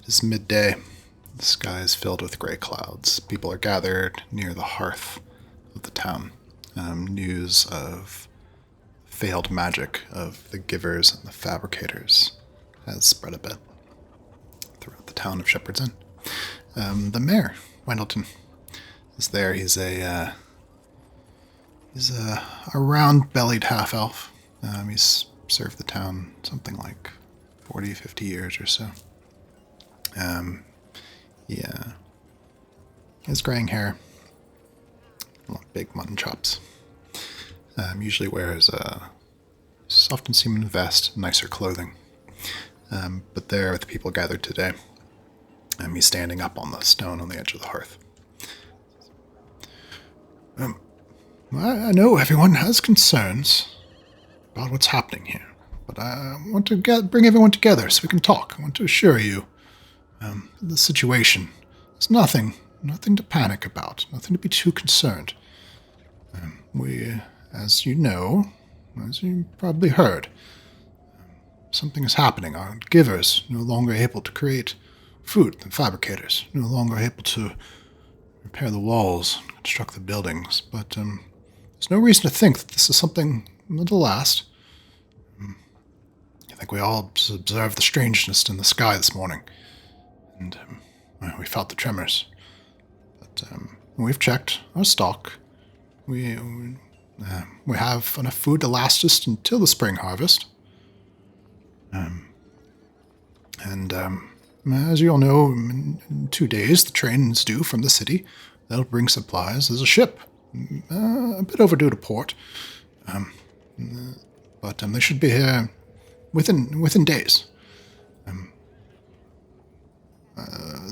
It is midday. The sky is filled with gray clouds. People are gathered near the hearth of the town. News of failed magic of the givers and the fabricators has spread a bit throughout the town of Shepherd's Inn. The mayor, Wendleton, is there. He's a round-bellied half-elf. He's served the town something like 40, 50 years or so. Yeah. He has graying hair. Big mutton chops. Usually wears a often seen vest, nicer clothing. But there, with the people gathered today, he's standing up on the stone on the edge of the hearth. I know everyone has concerns about what's happening here, but I want to bring everyone together so we can talk. I want to assure you the situation is nothing to panic about, nothing to be too concerned. We, as you probably heard, something is happening. Our givers no longer able to create food, the fabricators no longer able to repair the walls, construct the buildings, but there's no reason to think that this is something that'll last. I think we all observed the strangeness in the sky this morning, and we felt the tremors. But we've checked our stock. We have enough food to last us until the spring harvest. And as you all know, in 2 days the train is due from the city. That'll bring supplies. There's a ship, a bit overdue to port, but they should be here within days.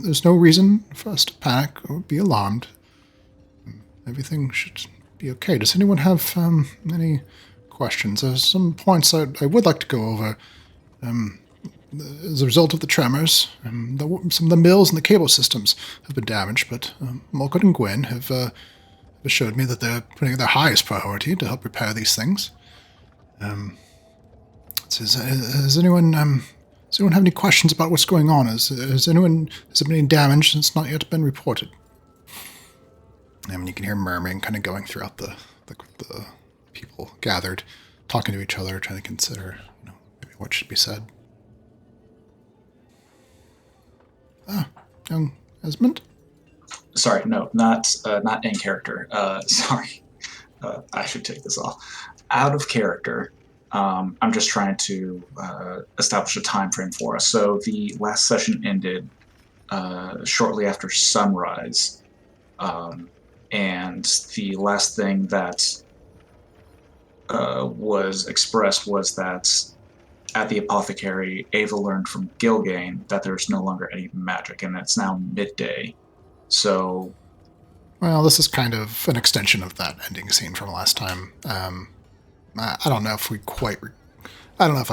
There's no reason for us to panic or be alarmed. Everything should be okay. Does anyone have any questions? There's some points I would like to go over. As a result of the tremors, some of the mills and the cable systems have been damaged, but Mulgard and Gwen have assured me that they're putting their highest priority to help repair these things. Does anyone have any questions about what's going on? Has there been any damage that's not yet been reported? I mean, you can hear murmuring kind of going throughout the people gathered, talking to each other, trying to consider, maybe what should be said. Young Esmond? Sorry, no, not in character. Sorry, I should take this off. Out of character. I'm just trying to establish a time frame for us. So the last session ended shortly after sunrise, and the last thing that was expressed was that at the apothecary, Ava learned from Gilgain that there's no longer any magic, and it's now midday. So, well, this is kind of an extension of that ending scene from last time. I don't know if I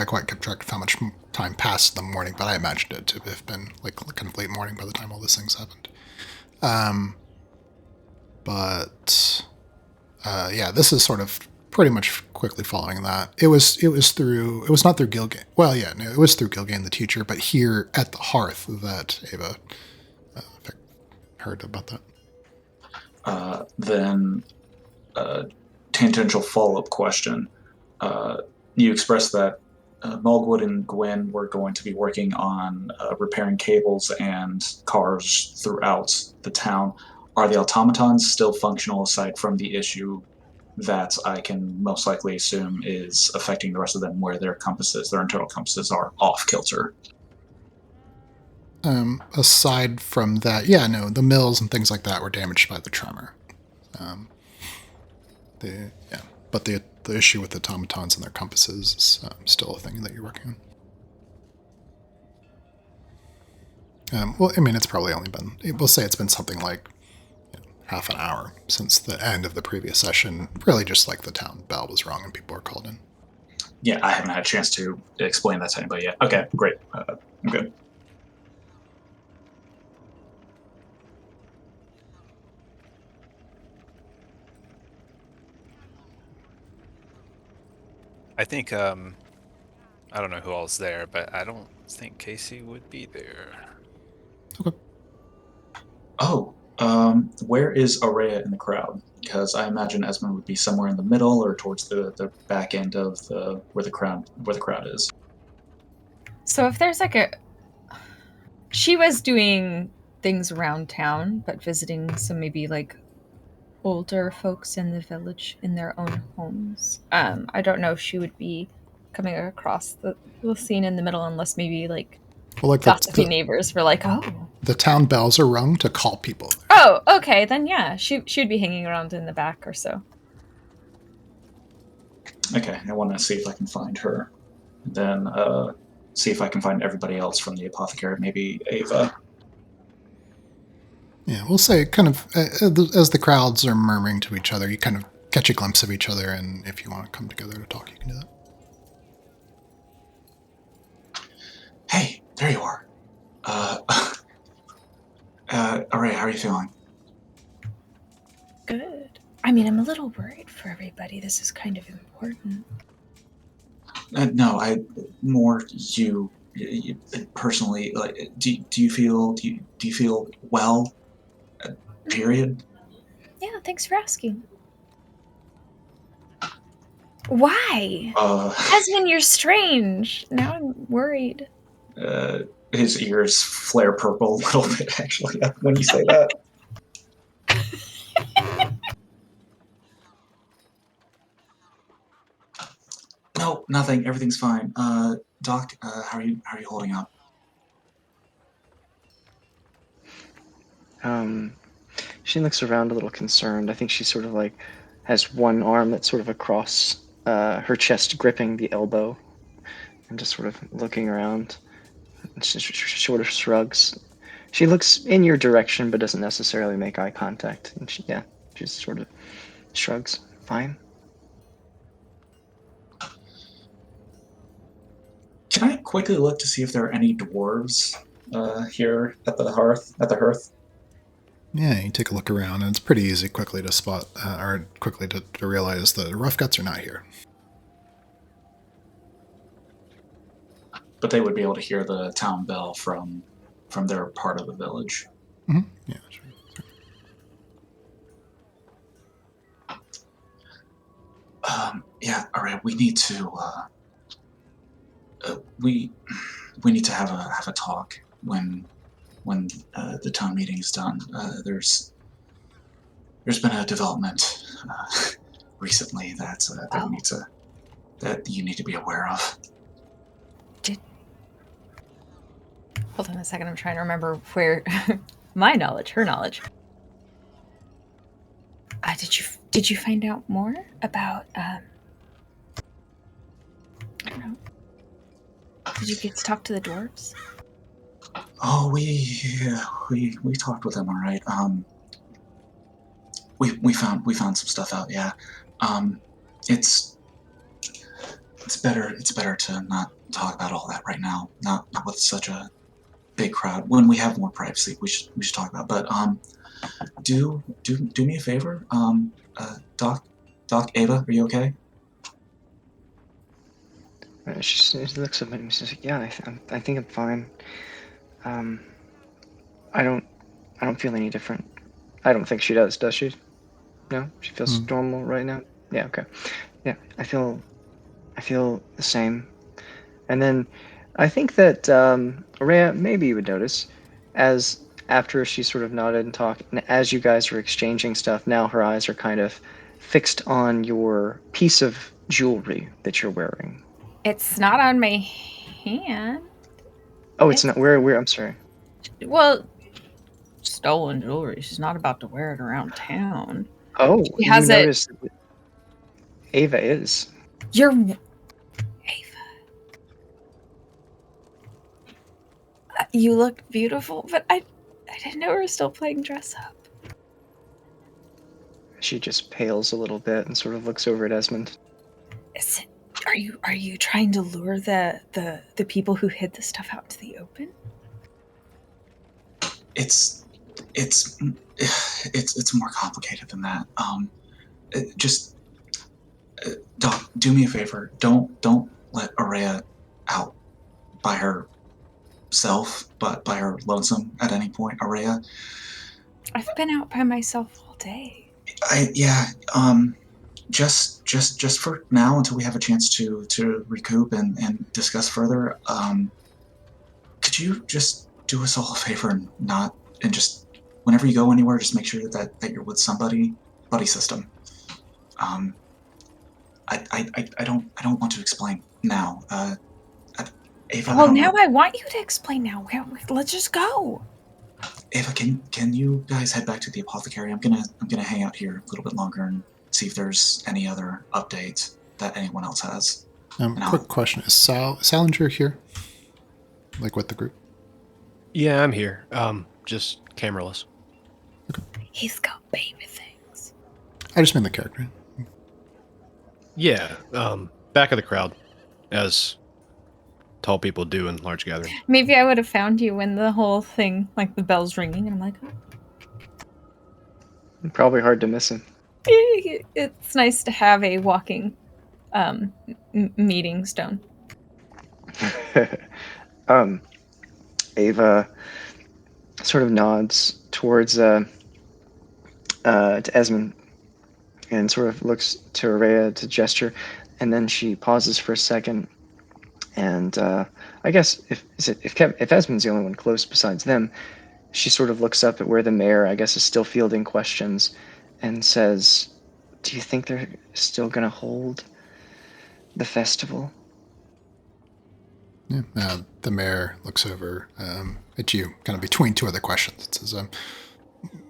quite kept track of how much time passed in the morning, but I imagined it to have been like kind of late morning by the time all these things happened. Yeah, this is sort of pretty much quickly following that. It was not through Gilgain. Well, yeah, no, it was through Gilgain the teacher, but here at the hearth that Ava heard about that. Then tangential follow-up question. You expressed that Mulgwood and Gwen were going to be working on repairing cables and cars throughout the town. Are the automatons still functional aside from the issue that I can most likely assume is affecting the rest of them, where their internal compasses are off kilter? Aside from that, yeah, no, the mills and things like that were damaged by the tremor. But the issue with the automatons and their compasses is still a thing that you're working on. Well, I mean, it's probably only been, we'll say it's been something like half an hour since the end of the previous session. Really just like the town bell was rung and people were called in. Yeah, I haven't had a chance to explain that to anybody yet. Okay, great. I'm good. I think, I don't know who all's there, but I don't think Casey would be there. Okay. Oh, where is Araya in the crowd? Because I imagine Esmond would be somewhere in the middle or towards the back end of the where the crowd is. So if there's like a, she was doing things around town, but visiting some maybe like older folks in the village in their own homes. I don't know if she would be coming across the scene in the middle unless maybe like Well, like gossipy neighbors were like, oh. the town bells are rung to call people. Oh, okay, then yeah, she'd be hanging around in the back or so. Okay, I want to see if I can find her. Then see if I can find everybody else from the apothecary. Maybe Ava. Yeah, we'll say kind of as the crowds are murmuring to each other, you kind of catch a glimpse of each other, and if you want to come together to talk, you can do that. Hey, there you are. Araya, how are you feeling? Good. I mean, I'm a little worried for everybody. This is kind of important. No, I more you personally. Like, do you feel well? Period. Yeah, thanks for asking. Why? Esmond, you're strange. Now I'm worried. His ears flare purple a little bit, actually, when you say that. No, nothing. Everything's fine. Doc, how are you holding up? She looks around a little concerned. I think she sort of like has one arm that's sort of across her chest, gripping the elbow, and just sort of looking around. And she sort of shrugs. She looks in your direction, but doesn't necessarily make eye contact. And she just sort of shrugs. Fine. Can I quickly look to see if there are any dwarves here at the hearth? Yeah, you take a look around, and it's pretty easy quickly to spot, or quickly to realize the rough guts are not here. But they would be able to hear the town bell from their part of the village. Mm-hmm. Yeah, sure. Yeah, all right. We need to we need to have a talk when the town meeting is done. There's been a development recently that that you need to be aware of. Hold on a second. I'm trying to remember where my knowledge, her knowledge. Did you find out more about? I don't know. Did you get to talk to the dwarves? Oh, we talked with them. All right. We found some stuff out. Yeah. It's better to not talk about all that right now. Not with such a big crowd. When we have more privacy, we should talk about. But do me a favor. Doc, Ava, are you okay? She looks at me and says, "Yeah, I think I'm fine. I don't feel any different. I don't think she does she? No, she feels normal right now. Yeah, okay. Yeah, I feel the same. And then I think that Rhea, maybe you would notice, as after she sort of nodded and talked, and as you guys are exchanging stuff, now her eyes are kind of fixed on your piece of jewelry that you're wearing. It's not on my hand. Oh, it's not. Where? I'm sorry. Well, stolen jewelry. She's not about to wear it around town. Oh, She has you it. noticed that Ava is. You're Ava. You look beautiful, but I didn't know we were still playing dress up. She just pales a little bit and sort of looks over at Esmond. Are you trying to lure the people who hid the stuff out to the open? It's more complicated than that. Just Doc, do me a favor. Don't let Araya out by herself, but by her lonesome at any point, Araya. I've been out by myself all day. Just for now until we have a chance to recoup and discuss further. Could you just do us all a favor and just whenever you go anywhere, just make sure that you're with somebody, buddy system. Um, I don't want to explain now. Ava, Well, I don't now know. I want you to explain now. Let's just go. Ava, can you guys head back to the apothecary? I'm gonna hang out here a little bit longer and see if there's any other updates that anyone else has. And Quick question: Is Salinger here? Like with the group? Yeah, I'm here. Just cameraless. He's got baby things. I just mean the character. Yeah, back of the crowd, as tall people do in large gatherings. Maybe I would have found you when the whole thing, like the bell's ringing, and I'm like, oh. Probably hard to miss him. It's nice to have a walking meeting stone. Ava sort of nods towards to Esmond and sort of looks to Araya to gesture, and then she pauses for a second. And I guess if Esmond's the only one close besides them, she sort of looks up at where the mayor, I guess, is still fielding questions, and says, "Do you think they're still going to hold the festival?" Yeah. The mayor looks over at you, kind of between two other questions. It says,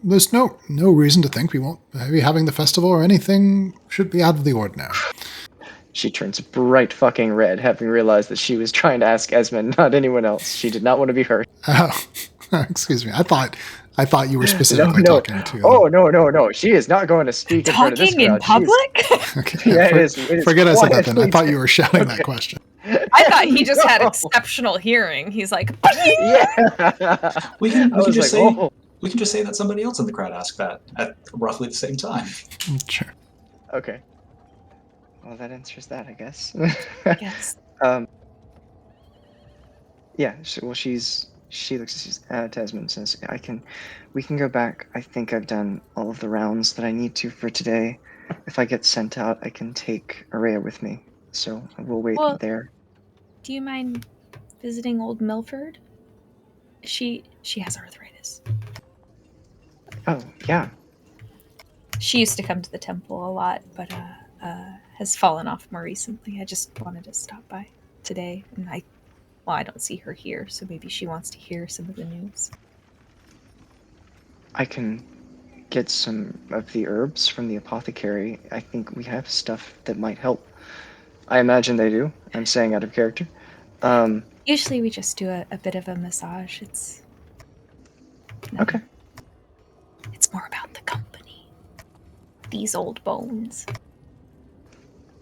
"There's no reason to think we won't be having the festival or anything should be out of the ordinary." She turns bright fucking red, having realized that she was trying to ask Esmond, not anyone else. She did not want to be hurt. Oh, excuse me. I thought you were specifically No. talking to. Oh, no. She is not going to speak in front of this Talking in crowd. public? Okay. Yeah, it is Forget I said that then. I quietly- thought you were shouting that question. I thought he just had exceptional hearing. He's like, Yeah. We can I was just like, say oh. we can just say that somebody else in the crowd asked that at roughly the same time. Sure. Okay. Well, that answers that, I guess. yes. Yeah. She looks at Esmond and says, we can go back. I think I've done all of the rounds that I need to for today. If I get sent out, I can take Araya with me. So we'll wait Well, there. do you mind visiting old Milford? She has arthritis. Oh, yeah. She used to come to the temple a lot, but has fallen off more recently. I just wanted to stop by today, and I don't see her here, so maybe she wants to hear some of the news. I can get some of the herbs from the apothecary. I think we have stuff that might help. I imagine they do. I'm saying out of character. Usually we just do a bit of a massage. It's Okay. It's more about the company. These old bones.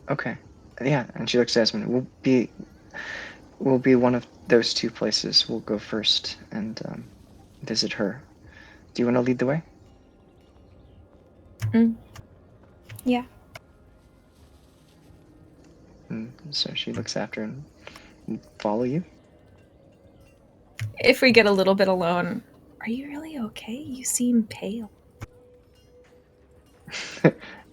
Okay. Yeah, and she looks at Esmond. We'll be one of those two places. We'll go first and visit her. Do you want to lead the way? Yeah. And so she looks after and follow you. If we get a little bit alone, are you really okay? You seem pale.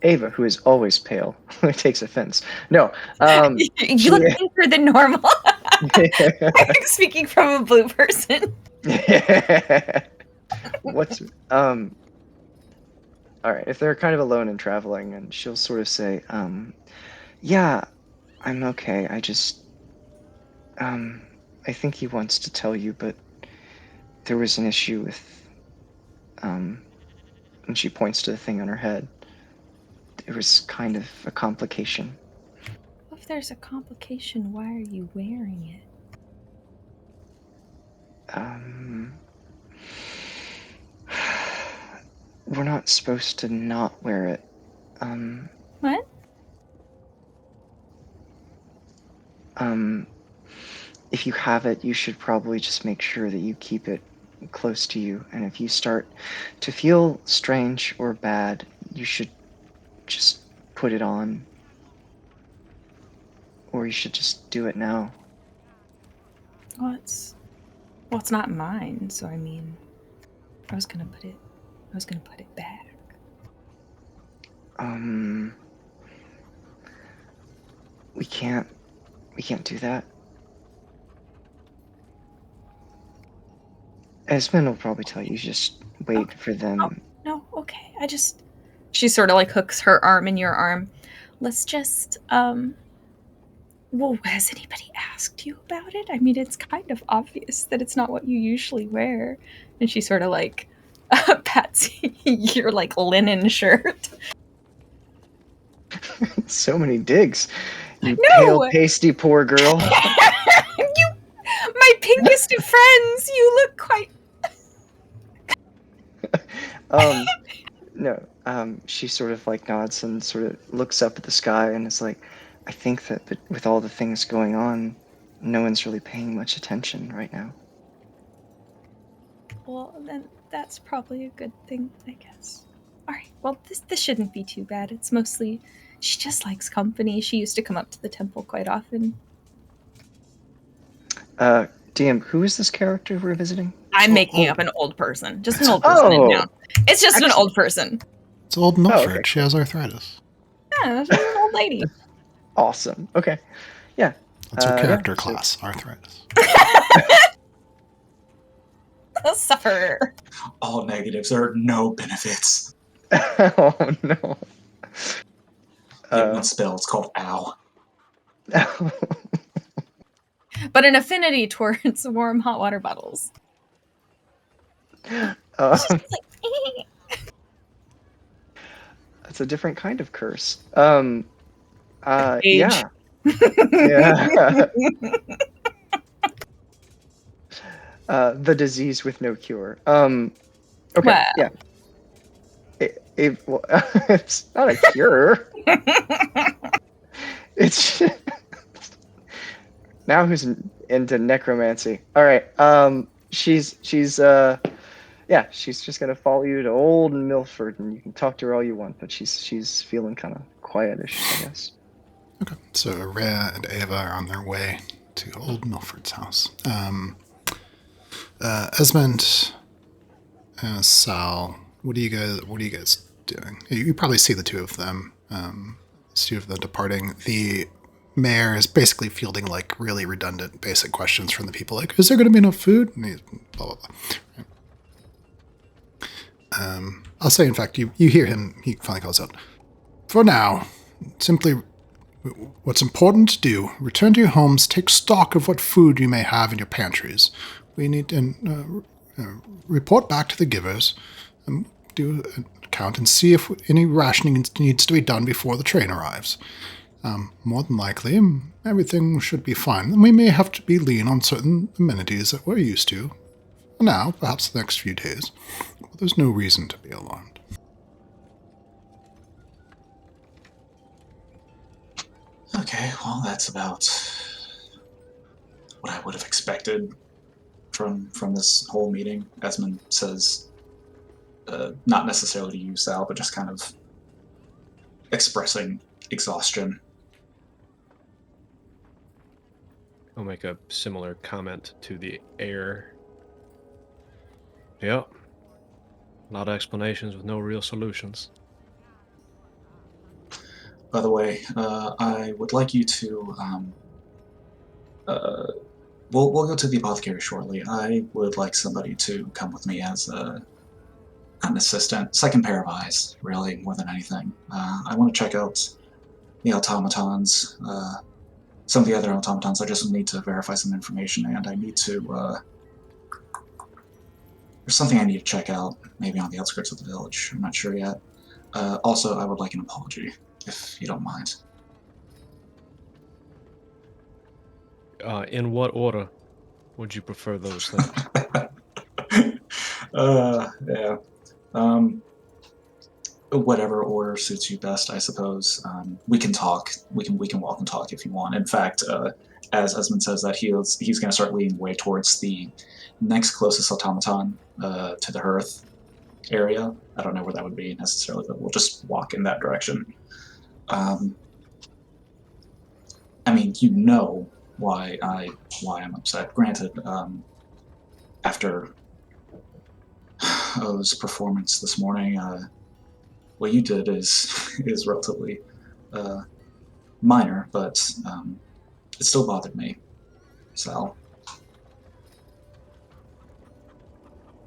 Ava, who is always pale, takes offense. No. You look pinker than normal. Speaking from a blue person. What's all right, if they're kind of alone and traveling, and she'll sort of say, yeah, I'm okay. I just I think he wants to tell you, but there was an issue with and she points to the thing on her head. It was kind of a complication. If there's a complication, why are you wearing it? We're not supposed to not wear it. What? If you have it, you should probably just make sure that you keep it close to you. And if you start to feel strange or bad, you should just put it on. Or you should just do it now. Well, Well, it's not mine, so I mean, I was gonna put it back. We can't do that. Esmond will probably tell you just wait for them. No, okay. She sort of like hooks her arm in your arm. Let's just, well, has anybody asked you about it? I mean, it's kind of obvious that it's not what you usually wear. And she sort of like pats your like linen shirt. So many digs. You No! pale, pasty poor girl. You, my pinkest of friends, you look quite. No. She sort of like nods and sort of looks up at the sky and is like, I think that with all the things going on, no one's really paying much attention right now. Well, then that's probably a good thing, I guess. All right. Well, this shouldn't be too bad. It's mostly she just likes company. She used to come up to the temple quite often. DM, who is this character we're visiting? I'm making up an old person. Just an old person in town. It's just an old person. It's old Milford. Okay, She has arthritis. Yeah, she's an old lady. Awesome. Okay. Yeah. That's her character yeah, class, arthritis. Suffer. All negatives. There are no benefits. Oh no. You have one spell. It's called Ow. But an affinity towards warm hot water bottles. That's a different kind of curse. Age. Yeah. Yeah. The disease with no cure. Okay. Well. Yeah. It's not a cure. It's now who's into necromancy. All right. She's just gonna follow you to old Milford, and you can talk to her all you want, but she's feeling kind of quietish, I guess. Okay, so Rhea and Ava are on their way to old Milford's house. Esmond, Sal, what are you guys doing? You probably see the two of them. Departing. The mayor is basically fielding like really redundant basic questions from the people, like, is there going to be enough food? And he's blah blah blah. I'll say, in fact, you hear him. He finally calls out, "For now, simply what's important to do: return to your homes, take stock of what food you may have in your pantries. We need to report back to the givers, do an account, and see if any rationing needs to be done before the train arrives. More than likely, everything should be fine. And we may have to be lean on certain amenities that we're used to. For now, perhaps the next few days. But there's no reason to be alarmed." Okay, well, that's about what I would have expected from this whole meeting. Esmond says, not necessarily to you, Sal, but just kind of expressing exhaustion. I'll make a similar comment to the air. Yep. A lot of explanations with no real solutions. By the way, I would like you to, we'll go to the apothecary shortly. I would like somebody to come with me as an assistant, second pair of eyes, really, more than anything. I want to check out the automatons, some of the other automatons. I just need to verify some information, and I need to, there's something I need to check out, maybe on the outskirts of the village. I'm not sure yet. Also, I would like an apology, if you don't mind. In what order would you prefer those things? Yeah. Whatever order suits you best, I suppose. We can talk. We can walk and talk if you want. In fact, as Esmond says that, he's going to start leading the way towards the next closest automaton to the hearth area. I don't know where that would be necessarily, but we'll just walk in that direction. I mean, you know why I'm upset. Granted, after O's performance this morning, what you did is relatively minor, but it still bothered me. So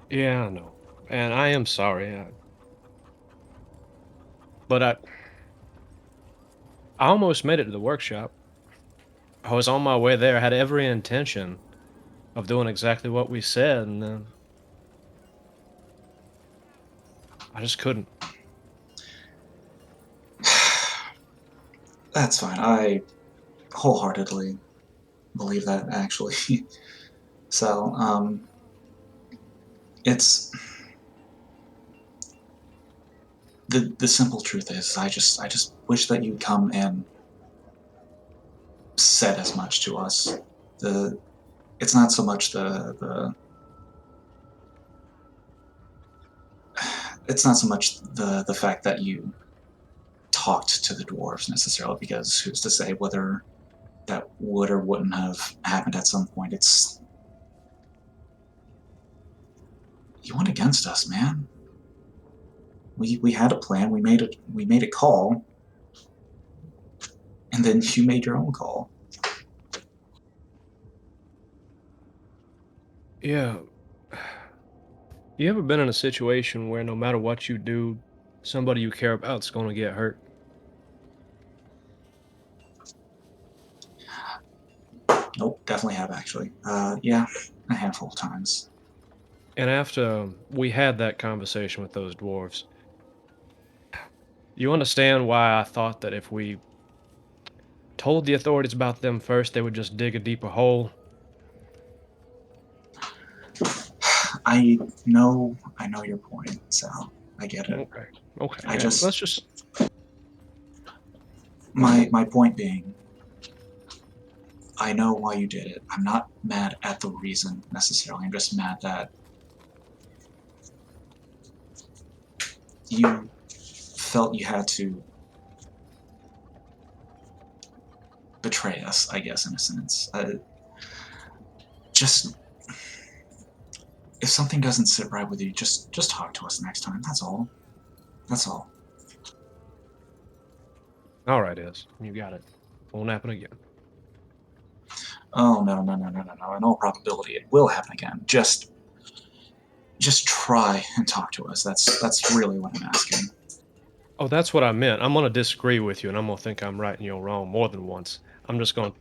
Yeah, I know. And I am sorry. But I almost made it to the workshop. I was on my way there. I had every intention of doing exactly what we said, and then I just couldn't. that's fine. I wholeheartedly believe that, actually. So it's the simple truth is I just wish that you'd come and said as much to us. It's not so much it's not so much the fact that you talked to the dwarves necessarily, because who's to say whether that would or wouldn't have happened at some point. It's you went against us, man. We had a plan. We made a call, and then you made your own call. Yeah. You ever been in a situation where no matter what you do, somebody you care about's gonna get hurt? Nope, definitely have actually. Yeah, a handful of times. And after we had that conversation with those dwarves, you understand why I thought that if we told the authorities about them first, they would just dig a deeper hole? I know your point, Sal. I get it. Okay. Okay. I Yeah, let's just just. my point being, I know why you did it. I'm not mad at the reason necessarily. I'm just mad that you felt you had to betray us, I guess, in a sense. Just if something doesn't sit right with you, just talk to us next time. That's all. That's all. All right, Ez. You got it. Won't happen again. Oh no. In all probability, it will happen again. Just try and talk to us. That's really what I'm asking. Oh, that's what I meant. I'm gonna disagree with you, and I'm gonna think I'm right and you're wrong more than once. I'm just gonna.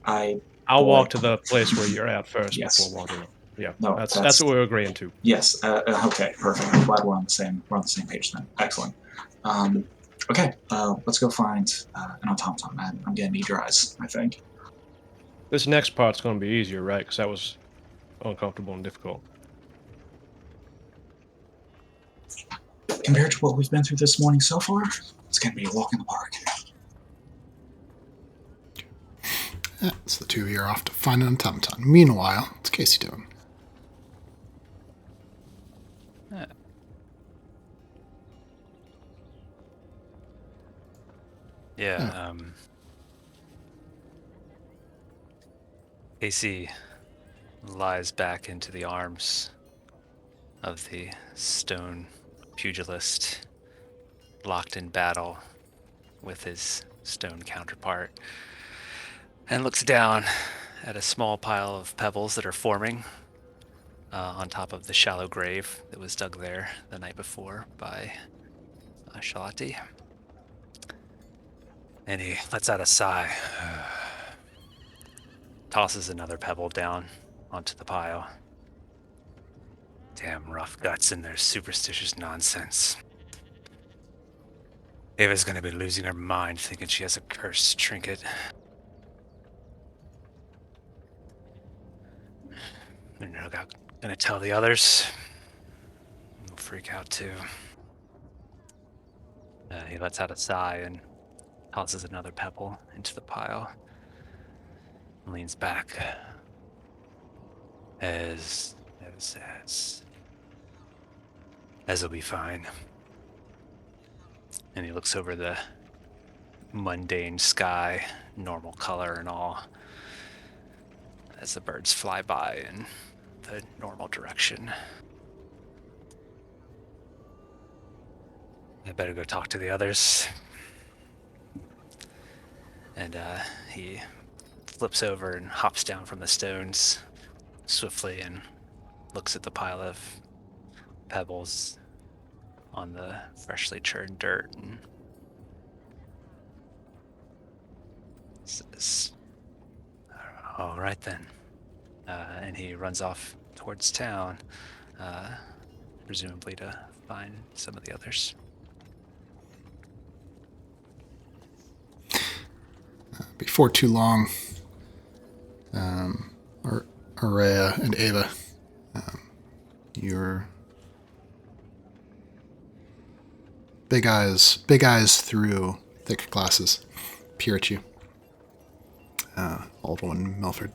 I'll Boy, walk to the place where you're at first before yes. wandering. Yeah, No, that's what we're agreeing to. yes. Okay, perfect. I'm glad we're on the same page then. Excellent. Okay, let's go find an automaton. I'm gonna need your eyes, I think. This next part's gonna be easier, right? Because that was uncomfortable and difficult. Compared to what we've been through this morning so far, it's gonna be a walk in the park. Yeah, so the two of you are off to find an automaton. Meanwhile, what's Casey doing? Yeah, Casey lies back into the arms of the stone pugilist, locked in battle with his stone counterpart, and looks down at a small pile of pebbles that are forming on top of the shallow grave that was dug there the night before by Shalati. And he lets out a sigh, tosses another pebble down onto the pile. Damn rough guts and their superstitious nonsense. Ava's gonna be losing her mind thinking she has a cursed trinket. They're no doubt gonna tell the others. They'll freak out too. He lets out a sigh and tosses another pebble into the pile. Leans back. As will be fine. And he looks over the mundane sky, normal color and all, as the birds fly by and the normal direction. I better go talk to the others. And he flips over and hops down from the stones swiftly and looks at the pile of pebbles on the freshly churned dirt and says, "All right then." And he runs off towards town, presumably to find some of the others. Before too long, Araya and Ava, your big eyes through thick glasses peer at you. Old woman Milford.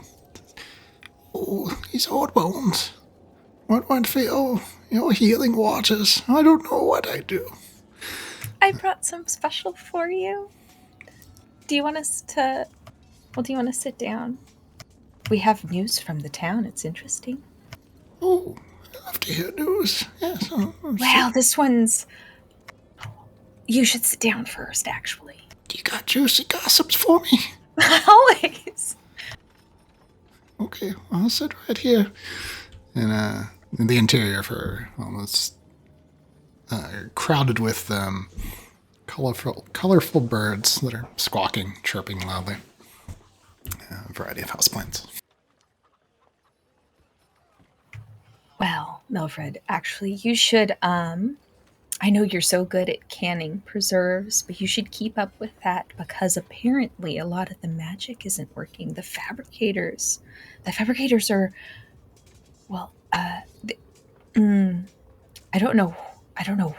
Oh, these old bones. What won't feel your healing waters? I don't know what I do. I brought some special for you. Do you want us to... Well, do you want to sit down? We have news from the town. It's interesting. Oh, I love to hear news. Yes. Well, this one's... You should sit down first, actually. You got juicy gossips for me? Always. Okay, I'll sit right here. And in the interior of her, almost crowded with colorful birds that are squawking, chirping loudly. A variety of houseplants. Well, Milfred, actually, you should, I know you're so good at canning preserves, but you should keep up with that because apparently a lot of the magic isn't working. The fabricators are, well, I don't know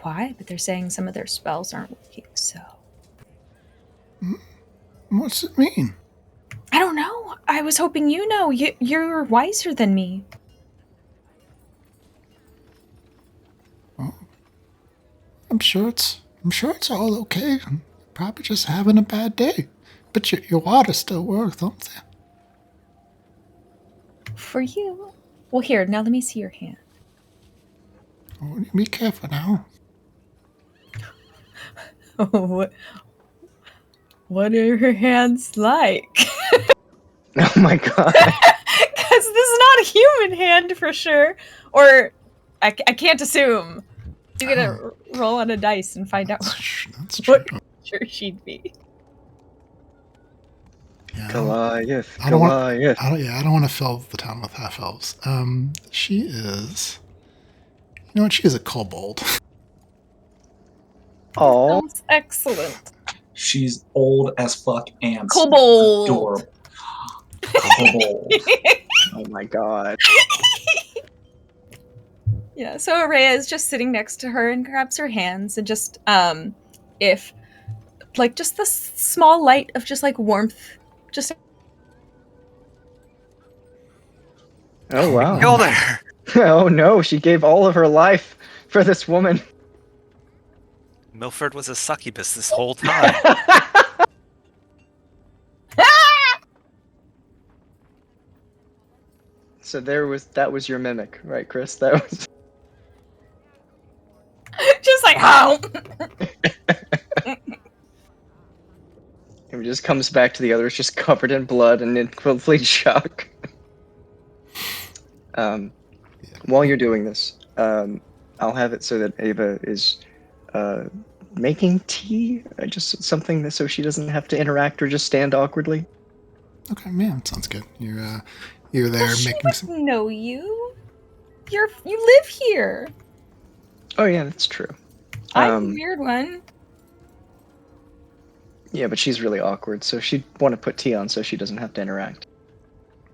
why, but they're saying some of their spells aren't working, so. What's it mean? I don't know. I was hoping you know. You're wiser than me. Oh, I'm sure it's all okay. I'm probably just having a bad day. But your water still works, don't they? For you. Well, here, now let me see your hand. Oh, be careful now. What are her hands like? Oh my god. Because this is not a human hand for sure. Or I can't assume. You gotta roll on a dice and find out That's what true. sure she'd be. Yeah, Goliath. I don't want. Goliath. I don't want to fill the town with half elves. She is. You know what? She is a kobold. Oh. Sounds excellent. She's old as fuck and Kobold. adorable. Kobold. Oh my god. Yeah, so Araya is just sitting next to her and grabs her hands and just, if, like, just the small light of just, like, warmth, just... Oh wow. Go there! Oh no, she gave all of her life for this woman. Milford was a succubus this whole time. So that was your mimic, right, Chris? That was just like, oh! It just comes back to the others just covered in blood and in complete shock. While you're doing this, I'll have it so that Ava is making tea, just something that so she doesn't have to interact or just stand awkwardly. Okay, man, sounds good. You're there Does making she some. know you? You live here. Oh yeah, that's true. I'm the weird one. Yeah, but she's really awkward, so she'd want to put tea on so she doesn't have to interact.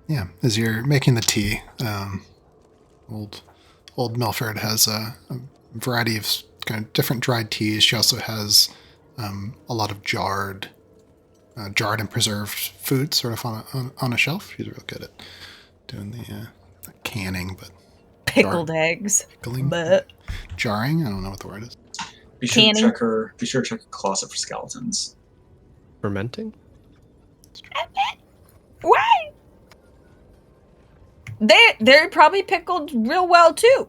Yeah, as you're making the tea, old Milford has a variety of kind of different dried teas. She also has a lot of jarred and preserved food sort of on a shelf. She's real good at doing the canning, but Pickled eggs. pickling, But jarring. I don't know what the word is. Be sure Canning. to check her closet for skeletons. Fermenting? why? They're probably pickled real well too.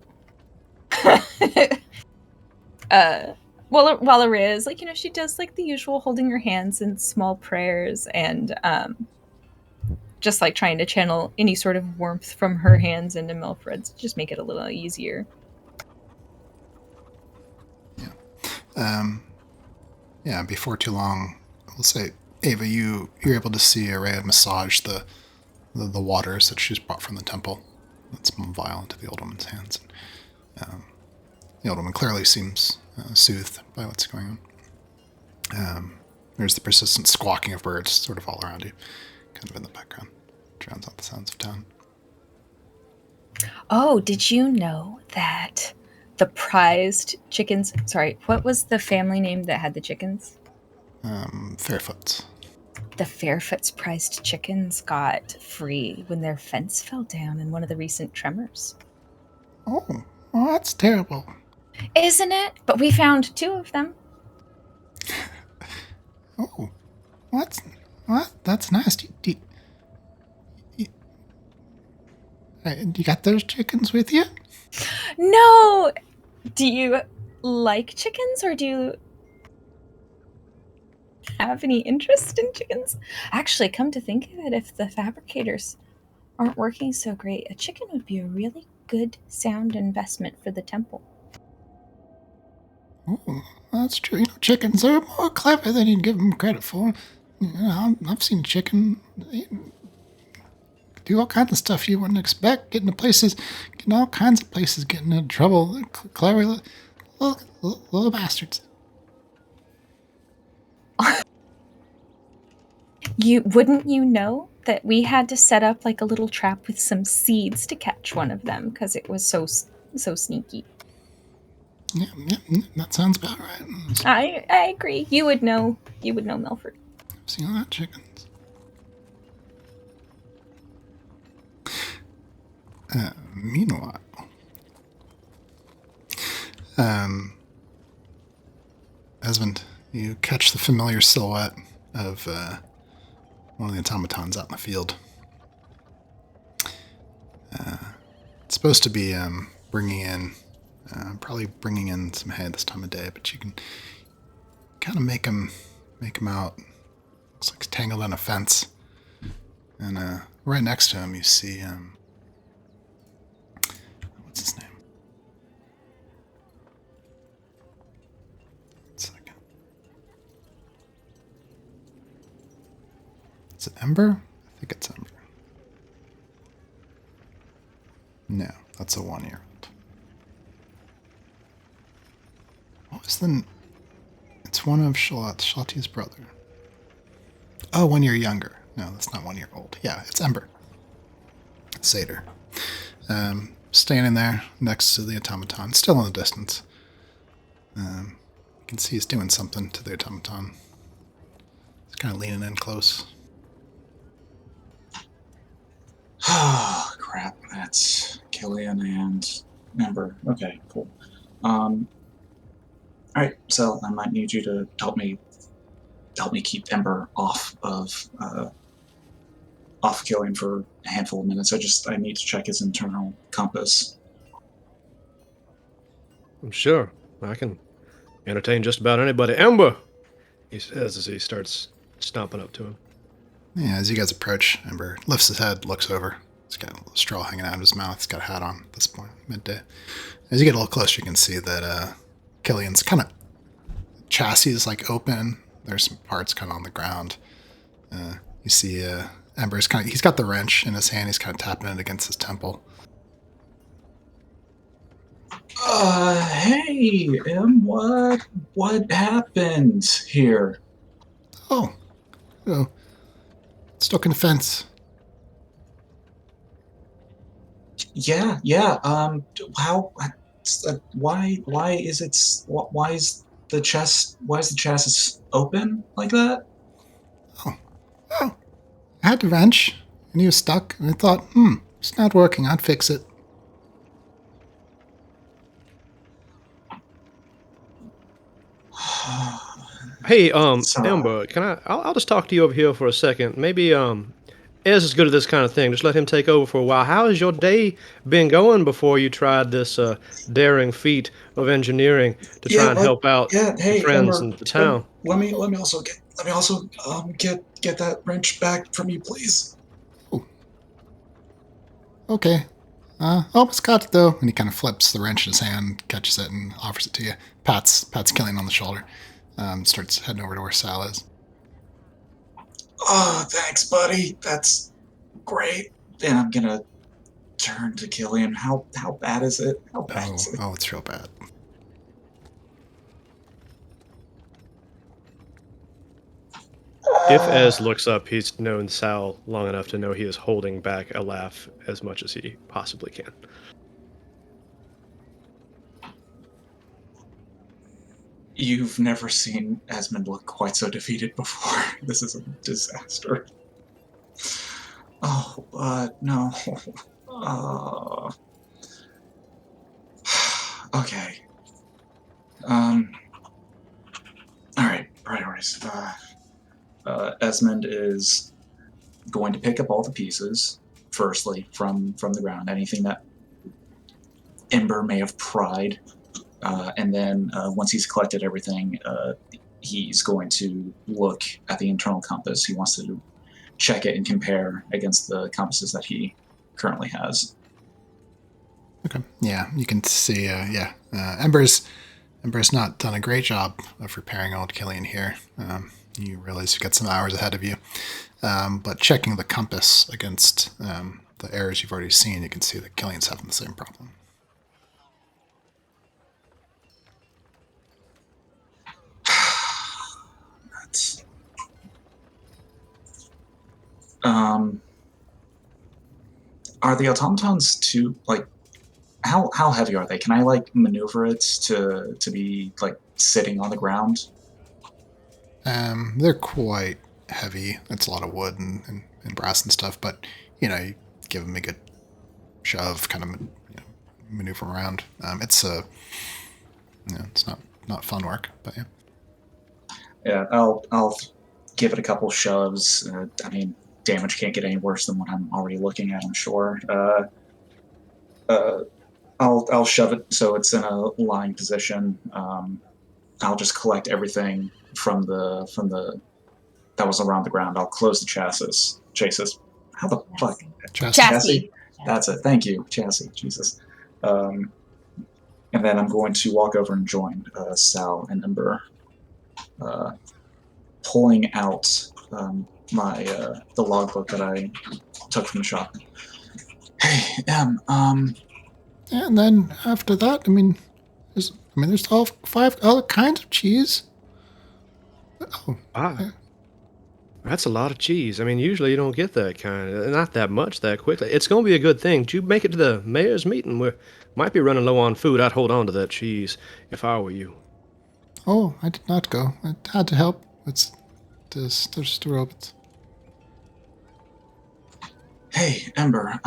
While Ariz, like, she does like the usual, holding her hands in small prayers and just like trying to channel any sort of warmth from her hands into Milfred's, just make it a little easier. Yeah, before too long, we'll say, Ava, you're able to see Araya massage the waters that she's brought from the temple. That small vial into the old woman's hands. The old woman clearly seems soothed by what's going on. There's the persistent squawking of birds sort of all around you, kind of in the background. Drowns out the sounds of town. Oh, did you know that the prized chickens... Sorry, what was the family name that had the chickens? Fairfoot's. The Fairfoot's prized chickens got free when their fence fell down in one of the recent tremors. Oh, well, that's terrible. Isn't it? But we found 2 of them. Oh, that's nice. You got those chickens with you? No! Do you like chickens, or do you have any interest in chickens? Actually, come to think of it, if the fabricators aren't working so great, a chicken would be a really good sound investment for the temple. Oh, that's true. Chickens are more clever than you give them credit for. I've seen chicken do all kinds of stuff you wouldn't expect. Getting all kinds of places, getting into trouble. Clever little bastards. Wouldn't you know that we had to set up like a little trap with some seeds to catch one of them because it was so sneaky. Yeah, that sounds about right. I agree. You would know, Milford. I've seen a lot of chickens. Meanwhile, Esmond, you catch the familiar silhouette of one of the automatons out in the field. It's supposed to be probably bringing in some hay this time of day, but you can kind of make him out. Looks like he's tangled in a fence, and right next to him you see what's his name? One second. Is it Ember? I think it's Ember. No, that's a 1-year-old. What was It's one of Shalati's brother. Oh, 1 year younger. No, that's not 1 year old. Yeah, it's Ember. Satyr. Standing there next to the automaton, still in the distance. You can see he's doing something to the automaton. He's kind of leaning in close. Oh, crap. That's Killian and Ember. Okay, cool. Alright, so I might need you to help me keep Ember off Killian for a handful of minutes. I need to check his internal compass. I'm sure I can entertain just about anybody. Ember, he says as he starts stomping up to him. Yeah, as you guys approach, Ember lifts his head, looks over. He's got a little straw hanging out of his mouth. He's got a hat on at this point, midday. As you get a little closer, you can see that Killian's kind of chassis is like open. There's some parts kind of on the ground. You see Ember's he's got the wrench in his hand. He's kind of tapping it against his temple. Hey, Em, what happened here? Oh, stuck in the fence. Yeah. How? Why is the chassis open like that? Oh, I had the wrench, and he was stuck, and I thought, it's not working. I'd fix it. Hey, Ember, I'll just talk to you over here for a second. Maybe, Ez is good at this kind of thing. Just let him take over for a while. How has your day been going before you tried this daring feat of engineering to try and help out your Hey, friends Ember, in the town? let me also get that wrench back from you, please. Okay. Almost got it though. And he kind of flips the wrench in his hand, catches it, and offers it to you. Pats Killian on the shoulder. Starts heading over to where Sal is. Oh, thanks, buddy. That's great. And I'm gonna turn to Killian. How bad is it? How bad is it? Oh, it's real bad. If Ez looks up, he's known Sal long enough to know he is holding back a laugh as much as he possibly can. You've never seen Esmond look quite so defeated before. This is a disaster. Oh, no. Uh, okay. Alright, priorities. Esmond is going to pick up all the pieces, firstly, from the ground. Anything that Ember may have pried. And then once he's collected everything, he's going to look at the internal compass. He wants to check it and compare against the compasses that he currently has. Okay. Yeah, you can see. Ember's not done a great job of repairing old Killian here. You realize you've got some hours ahead of you. But checking the compass against the errors you've already seen, you can see that Killian's having the same problem. That's are the automatons too, like, how heavy are they? Can I like maneuver it to be like sitting on the ground? They're quite heavy. It's a lot of wood and brass and stuff, but you give them a good shove, kind of maneuver them around. It's not fun work, but yeah. Yeah, I'll give it a couple shoves. I mean, damage can't get any worse than what I'm already looking at, I'm sure. I'll shove it so it's in a lying position. I'll just collect everything from the that was around the ground. I'll close the chassis. How the fuck? Chassis. That's it. Thank you, chassis. Jesus. And then I'm going to walk over and join Sal and Ember, pulling out my the logbook that I took from the shop. Hey, And then after that, there's all 5 other kinds of cheese. Oh, Ah, that's a lot of cheese. I mean, usually you don't get that kind, not that much that quickly. It's going to be a good thing. Did you make it to the mayor's meeting? We might be running low on food. I'd hold on to that cheese if I were you. oh, I did not go. I had to help. There's the robots. hey, Ember.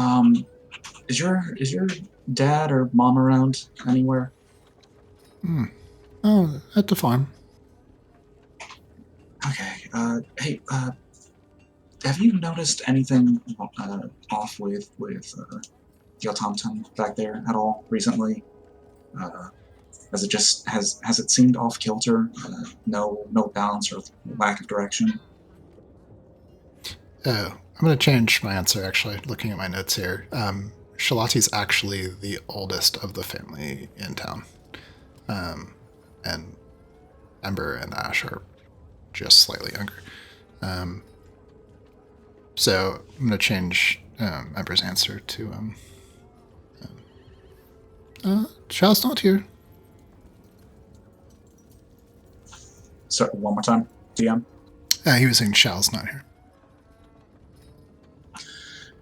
Is your dad or mom around anywhere? Oh, at the farm. Okay. Hey. Have you noticed anything off with the automaton back there at all recently? Has it just has it seemed off kilter? No balance or lack of direction. Oh, I'm going to change my answer, actually, looking at my notes here. Shalati's actually the oldest of the family in town. And Ember and Ash are just slightly younger. So I'm going to change Ember's answer to Shall's not here. So one more time, DM. He was saying Shall's not here.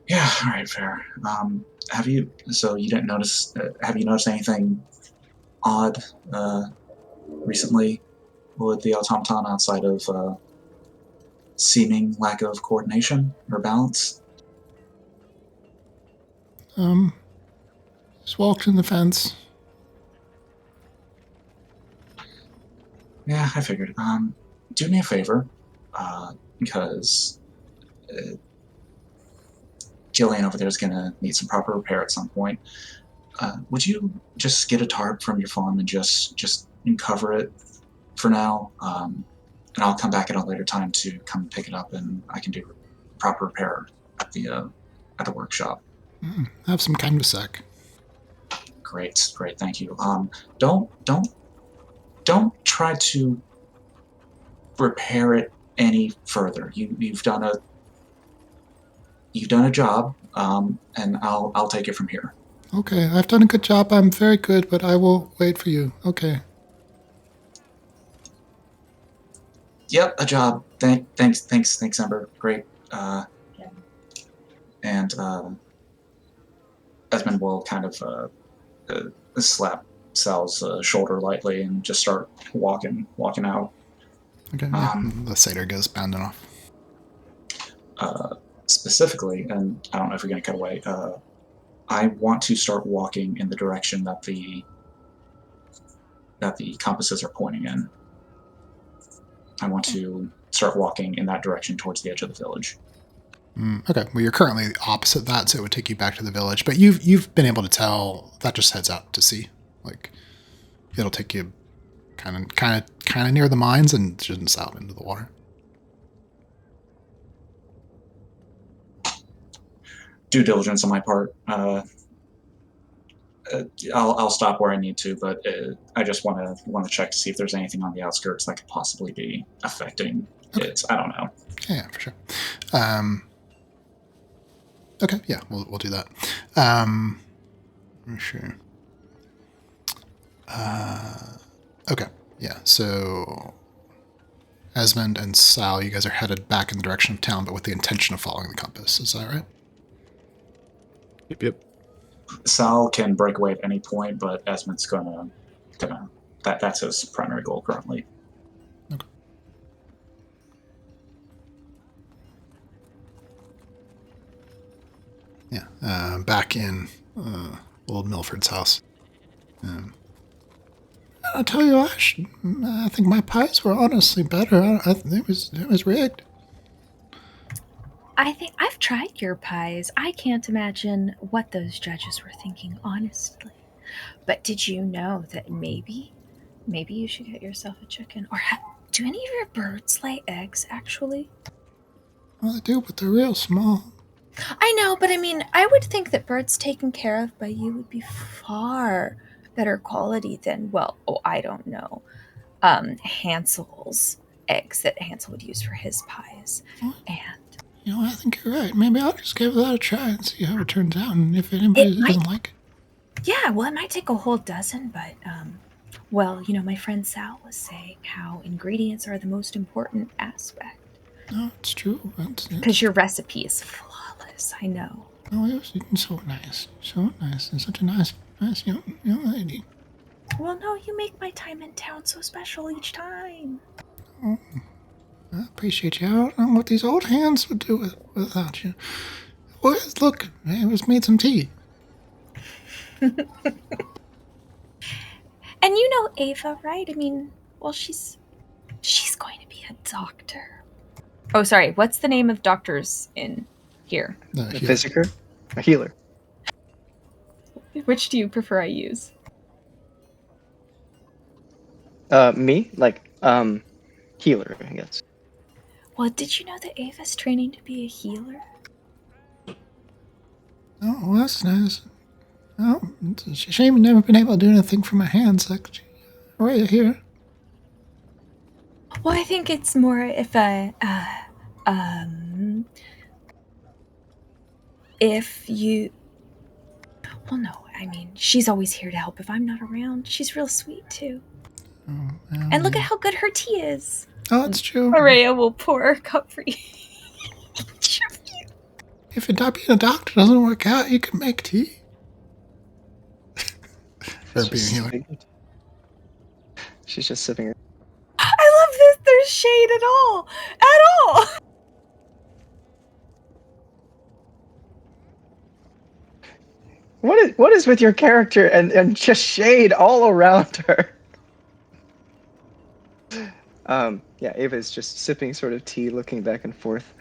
Yeah, all right, fair. Have you? So you didn't notice? Have you noticed anything odd recently with the automaton outside of seeming lack of coordination or balance? Just walked in the fence. Yeah, I figured. Do me a favor, because Jillian over there is going to need some proper repair at some point. Would you just get a tarp from your farm and just cover it for now? And I'll come back at a later time to come pick it up, and I can do proper repair at the workshop. Have some kind of sack. Great, thank you. Don't try to repair it any further. You've done a job, and I'll take it from here. Okay, I've done a good job. I'm very good, but I will wait for you. Okay. Yep, a job. Thanks, Ember. Great. And Esmond will kind of slap Sal's shoulder lightly and just start walking out. Okay, the satyr goes bounding off. Specifically, and I don't know if you're going to cut away, I want to start walking in the direction that the compasses are pointing in. I want to start walking in that direction towards the edge of the village. Okay, well, you're currently opposite that, so it would take you back to the village. But you've been able to tell that just heads out to sea. Like, it'll take you kind of near the mines and just out into the water. Due diligence on my part. I'll stop where I need to, but I just want to check to see if there's anything on the outskirts that could possibly be affecting it. I don't know. Yeah, for sure. Okay, yeah, we'll do that. For sure. Okay, yeah. So Esmond and Sal, you guys are headed back in the direction of town, but with the intention of following the compass. Is that right? Yep. Sal can break away at any point, but Esmond's gonna that's his primary goal currently. Okay. Yeah, back in old Milford's house. I'll tell you, I think my pies were honestly better. It was rigged. I think I've tried your pies. I can't imagine what those judges were thinking, honestly. But did you know that maybe you should get yourself a chicken? Or do any of your birds lay eggs, actually? Well, they do, but they're real small. I know, but I mean, I would think that birds taken care of by you would be far better quality than, I don't know, Hansel's eggs that Hansel would use for his pies. And I think you're right. Maybe I'll just give that a try and see how it turns out, and if anybody doesn't like it. Yeah, well, it might take a whole dozen, but, my friend Sal was saying how ingredients are the most important aspect. No, it's true. Because your recipe is flawless, I know. Oh, it was so nice. So nice. And such a nice young lady. Well, no, you make my time in town so special each time. Oh, I appreciate you. I don't know what these old hands would do without you. Well, look, it was made some tea. And you know Ava, right? I mean, well, she's going to be a doctor. Oh, sorry. What's the name of doctors in here? A physiker? A healer. Which do you prefer I use? Me? Healer, I guess. Well, did you know that Ava's training to be a healer? Oh, well, that's nice. Oh, it's a shame I've never been able to do anything for my hands. Right here. Well, I think it's more if you... Well, no, I mean, she's always here to help if I'm not around. She's real sweet, too. Oh, and look at how good her tea is. Oh, that's true. Maria will pour a cup for you. If being a doctor doesn't work out, you can make tea. Or being a healer. She's just sipping her. I love this. There's shade at all. What is with your character and just shade all around her? Yeah, Ava's just sipping sort of tea, looking back and forth.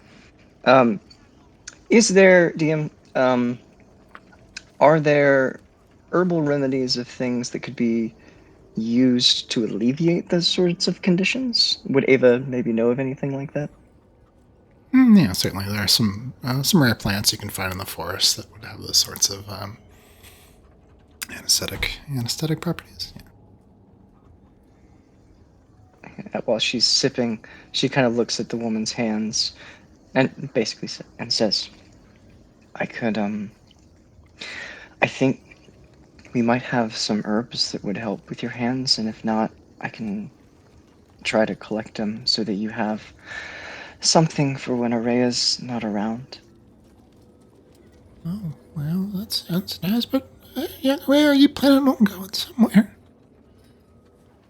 Is there, DM, Are there herbal remedies of things that could be used to alleviate those sorts of conditions? Would Ava maybe know of anything like that? Yeah, certainly. There are some rare plants you can find in the forest that would have those sorts of anesthetic properties. Yeah. While she's sipping, she kind of looks at the woman's hands and basically and says, I think we might have some herbs that would help with your hands, and if not, I can try to collect them so that you have something for when Araya's not around. Oh, well, that's nice, but yeah, where are you planning on going? Somewhere?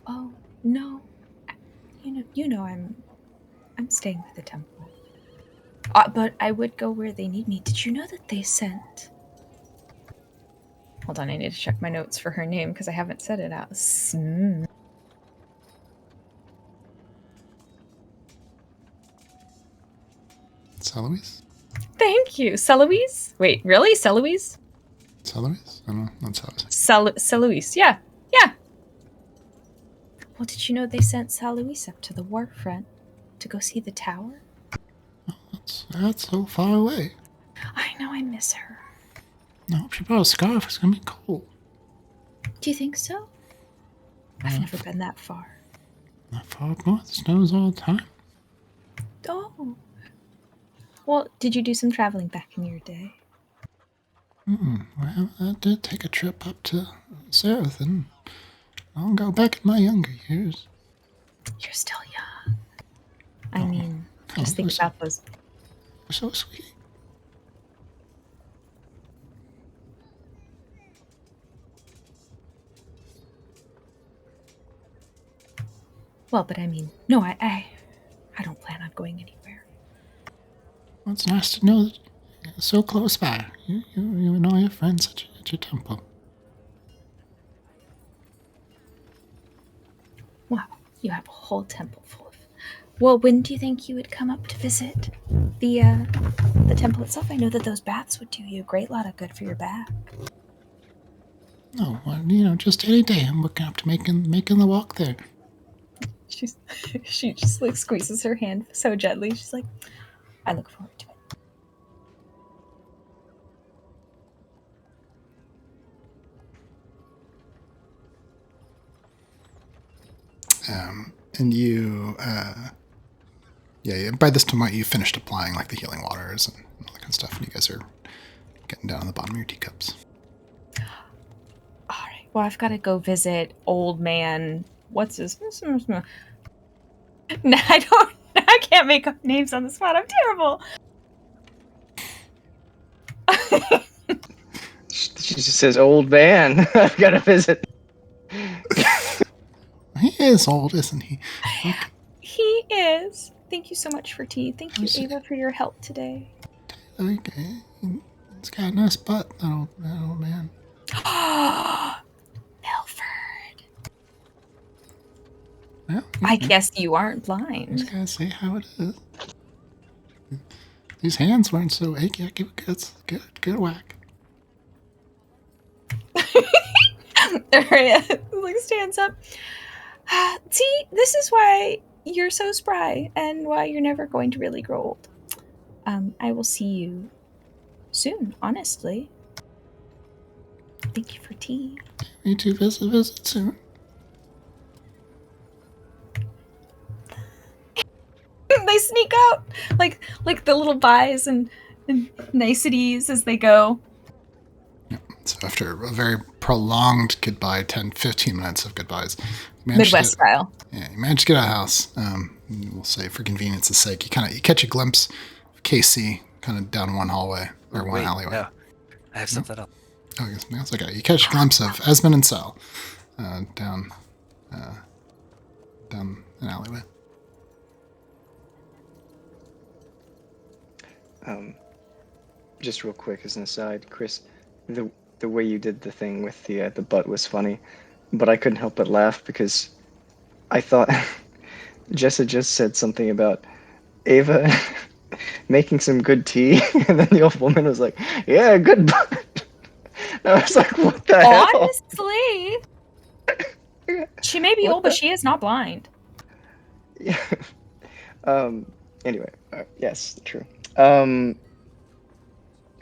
Oh no, you know I'm staying with the temple. But I would go where they need me. Did you know that they sent? Hold on, I need to check my notes for her name because I haven't said it out. Celoise? Thank you, Celoise. Wait, really, Celoise? Celoise? I don't know. That's how it's. Celoise, yeah. Well, did you know they sent Celoise up to the war front to go see the tower? That's so far away. I know, I miss her. I hope she brought a scarf. It's gonna be cold. Do you think so? I've never been that far. Not far up north. It snows all the time. Oh. Well, did you do some traveling back in your day? Well, I did take a trip up to Seraph, and I'll go back in my younger years. You're still young. I mean, just think about those. You're so sweet. Well, but I mean, no, I don't plan on going anywhere. Well, it's nice to know that you're so close by. You and all your friends at your temple. Wow, you have a whole temple full of. Well, when do you think you would come up to visit the temple itself? I know that those baths would do you a great lot of good for your back. Oh, well, just any day I'm looking up to making the walk there. She just like squeezes her hand so gently. She's like, I look forward to it. And you, by this time you finished applying like the healing waters and all that kind of stuff, and you guys are getting down on the bottom of your teacups. All right. Well, I've got to go visit old man. What's his? No, I can't make up names on the spot. I'm terrible. She just says, old man, I've got to visit. He is old, isn't he? Okay. He is. Thank you so much for tea. Thank you, Ava, for your help today. Okay. He's got a nice butt, that old man. Milford. Well, I guess you aren't blind. Just gotta say how it is. These hands weren't so achy. I give it good whack. Arya like stands up. See, this is why you're so spry and why you're never going to really grow old. I will see you soon, honestly. Thank you for tea. Me too. Visit soon. They sneak out like the little buys and niceties as they go. Yep. So after a very prolonged goodbye, 10-15 minutes of goodbyes, Midwest style. Yeah, you managed to get out of the house. We'll say for convenience's sake, you catch a glimpse of Casey kind of down one hallway or one alleyway. Yeah, I have something else. Oh, I guess something else. Okay, you catch a glimpse of Esmond and Sal down an alleyway. Just real quick as an aside, Chris, the way you did the thing with the butt was funny, but I couldn't help but laugh because I thought Jessa just said something about Ava making some good tea, and then the old woman was like, "Yeah, good." I was like, "What the hell?" Honestly, she may be What old, but the- she is not blind. Yeah. Anyway, yes, true. Um.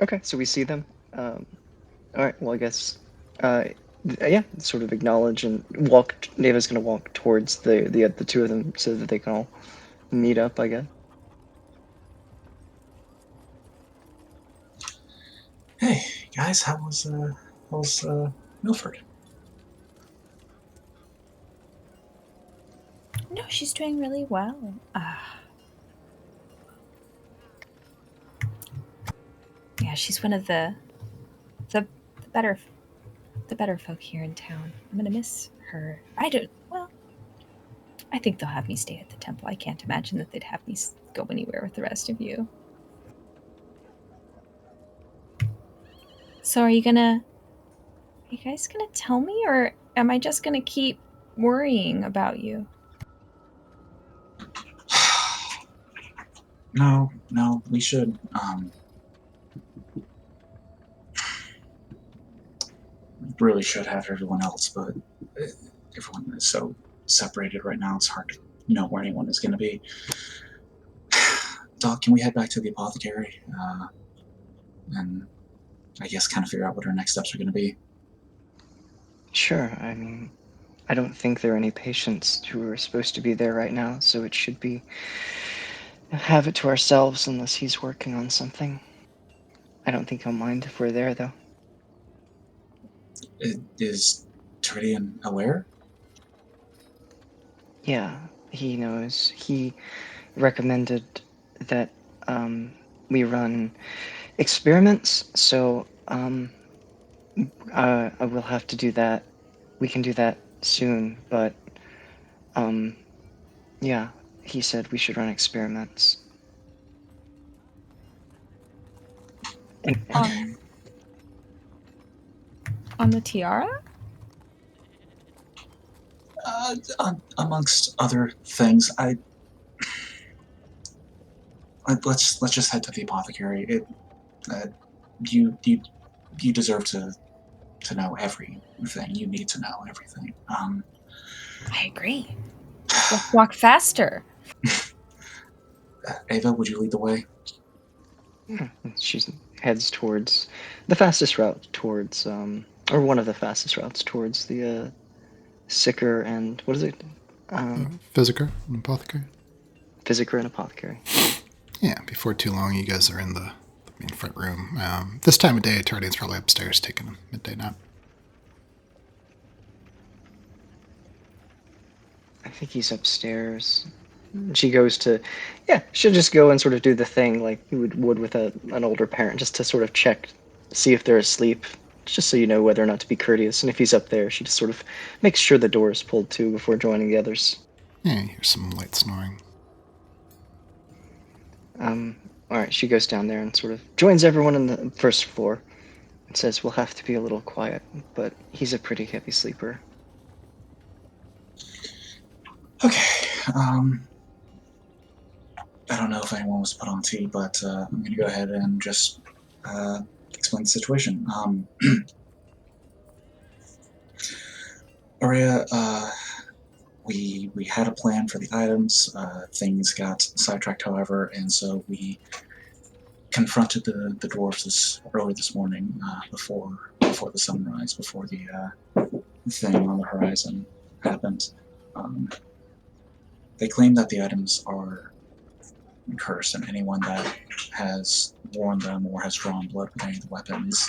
Okay, so we see them. All right. Well, I guess. Yeah, sort of acknowledge and walk. Neva's gonna walk towards the two of them so that they can all meet up, I guess. Hey guys, how's Milford? No, she's doing really well. Yeah, she's one of the better folk here in town. I'm gonna miss her. I think they'll have me stay at the temple. I can't imagine that they'd have me go anywhere with the rest of you. So are you guys gonna tell me, or am I just gonna keep worrying about you? No, we should. Really should have everyone else, but everyone is so separated right now. It's hard to know where anyone is going to be. Doc, can we head back to the apothecary and I guess kind of figure out what our next steps are going to be? Sure. I mean, I don't think there are any patients who are supposed to be there right now, so it should be have it to ourselves unless he's working on something. I don't think he'll mind if we're there, though. Is Tridian aware? Yeah, he knows. He recommended that we run experiments, so I will have to do that. We can do that soon, but yeah, he said we should run experiments. And On the tiara? Amongst other things, let's just head to the apothecary. You deserve to know everything. You need to know everything. I agree. Let's walk faster. Ava, would you lead the way? she heads towards the fastest route towards, or one of the fastest routes towards the sicker and what is it? Physiker and apothecary. Physiker and apothecary. Yeah, before too long, you guys are in the main front room. This time of day, Tardian's probably upstairs taking a midday nap. I think he's upstairs. She goes to, yeah, she'll just go and sort of do the thing like you would with an older parent, just to sort of check, see if they're asleep, just so you know whether or not to be courteous. And if he's up there, she just sort of makes sure the door is pulled to before joining the others. Yeah, you hear some light snoring. All right, she goes down there and sort of joins everyone on the first floor and says, "We'll have to be a little quiet, but he's a pretty heavy sleeper." Okay. I don't know if anyone was put on tea, but I'm going to go ahead and just explain the situation. Aria, we had a plan for the items. Things got sidetracked, however, and so we confronted the dwarves early this morning before the sunrise, before the thing on the horizon happened. They claim that the items are cursed, and anyone that has worn them or has drawn blood with any of the weapons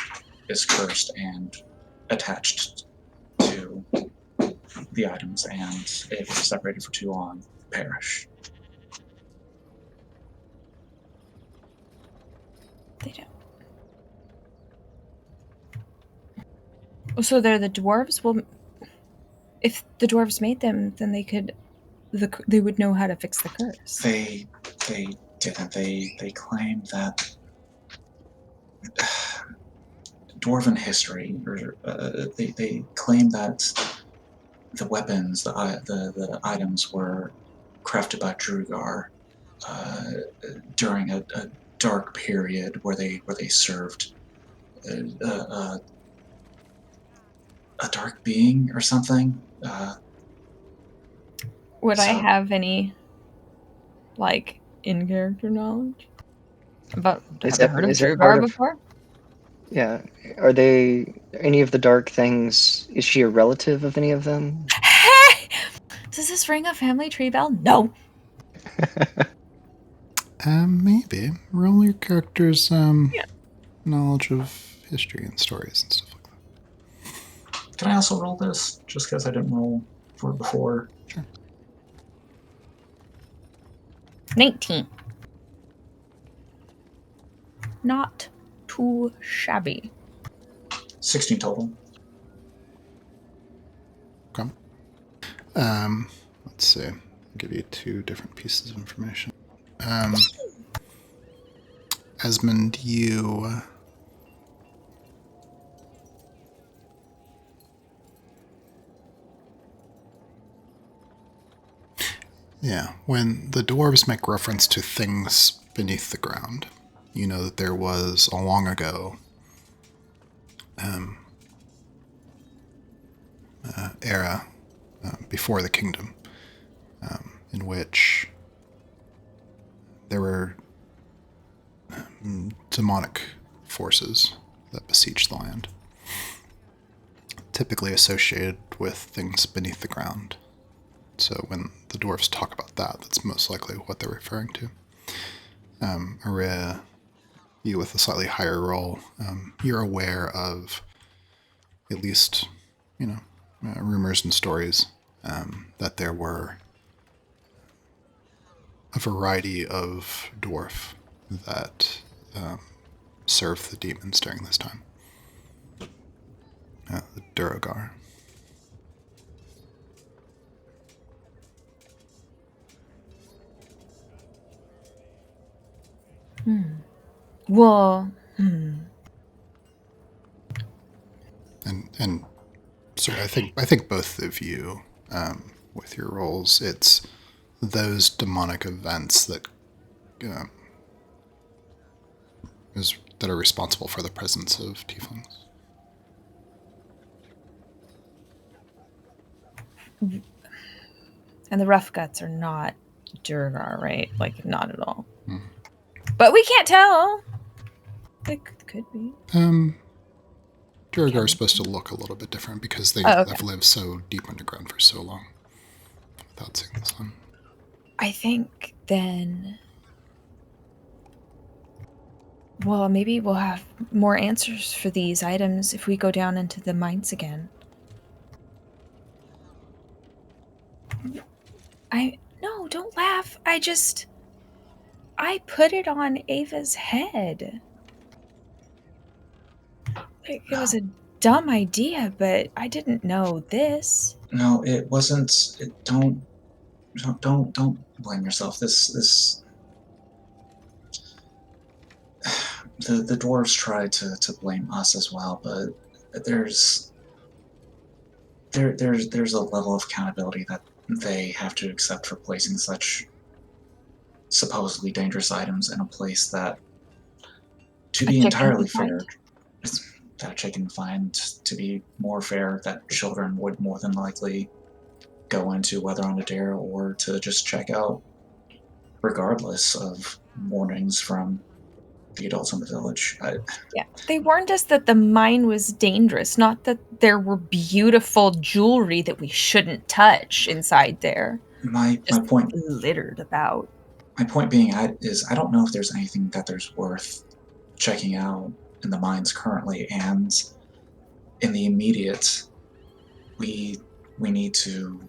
is cursed and attached to the items, and if separated for too long, perish. They don't. So they're the dwarves? Well, if the dwarves made them, then they would know how to fix the curse. They didn't. They claimed that dwarven history, or they claim that the weapons, the items were crafted by Drugar during a dark period where they served a dark being or something. Would I So- have any, like, in character knowledge about? Is Have I that- heard of is there part Durgar of- before? Yeah. Are they any of the dark things? Is she a relative of any of them? Hey! Does this ring a family tree bell? No. Maybe. Roll your character's knowledge of history and stories and stuff like that. Can I also roll this? Just because I didn't roll for it before. Sure. 19. Not too shabby. 16 total. Okay. Let's see. I'll give you 2 different pieces of information. Esmond, you yeah, when the dwarves make reference to things beneath the ground, you know that there was a long ago era before the kingdom in which there were demonic forces that besieged the land, typically associated with things beneath the ground. So when the dwarves talk about that, that's most likely what they're referring to. Aria, you with a slightly higher roll, you're aware of at least, rumors and stories that there were a variety of dwarf that served the demons during this time. The Duergar. Well, And so I think both of you, with your roles, it's those demonic events that that are responsible for the presence of tieflings. And the rough guts are not Durgar, right? Like, not at all. Hmm. But we can't tell. It could be. Duergar are supposed to look a little bit different because they Oh, okay. have lived so deep underground for so long without seeing the sun. I think then. Well, maybe we'll have more answers for these items if we go down into the mines again. No, don't laugh. I put it on Ava's head. Like, it was a dumb idea, but I didn't know this. No, it wasn't. Don't blame yourself. This the dwarves tried to blame us as well, but there's a level of accountability that they have to accept for placing such supposedly dangerous items in a place that, to be entirely fair, that a chicken find, to be more fair, that children would more than likely go into, whether on a dare or to just check out, regardless of warnings from the adults in the village. Yeah, they warned us that the mine was dangerous, not that there were beautiful jewelry that we shouldn't touch inside there. My Just point littered about. My point being is I don't know if there's anything that there's worth checking out in the mines currently, and in the immediate, we need to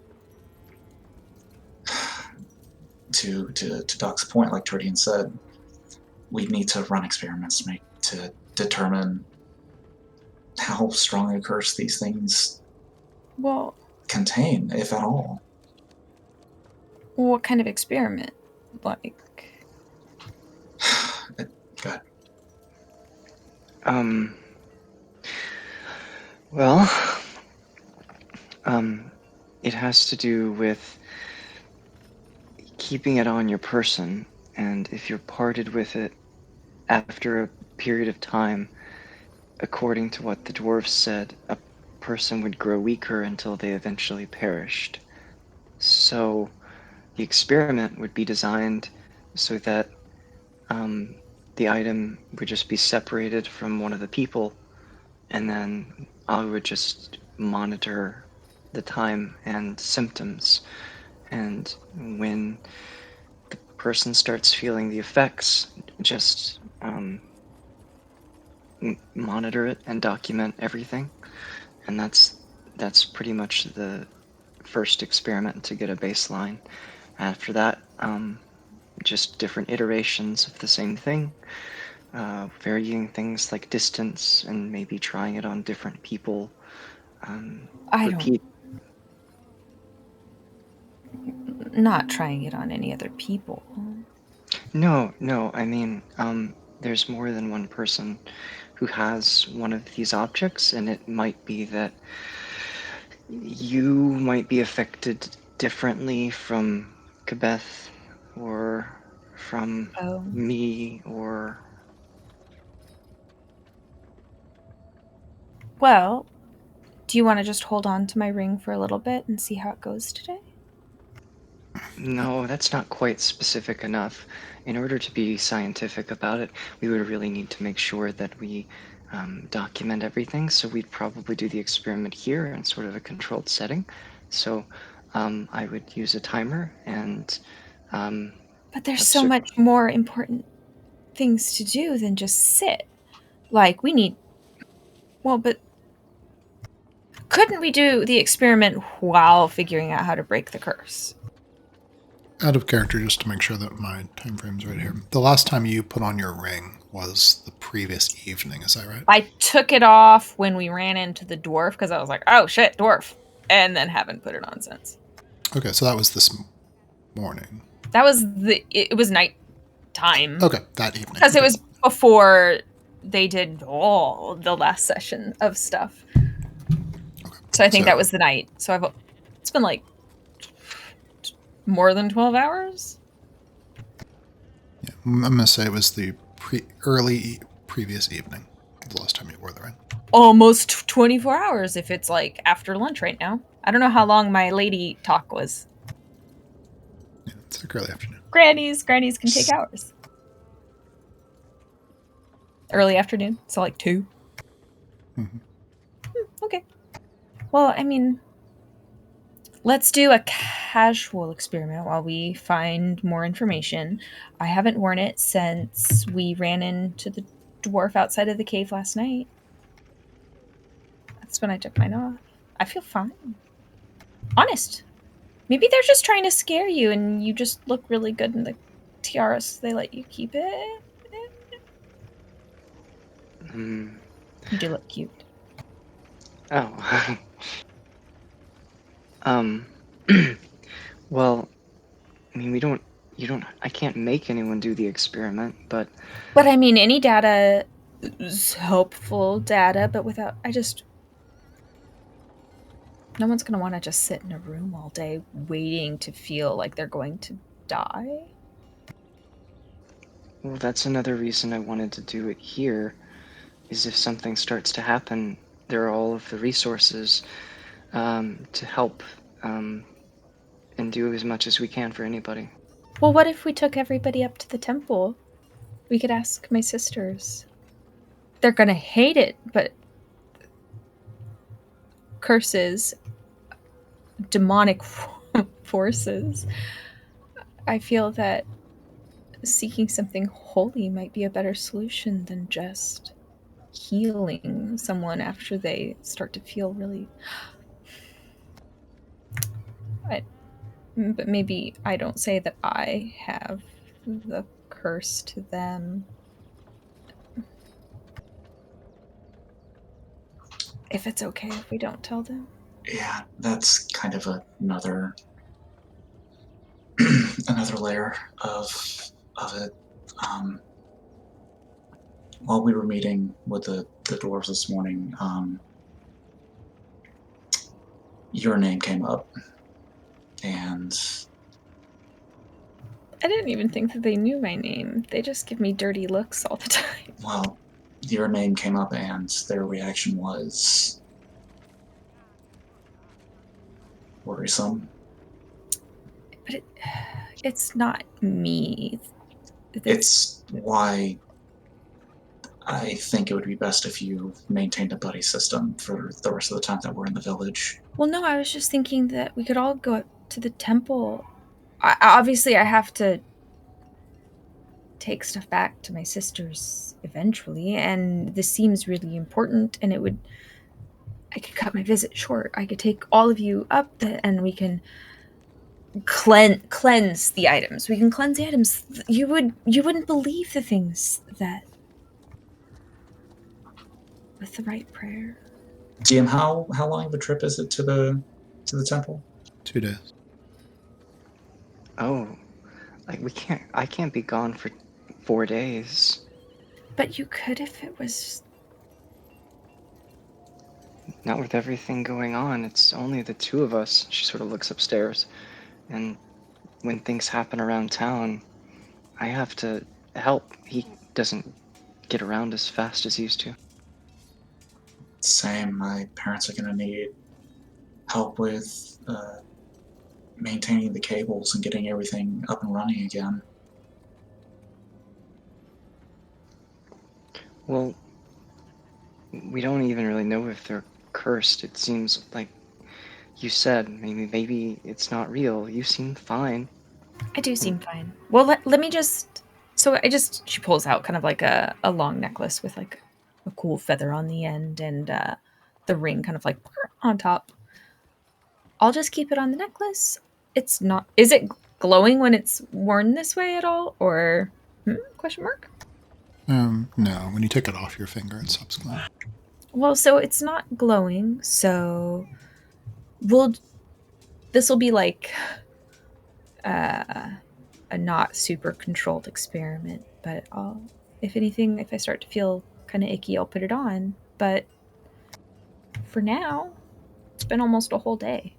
Doc's point, like Terdian said, we need to run experiments to determine how strongly cursed these things contain, if at all. What kind of experiment? Like, God. Well, it has to do with keeping it on your person, and if you're parted with it, after a period of time, according to what the dwarves said, a person would grow weaker until they eventually perished. So the experiment would be designed so that the item would just be separated from one of the people, and then I would just monitor the time and symptoms. And when the person starts feeling the effects, just monitor it and document everything. And that's pretty much the first experiment to get a baseline. After that, just different iterations of the same thing, varying things like distance and maybe trying it on different people. I Repeat. not trying it on any other people. No, I mean, there's more than one person who has one of these objects, and it might be that you might be affected differently from Kabeth or from Oh. me or... Well, do you want to just hold on to my ring for a little bit and see how it goes today? No, that's not quite specific enough. In order to be scientific about it, we would really need to make sure that we document everything. So we'd probably do the experiment here in sort of a controlled setting. So I would use a timer and But there's have so much more important things to do than just sit. Like, we need... Well, but couldn't we do the experiment while figuring out how to break the curse? Out of character, just to make sure that my time frame's right here. The last time you put on your ring was the previous evening, is that right? I took it off when we ran into the dwarf because I was like, oh shit, dwarf. And then haven't put it on since. Okay, so that was this morning. That was it was night time. Okay, that evening. Because okay. it was before they did all the last session of stuff. Okay. So I think that was the night. So it's been like more than 12 hours. Yeah, I'm going to say it was the early previous evening, the last time you wore the ring. Almost 24 hours if it's like after lunch right now. I don't know how long my lady talk was. Yeah, it's like early afternoon. Grannies can take hours. Early afternoon, so like 2. Mm-hmm. Okay. Well, I mean, let's do a casual experiment while we find more information. I haven't worn it since we ran into the dwarf outside of the cave last night. That's when I took mine off. I feel fine. Honest. Maybe they're just trying to scare you and you just look really good in the tiara, so they let you keep it. You do look cute. Oh. Well, I mean, I can't make anyone do the experiment, but... But I mean, any data is helpful data, but without, no one's going to want to just sit in a room all day waiting to feel like they're going to die. Well, that's another reason I wanted to do it here, is if something starts to happen, there are all of the resources to help and do as much as we can for anybody. Well, what if we took everybody up to the temple? We could ask my sisters. They're going to hate it, but curses, demonic forces. I feel that seeking something holy might be a better solution than just healing someone after they start to feel really... But maybe I don't say that I have the curse to them. If it's okay if we don't tell them. Yeah, that's kind of another another layer of it. While we were meeting with the dwarves this morning, your name came up, and I didn't even think that they knew my name. They just give me dirty looks all the time. Well, your name came up and their reaction was worrisome. But it's not me. It's why I think it would be best if you maintained a buddy system for the rest of the time that we're in the village. Well, no, I was just thinking that we could all go up to the temple. Obviously, I have to take stuff back to my sisters eventually, and this seems really important, and I could cut my visit short. I could take all of you up and we can cleanse the items. We can cleanse the items. You wouldn't believe the things that with the right prayer. GM, how long of a trip is it to the temple? 2 days. Oh, like I can't be gone for 4 days. But you could if it was. Not with everything going on. It's only the two of us. She sort of looks upstairs. And when things happen around town, I have to help. He doesn't get around as fast as he used to. Same. My parents are going to need help with maintaining the cables and getting everything up and running again. Well, we don't even really know if they're cursed. It seems like you said maybe it's not real. You seem fine. I do seem fine. Well, let me just. So she pulls out kind of like a long necklace with like a cool feather on the end and the ring kind of like on top. I'll just keep it on the necklace. It's not. Is it glowing when it's worn this way at all, or question mark? No. When you take it off your finger, it stops glowing. Well, so it's not glowing. So this will be like a not super controlled experiment. But if anything, if I start to feel kind of icky, I'll put it on. But for now, it's been almost a whole day.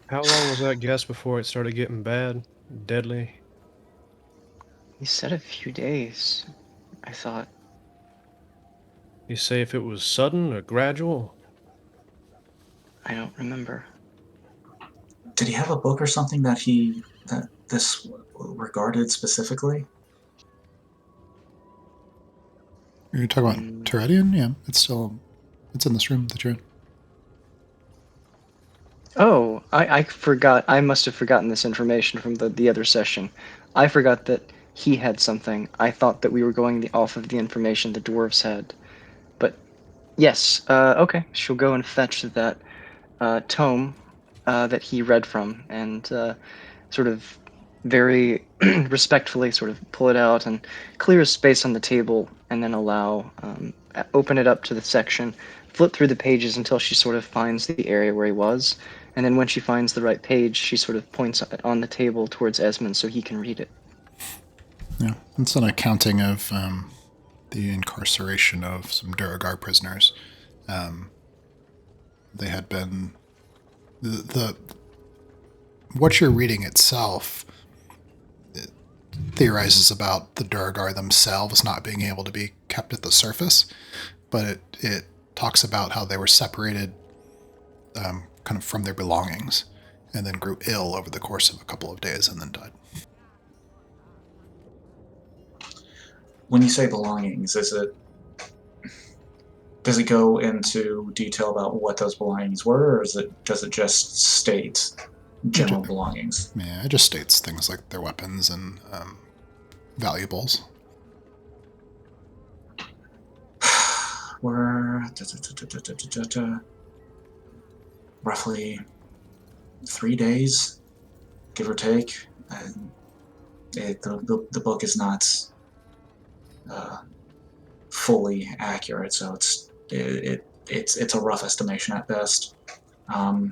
How long was that guess before it started getting bad, deadly? He said a few days. I thought. You say if it was sudden or gradual? I don't remember. Did he have a book or something that this regarded specifically? You're talking about Teredian? Yeah, it's in this room that you're in. Oh, I forgot. I must have forgotten this information from the other session. I forgot that he had something. I thought that we were going off of the information the dwarves had. But yes, okay. She'll go and fetch that tome that he read from and sort of very respectfully sort of pull it out and clear a space on the table and then open it up to the section, flip through the pages until she sort of finds the area where he was. And then when she finds the right page, she sort of points on the table towards Esmond so he can read it. Yeah, it's an accounting of the incarceration of some Duragar prisoners. They had been what you're reading itself theorizes about the Duragar themselves not being able to be kept at the surface, but it talks about how they were separated kind of from their belongings and then grew ill over the course of a couple of days and then died. When you say belongings, does it go into detail about what those belongings were, or does it just state general belongings? Yeah, it just states things like their weapons and valuables. We're roughly 3 days, give or take. The book is not fully accurate, so it's a rough estimation at best. I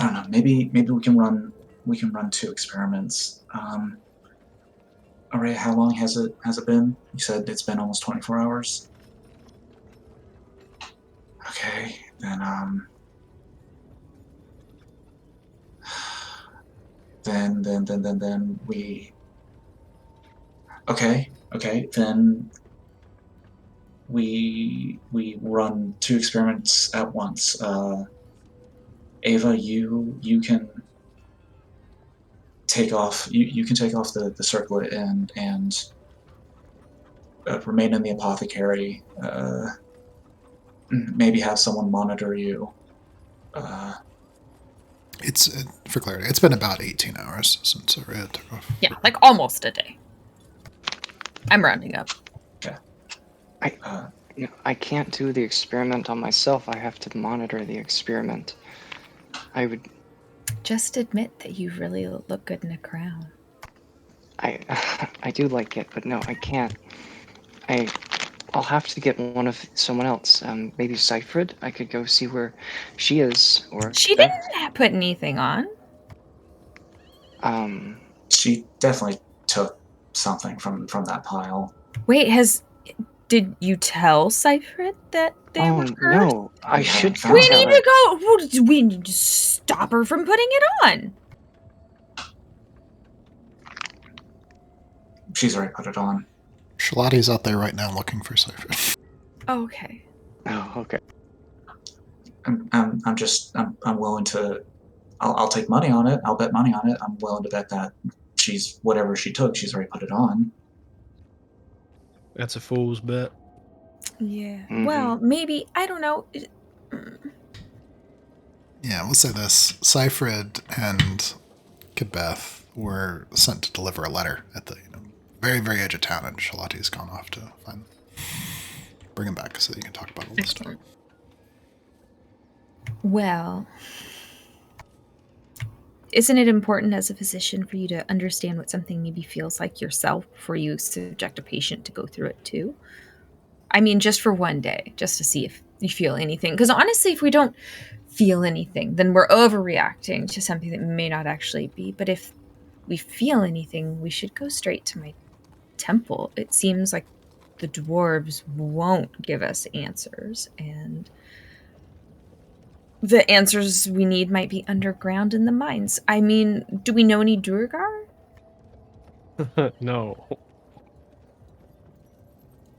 don't know. Maybe we can run 2 experiments. All right. How long has it been? You said it's been almost 24 hours. Okay, then then we. Okay, then we run 2 experiments at once. Ava, you can take off. You can take off the circlet and remain in the apothecary. Maybe have someone monitor you. It's for clarity. It's been about 18 hours since Araya took off. Yeah, like almost a day. I'm rounding up. Okay. I can't do the experiment on myself. I have to monitor the experiment. I would. Just admit that you really look good in a crown. I do like it, but no, I can't. I'll have to get someone else. Maybe Seyfried. I could go see where she is, or She Beth. didn't put anything on. She definitely took something from that pile. Wait, did you tell Seyfried that they were cursed? No, I We should haven't found We her. need to go. We need to stop her from putting it on. She's already put it on. Shalati's out there right now looking for Cypher. Okay. Oh, okay. I'm willing to. I'll take money on it. I'll bet money on it. I'm willing to bet that whatever she took, she's already put it on. That's a fool's bet. Yeah. Mhm. Well, maybe, I don't know. Yeah, we'll say this. Seyfried and Kebeth were sent to deliver a letter at the very, very edge of town, and Shalati's gone off to find them. Bring him back so that you can talk about all this stuff. Excellent. Well, isn't it important as a physician for you to understand what something maybe feels like yourself before you subject a patient to go through it too? I mean, just for one day, just to see if you feel anything. Because honestly, if we don't feel anything, then we're overreacting to something that may not actually be. But if we feel anything, we should go straight to my temple. It seems like the dwarves won't give us answers, and the answers we need might be underground in the mines. I mean, do we know any Durgar? No.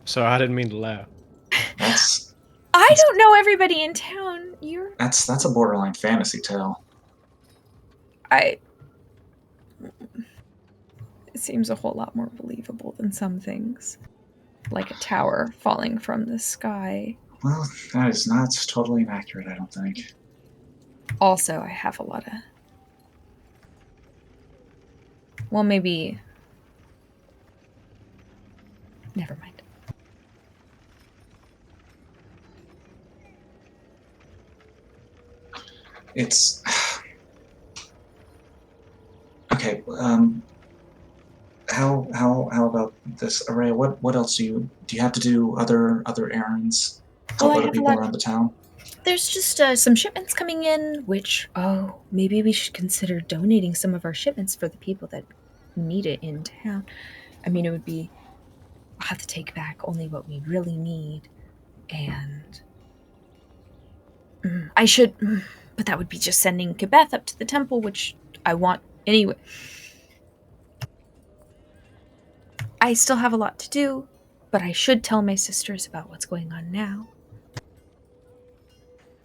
Sorry, I didn't mean to laugh. I don't know everybody in town. That's a borderline fantasy tale. It seems a whole lot more believable than some things. Like a tower falling from the sky. Well, that is not totally inaccurate, I don't think. Also, I have a lot of... Well, maybe... Never mind. It's... Okay, how about this, Araya? What else do you have to do? Other errands? Help other people around the town? There's just some shipments coming in, which, Maybe we should consider donating some of our shipments for the people that need it in town. I mean, we'll have to take back only what we really need, and but that would be just sending Kebeth up to the temple, which I want anyway. I still have a lot to do, but I should tell my sisters about what's going on now.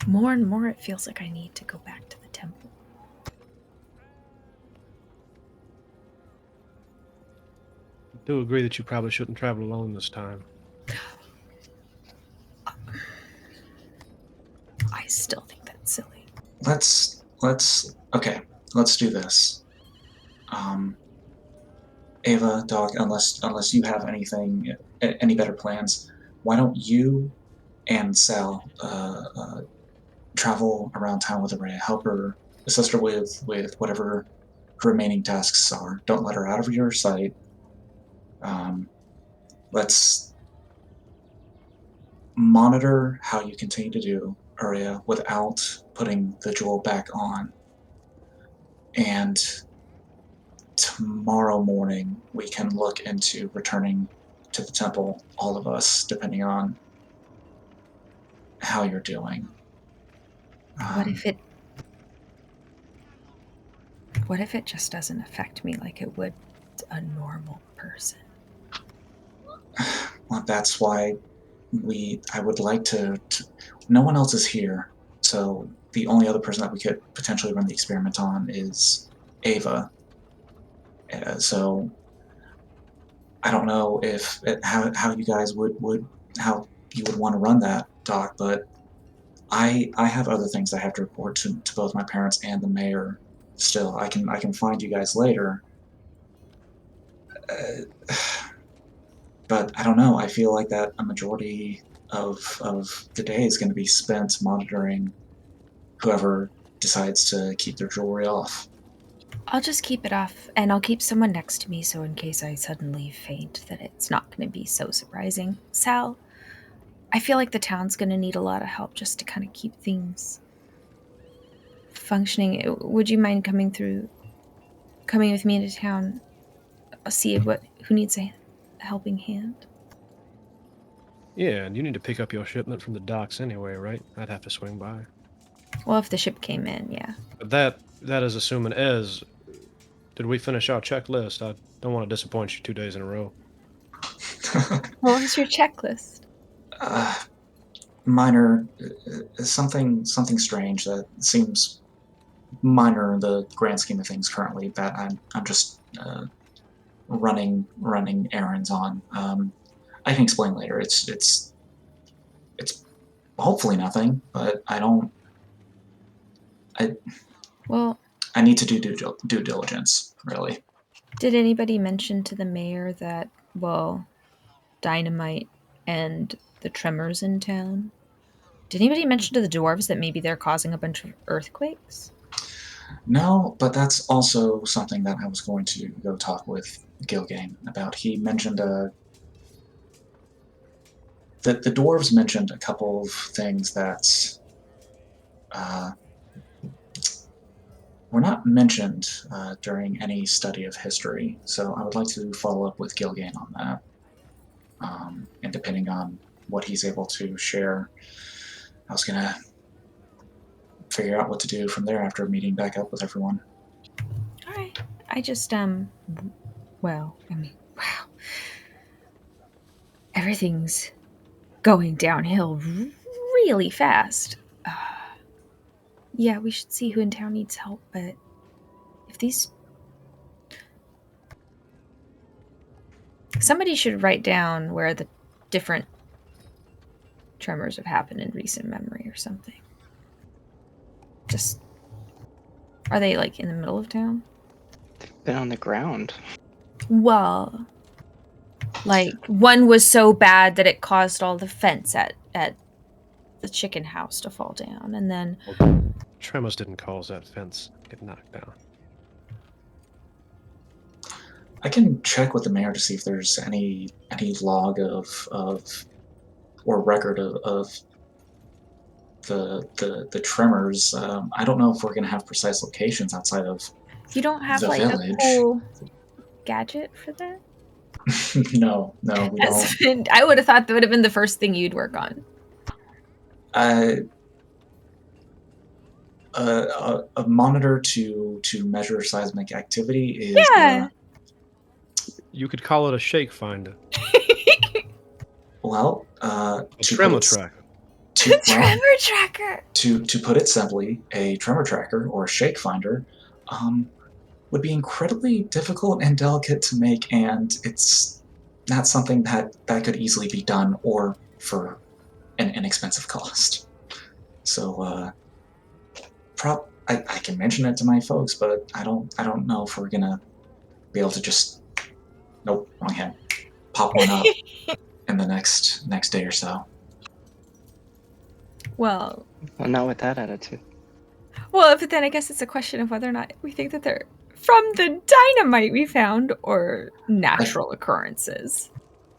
More and more, it feels like I need to go back to the temple. I do agree that you probably shouldn't travel alone this time. I still think that's silly. Let's do this. Ava, Doc, unless you have any better plans, why don't you and Sal travel around town with Araya, help her, assist her with whatever her remaining tasks are. Don't let her out of your sight. Let's monitor how you continue to do, Araya, without putting the jewel back on. And tomorrow morning, we can look into returning to the temple, all of us, depending on how you're doing. What if it just doesn't affect me like it would a normal person? Well, that's why I would like to. No one else is here, so the only other person that we could potentially run the experiment on is Ava. So I don't know if how you guys would how you would want to run that, Doc, but I have other things I have to report to both my parents and the mayor. Still, I can find you guys later. Uh, but I don't know. I feel like that a majority of the day is going to be spent monitoring whoever decides to keep their jewelry off. I'll just keep it off, and I'll keep someone next to me so in case I suddenly faint that it's not going to be so surprising. Sal, I feel like the town's going to need a lot of help just to kind of keep things functioning. Would you mind coming with me into town? I'll see who needs a helping hand. Yeah, and you need to pick up your shipment from the docks anyway, right? I'd have to swing by. Well, if the ship came in, yeah. But that is assuming did we finish our checklist? I don't want to disappoint you 2 days in a row. What was your checklist? Minor, something strange that seems minor in the grand scheme of things currently that I'm just running errands on. I can explain later. It's hopefully nothing, but Well, I need to do due diligence, really. did anybody mention to the mayor that, well, dynamite and the tremors in town? Did anybody mention to the dwarves that maybe they're causing a bunch of earthquakes? No, but that's also something that I was going to go talk with Gilgame about. He mentioned that the dwarves mentioned a couple of things that were not mentioned during any study of history. So I would like to follow up with Gilgame on that. And depending on what he's able to share, I was going to figure out what to do from there after meeting back up with everyone. All right. I just, well, I mean, wow. Everything's going downhill really fast. Yeah, we should see who in town needs help, but if these... Somebody should write down where the different tremors have happened in recent memory or something. Just... Are they, like, in the middle of town? They've been on the ground. Well, like, one was so bad that it caused all the fence at the chicken house to fall down, and then... Well, tremors didn't cause that fence to get knocked down. I can check with the mayor to see if there's any log of or record of the tremors. I don't know if we're going to have precise locations outside of You don't have, the like, village. a cool gadget for that? No, we don't. I would have thought that would have been the first thing you'd work on. A monitor to measure seismic activity is Yeah. You could call it a shake finder. Well, A tremor tracker. Tremor tracker. To put it simply, a tremor tracker or a shake finder would be incredibly difficult and delicate to make, and it's not something that could easily be done or for an inexpensive cost. So, I can mention it to my folks, but I don't know if we're gonna be able to just nope, wrong hand, pop one up in the next day or so. Well, Not with that attitude. but then I guess it's a question of whether or not we think that they're from the dynamite we found or natural occurrences.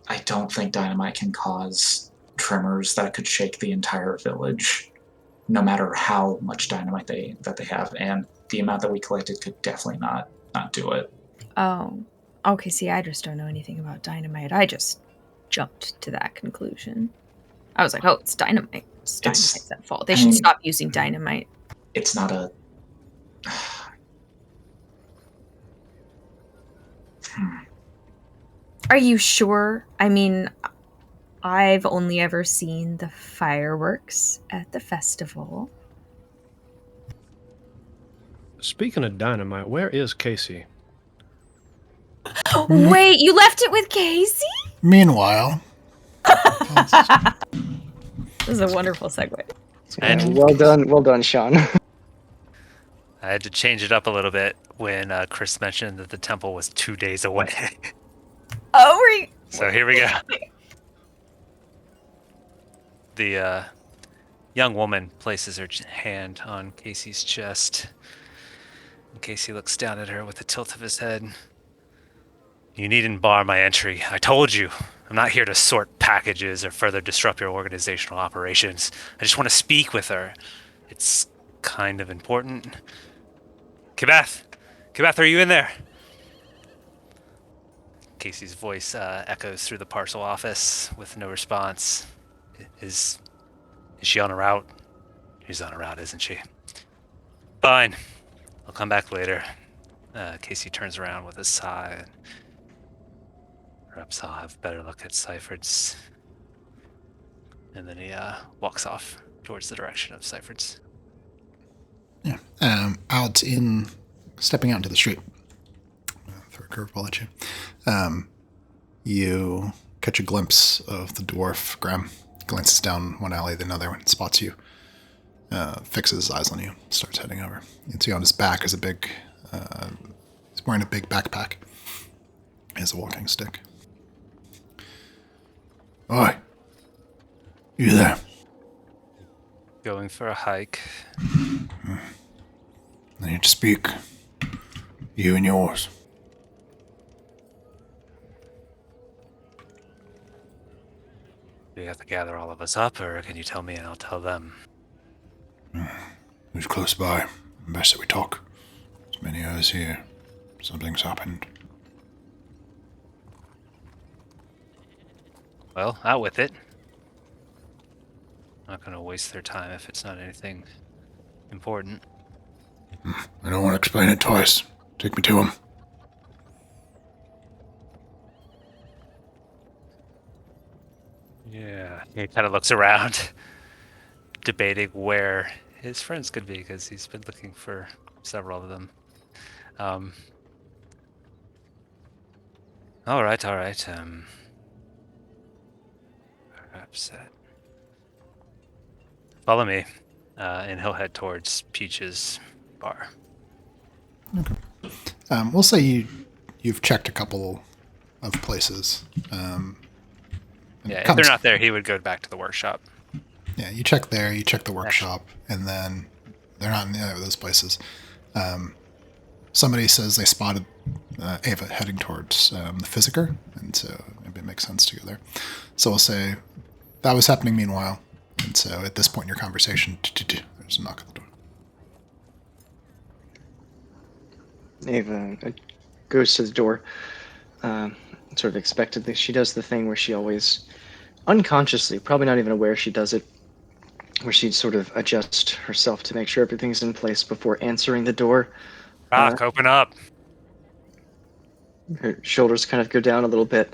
I don't think dynamite can cause tremors that could shake the entire village, no matter how much dynamite they have, and the amount that we collected could definitely not do it. Oh, okay. See, I just don't know anything about dynamite. I just jumped to that conclusion. I was like, oh, it's dynamite. dynamite's at fault. They I should mean- stop using dynamite. It's not a. Are you sure? I mean, I've only ever seen the fireworks at the festival. Speaking of dynamite, where is Casey? Wait, you left it with Casey? Meanwhile, This is a wonderful segue. And- Well done, Sean. I had to change it up a little bit when Chris mentioned that the temple was 2 days away. Oh, So here we go. The young woman places her hand on Casey's chest. And Casey looks down at her with a tilt of his head. You needn't bar my entry. I told you. I'm not here to sort packages or further disrupt your organizational operations. I just want to speak with her. It's kind of important. Kibeth! Kibeth, are you in there? Casey's voice echoes through the parcel office with no response. Is she on a route? She's on a route, isn't she? Fine. I'll come back later. Casey turns around with a sigh. And perhaps I'll have a better look at Seifert's. And then he walks off towards the direction of Seifert's. yeah. Stepping out into the street. Throw a curveball at you. You catch a glimpse of the dwarf. Graham glances down one alley, then another, and spots you. Fixes his eyes on you, starts heading over. You can see on his back is a big. He's wearing a big backpack. He has a walking stick. Oi! You there? Going for a hike. I need to speak. You and yours. Do you have to gather all of us up, or can you tell me and I'll tell them? Who's close by? Best that we talk. As many of us here. Something's happened. Well, out with it. Not gonna waste their time if it's not anything important. I don't want to explain it twice. Take me to him. Yeah. He kind of looks around, debating where his friends could be, because he's been looking for several of them. All right. Perhaps follow me, and he'll head towards Peach's bar. We'll say you've checked a couple of places. Yeah, if they're not there, he would go back to the workshop. Yeah, you check there, you check the workshop, and then they're not in either of those places. Somebody says they spotted Ava heading towards the Physiker, and so maybe it makes sense to go there. So we'll say that was happening meanwhile, and so at this point in your conversation, there's a knock at the door. Ava goes to the door, sort of expectedly. She does the thing where she always, unconsciously, probably not even aware she does it, where she'd sort of adjust herself to make sure everything's in place before answering the door. Rock, open up. Her shoulders kind of go down a little bit,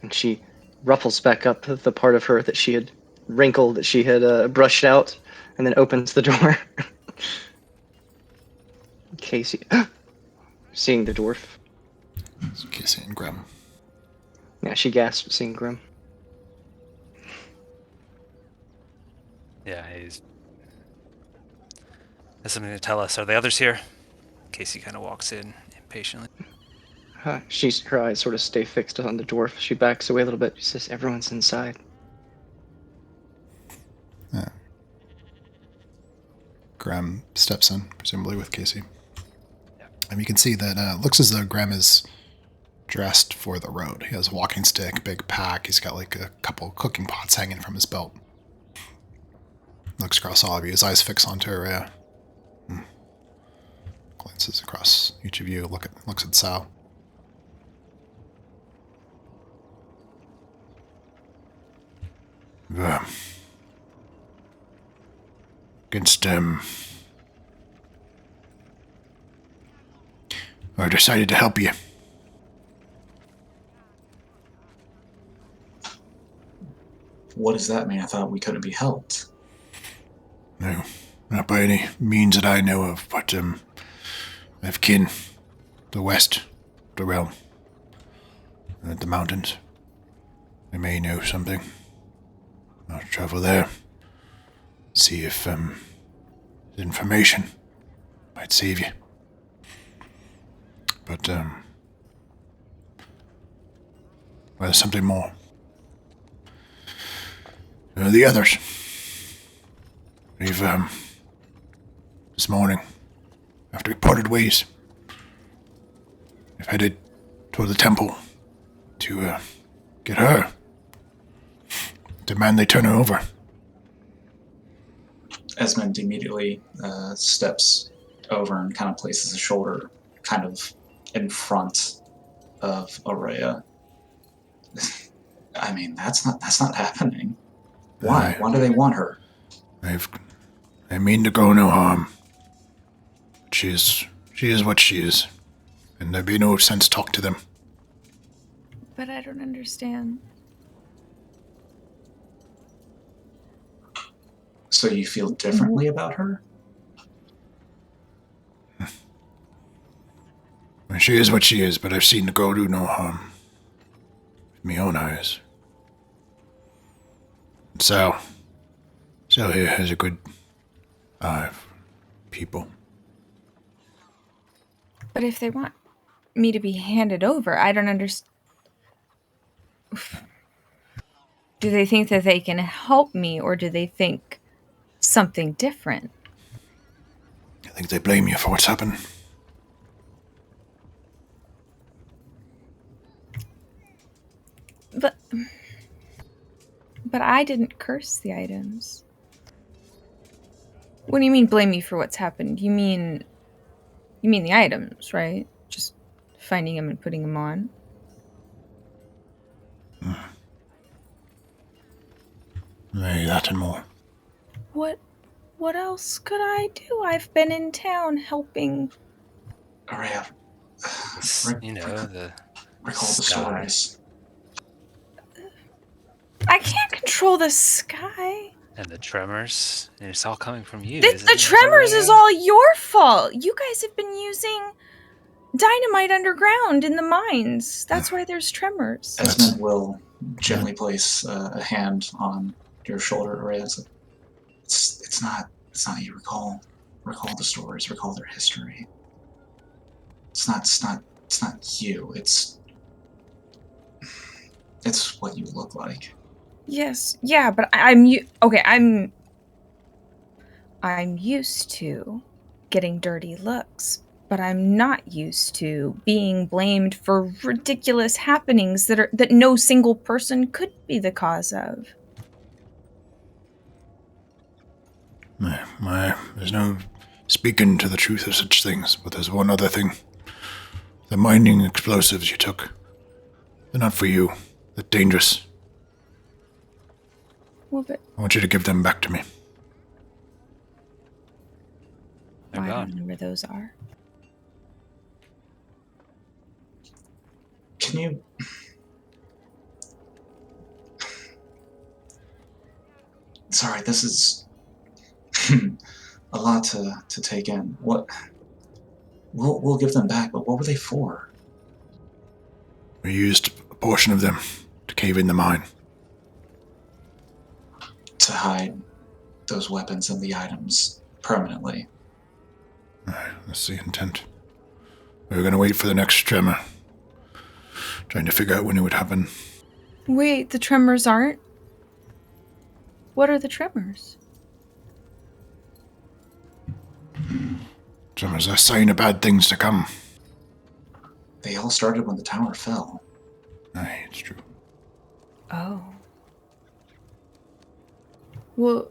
and she ruffles back up the part of her that she had wrinkled, that she had brushed out, and then opens the door. Casey, seeing the dwarf. It's Casey and Grim. Yeah, she gasped seeing Grim. Yeah, he's has something to tell us. Are the others here? Casey kind of walks in impatiently. Her eyes sort of stay fixed on the dwarf. She backs away a little bit. She says, "Everyone's inside." Yeah. Graham steps in, presumably with Casey. Yeah. And you can see that it looks as though Graham is dressed for the road. He has a walking stick, big pack. He's got like a couple cooking pots hanging from his belt. Looks across all of you. His eyes fix onto her. Glances across each of you. Looks at Sal. against, I decided to help you. What does that mean? I thought we couldn't be helped. No, not by any means that I know of, but, I have kin. The west, the realm, the mountains. They may know something. I'll travel there, see if information might save you. But well, there's something more. The others. We've this morning, after we parted ways, we've headed toward the temple to get her. Demand they turn her over. Esmond immediately steps over and kind of places his shoulder kind of in front of Aurea. I mean, that's not happening. Why? Why do they want her? They mean to go no harm. She is what she is, and there'd be no sense talk to them. But I don't understand. So you feel differently about her? Well, she is what she is, but I've seen the girl do no harm. With my own eyes. And Sal here has a good eye for people. But if they want me to be handed over, I don't understand. Do they think that they can help me, or do they think something different? I think they blame you for what's happened. But I didn't curse the items. What do you mean blame me for what's happened? You mean the items, right? Just finding them and putting them on. Maybe that and more. What else could I do? I've been in town helping. Aurea, The recall the sky. stories. I can't control the sky. And the tremors, and it's all coming from you. The tremors is all your fault. You guys have been using dynamite underground in the mines. That's why there's tremors. Esmond will gently place a hand on your shoulder, Aurea. It's not you. Recall the stories. Recall their history. It's not you. It's what you look like. Yes, yeah, but I'm used to getting dirty looks, but I'm not used to being blamed for ridiculous happenings that no single person could be the cause of. There's no speaking to the truth of such things, but there's one other thing. The mining explosives you took. They're not for you. They're dangerous. Well, but I want you to give them back to me. They're I gone. don't know where those are. Can you... Sorry, this is a lot to take in. What... We'll give them back, but what were they for? We used a portion of them to cave in the mine. To hide those weapons and the items permanently. That's the intent. We were going to wait for the next tremor. Trying to figure out when it would happen. Wait, the tremors aren't? What are the tremors? Tremors are a sign of bad things to come. They all started when the tower fell. Aye, it's true. Oh. Well,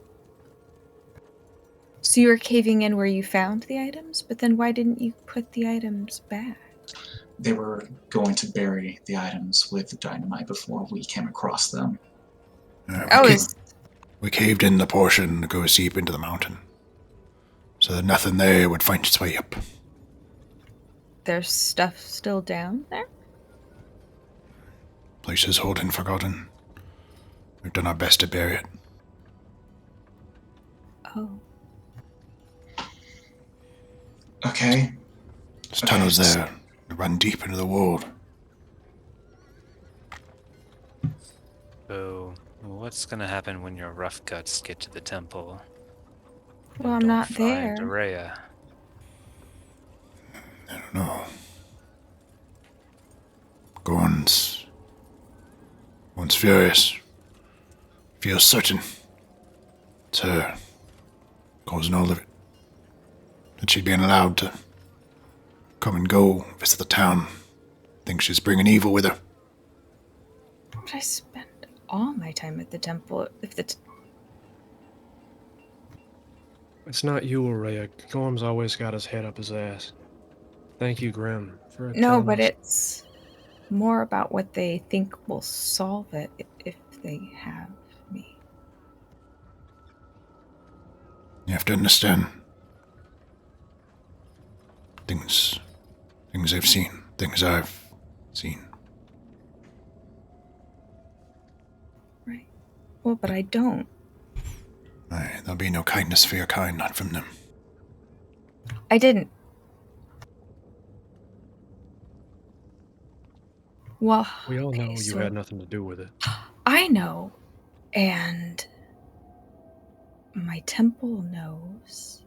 so you were caving in where you found the items, but then why didn't you put the items back? They were going to bury the items with the dynamite before we came across them. We caved in the portion that goes deep into the mountain. so that nothing there would find its way up. There's stuff still down there? Place is holding forgotten. We've done our best to bury it. Oh. Okay. There's tunnels there that run deep into the wall. So, what's gonna happen when your rough guts get to the temple? Well, and I'm don't not find there. Araya? I don't know. Gorn's furious. Feels certain. It's her causing all of it. That she'd been allowed to come and go, visit the town. Thinks she's bringing evil with her. But I spend all my time at the temple. If the It's not you, Araya. Gorm's always got his head up his ass. Thank you, Grim, for No, telling but us. it's more about what they think will solve it if they have me. You have to understand. Things I've seen. Things I've seen. Right. Well, but I don't. Aye, there'll be no kindness for your kind, not from them. I didn't. Well, We all know okay, you so had nothing to do with it. I know, and my temple knows,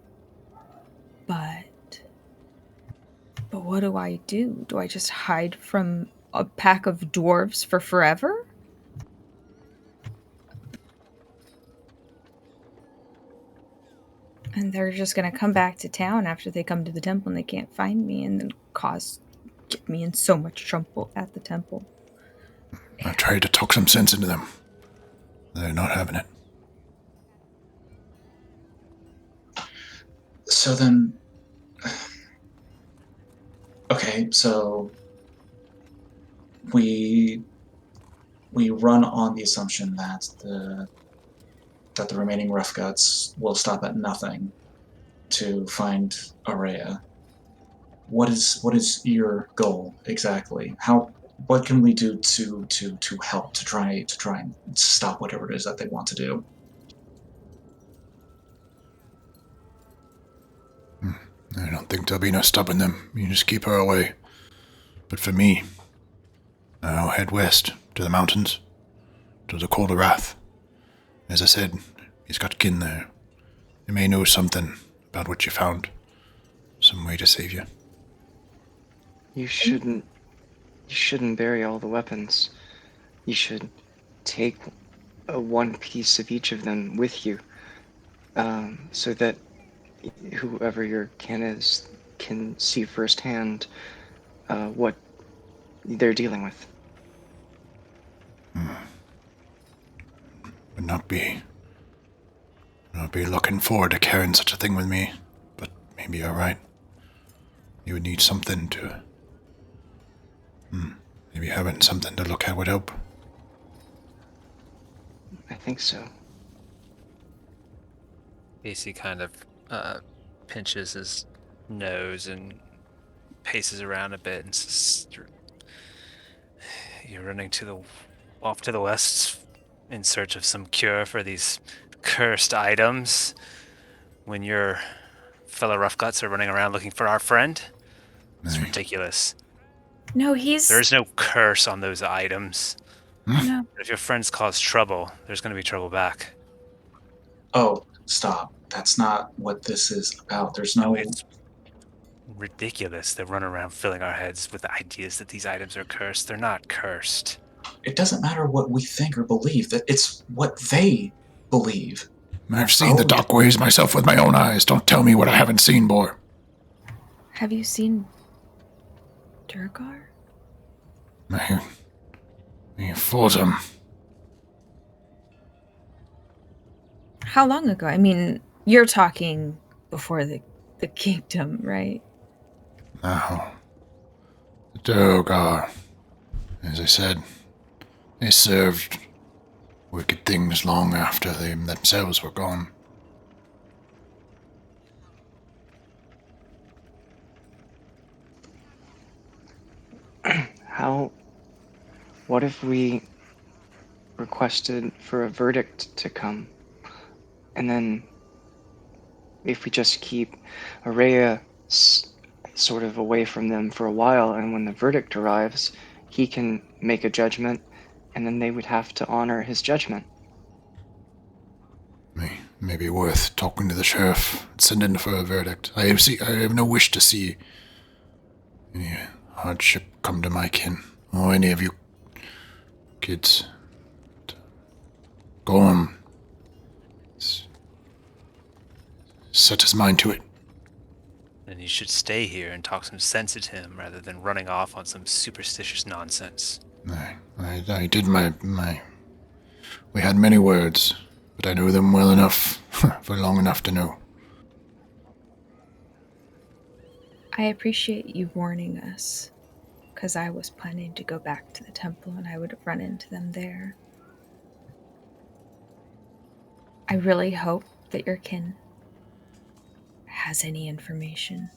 but what do I do? Do I just hide from a pack of dwarves for forever? And they're just gonna come back to town after they come to the temple and they can't find me, and then get me in so much trouble at the temple. I've tried to talk some sense into them. They're not having it. So then, okay, so we run on the assumption that the remaining rough guts will stop at nothing to find Araya. What is your goal exactly? What can we do to help to try and stop whatever it is that they want to do? I don't think there'll be no stopping them. You just keep her away. But for me, I'll head west to the mountains, to the Col de Wrath. As I said, he's got kin there. He may know something about what you found. Some way to save you. You shouldn't bury all the weapons. You should take one piece of each of them with you, so that whoever your kin is can see firsthand what they're dealing with. Would not be looking forward to carrying such a thing with me, but maybe you're right. You would need something to... Maybe having something to look at would help. I think so. Casey kind of pinches his nose and paces around a bit and says, "You're running off to the west in search of some cure for these cursed items when your fellow rough guts are running around looking for our friend? It's Aye. ridiculous. No, he's... There's no curse on those items. No. If your friends cause trouble, there's going to be trouble back." Oh, stop. That's not what this is about. There's no... It's ridiculous to run around filling our heads with the ideas that these items are cursed. They're not cursed. It doesn't matter what we think or believe. That it's what they believe. I've seen the dark ways myself with my own eyes. Don't tell me what I haven't seen, boy. Have you seen Durgar? You fought him. How long ago? I mean, you're talking before the kingdom, right? Now, the Durgar, as I said, they served wicked things long after they themselves were gone. What if we requested for a verdict to come, and then if we just keep Araya sort of away from them for a while, and when the verdict arrives, he can make a judgment, and then they would have to honor his judgment. Maybe worth talking to the sheriff and sending for a verdict. I have no wish to see any hardship come to my kin or any of you kids. Go on. Set his mind to it. Then you should stay here and talk some sense into him rather than running off on some superstitious nonsense. I did my. We had many words, but I knew them well enough, for long enough to know. I appreciate you warning us, because I was planning to go back to the temple and I would have run into them there. I really hope that your kin has any information.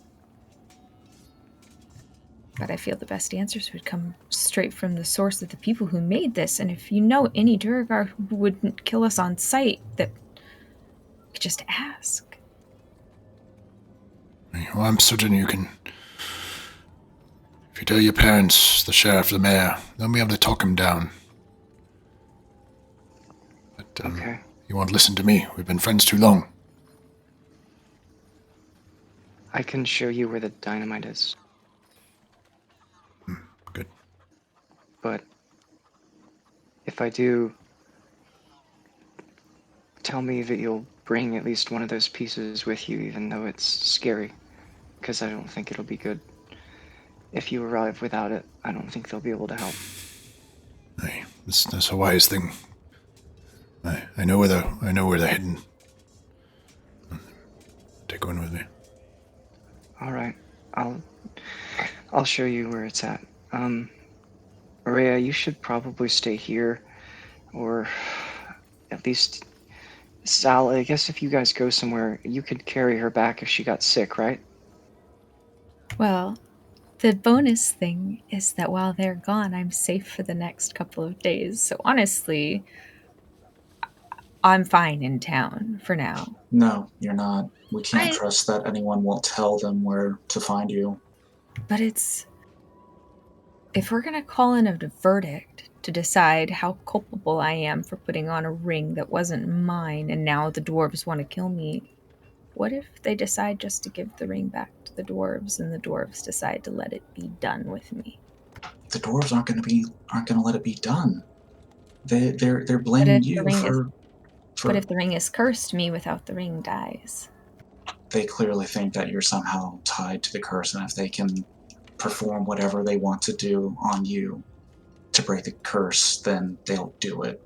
But I feel the best answers would come straight from the source of the people who made this, and if you know any Duergar who wouldn't kill us on sight, that you could just ask. Well, I'm certain you can. If you tell your parents, the sheriff, the mayor, they'll be able to talk him down. But Okay. You won't listen to me. We've been friends too long. I can show you where the dynamite is. Good. But if I do, tell me that you'll bring at least one of those pieces with you, even though it's scary. Because I don't think it'll be good. If you arrive without it, I don't think they'll be able to help. Aye, that's a wise thing. I know where they're hidden. Take one with me. All right, I'll show you where it's at. Araya, you should probably stay here, or at least Sal. I guess if you guys go somewhere, you could carry her back if she got sick, right? Well, the bonus thing is that while they're gone, I'm safe for the next couple of days. So honestly, I'm fine in town for now. No, you're not. We can't trust that anyone will tell them where to find you. But if we're going to call in a verdict to decide how culpable I am for putting on a ring that wasn't mine and now the dwarves want to kill me, what if they decide just to give the ring back to the dwarves and the dwarves decide to let it be done with me? The dwarves aren't going to let it be done. They're blaming you for. But if the ring is cursed, me without the ring dies. They clearly think that you're somehow tied to the curse, and if they can perform whatever they want to do on you to break the curse, then they'll do it.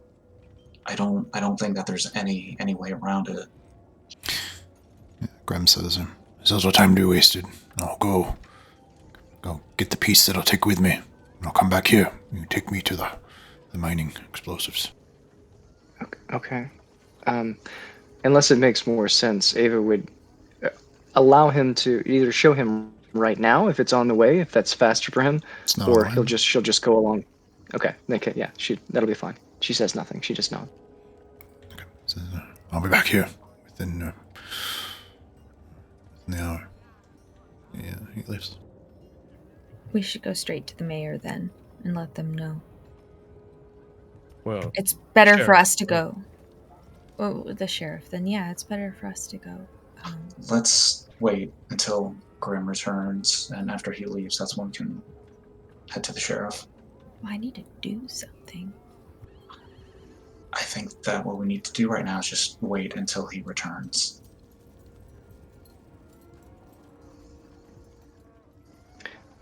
I don't think that there's any way around it. Graham says, there's also time to be wasted. I'll go get the piece that I'll take with me. And I'll come back here. You take me to the mining explosives. Okay. Unless it makes more sense, Ava would allow him to either show him right now if it's on the way, if that's faster for him, or she'll just go along. Okay, yeah, that'll be fine. She says nothing. She just nods. Okay, so, I'll be back here within the hour. Yeah, he leaves. We should go straight to the mayor then and let them know. Well, it's better for us to go. Oh, the sheriff. Then yeah, it's better for us to go. Let's wait until Grim returns, and after he leaves, that's when we can head to the sheriff. Well, I need to do something. I think that what we need to do right now is just wait until he returns.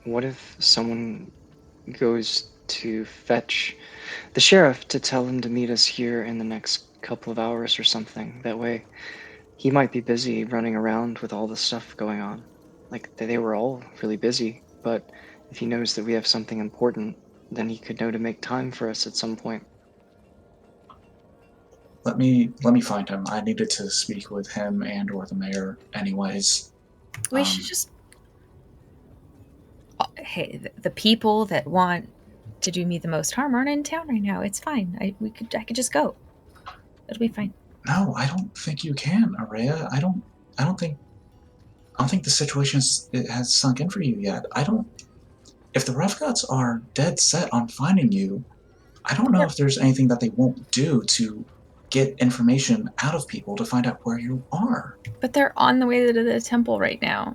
What if someone goes to fetch the sheriff to tell him to meet us here in the next couple of hours or something? That way, he might be busy running around with all the stuff going on. Like, they were all really busy, but if he knows that we have something important, then he could know to make time for us at some point. Let me find him. I needed to speak with him and or the mayor anyways. We should just... Hey, the people that want to do me the most harm aren't in town right now. It's fine. I could just go. It'll be fine. No, I don't think you can, Araya. I don't think the situation has sunk in for you yet. If the Rough Guts are dead set on finding you, I don't know if there's anything that they won't do to get information out of people to find out where you are. But they're on the way to the temple right now.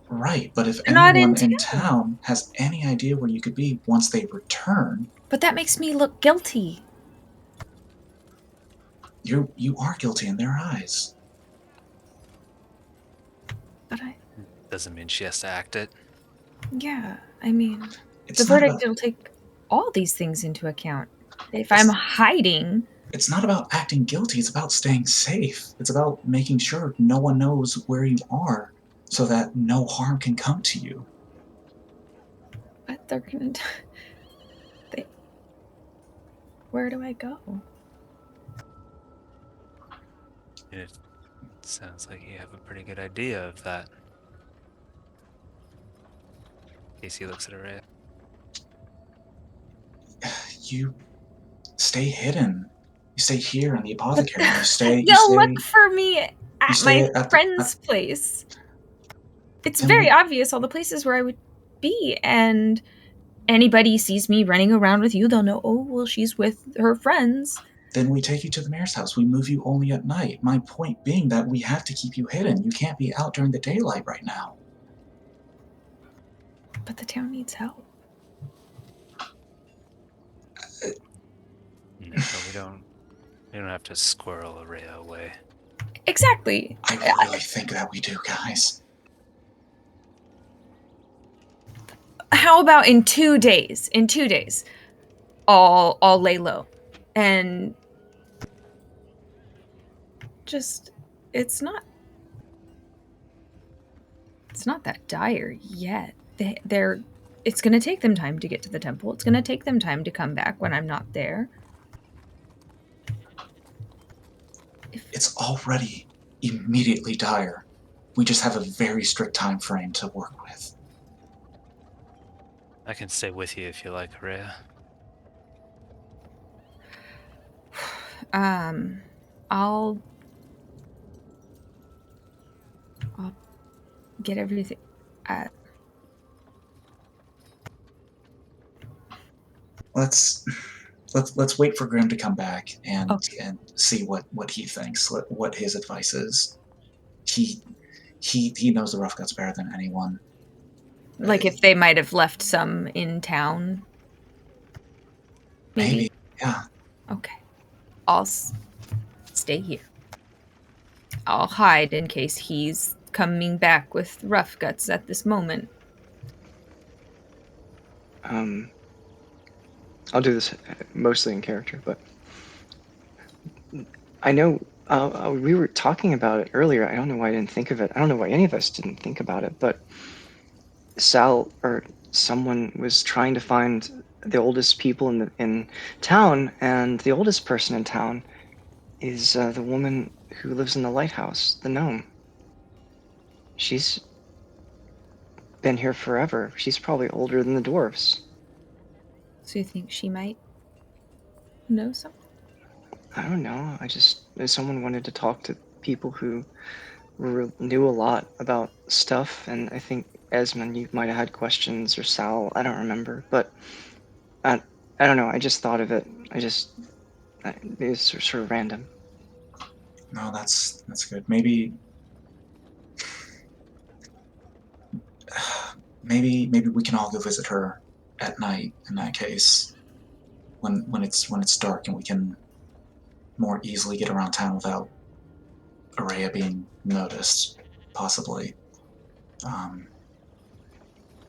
Right, but if They're not anyone in in town has any idea where you could be once they return, But that makes me look guilty. you are guilty in their eyes. But Doesn't mean she has to act it. yeah, I mean, It's the not verdict about, will take all these things into account. If I'm hiding, it's not about acting guilty, it's about staying safe. It's about making sure no one knows where you are so that no harm can come to you. but they're gonna. Where do I go? It sounds like you have a pretty good idea of that. Casey looks at Araya. You stay hidden. You stay here in the apothecary. You'll look for me at stay my at friend's place. It's Then very we- obvious all the places where I would be, and anybody sees me running around with you, they'll know, oh, well, she's with her friends. Then we take you to the mayor's house. We move you only at night. My point being that we have to keep you hidden. You can't be out during the daylight right now. But the town needs help. No, but we don't have to squirrel Araya away. Exactly. I really think that we do, guys. How about in 2 days? In 2 days, I'll lay low, and just it's not that dire yet. It's going to take them time to get to the temple. It's going to take them time to come back when I'm not there. It's already immediately dire. We just have a very strict time frame to work with. I can stay with you if you like, Araya. I'll get everything. Let's wait for Grim to come back and Okay. and see what he thinks, what his advice is. He knows the Rough Guts better than anyone. Like if they might have left some in town. Maybe, yeah. Okay. I'll stay here. I'll hide in case he's coming back with Rough Guts at this moment. I'll do this mostly in character, but I know we were talking about it earlier. I don't know why I didn't think of it. I don't know why any of us didn't think about it, but Sal or someone was trying to find the oldest people in town, and the oldest person in town is the woman who lives in the lighthouse, the gnome. She's been here forever. She's probably older than the dwarves. So you think she might know something? I don't know. Someone wanted to talk to people who knew a lot about stuff, and I think Esmond, you might have had questions, or Sal, I don't remember, but I don't know. I just thought of it. It was sort of random. No, that's good. Maybe we can all go visit her at night in that case, when it's dark and we can more easily get around town without Araya being noticed, possibly.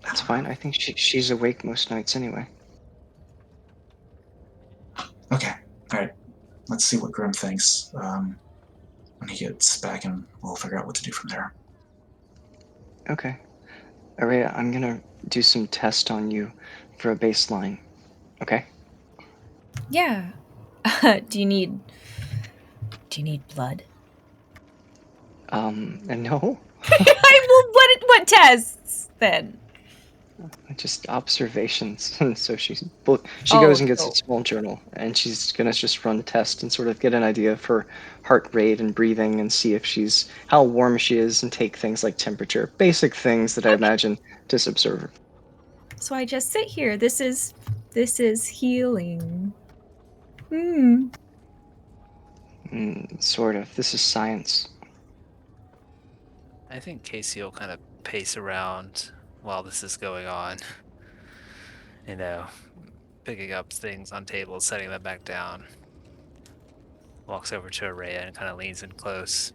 That's fine. I think she's awake most nights anyway. Okay, all right. Let's see what Grim thinks when he gets back, and we'll figure out what to do from there. Okay. Araya, I'm gonna do some tests on you for a baseline. Okay? Yeah. Do you need blood? And no. What tests then? Just observations. So she Oh, goes and gets a so small journal, and she's gonna just run tests and sort of get an idea of her heart rate and breathing, and see if she's how warm she is, and take things like temperature, basic things that I okay. imagine this observer. So I just sit here. This is healing. Hmm. Sort of. This is science. I think Casey will kind of pace around while this is going on. You know, picking up things on tables, setting them back down. Walks over to Araya and kind of leans in close.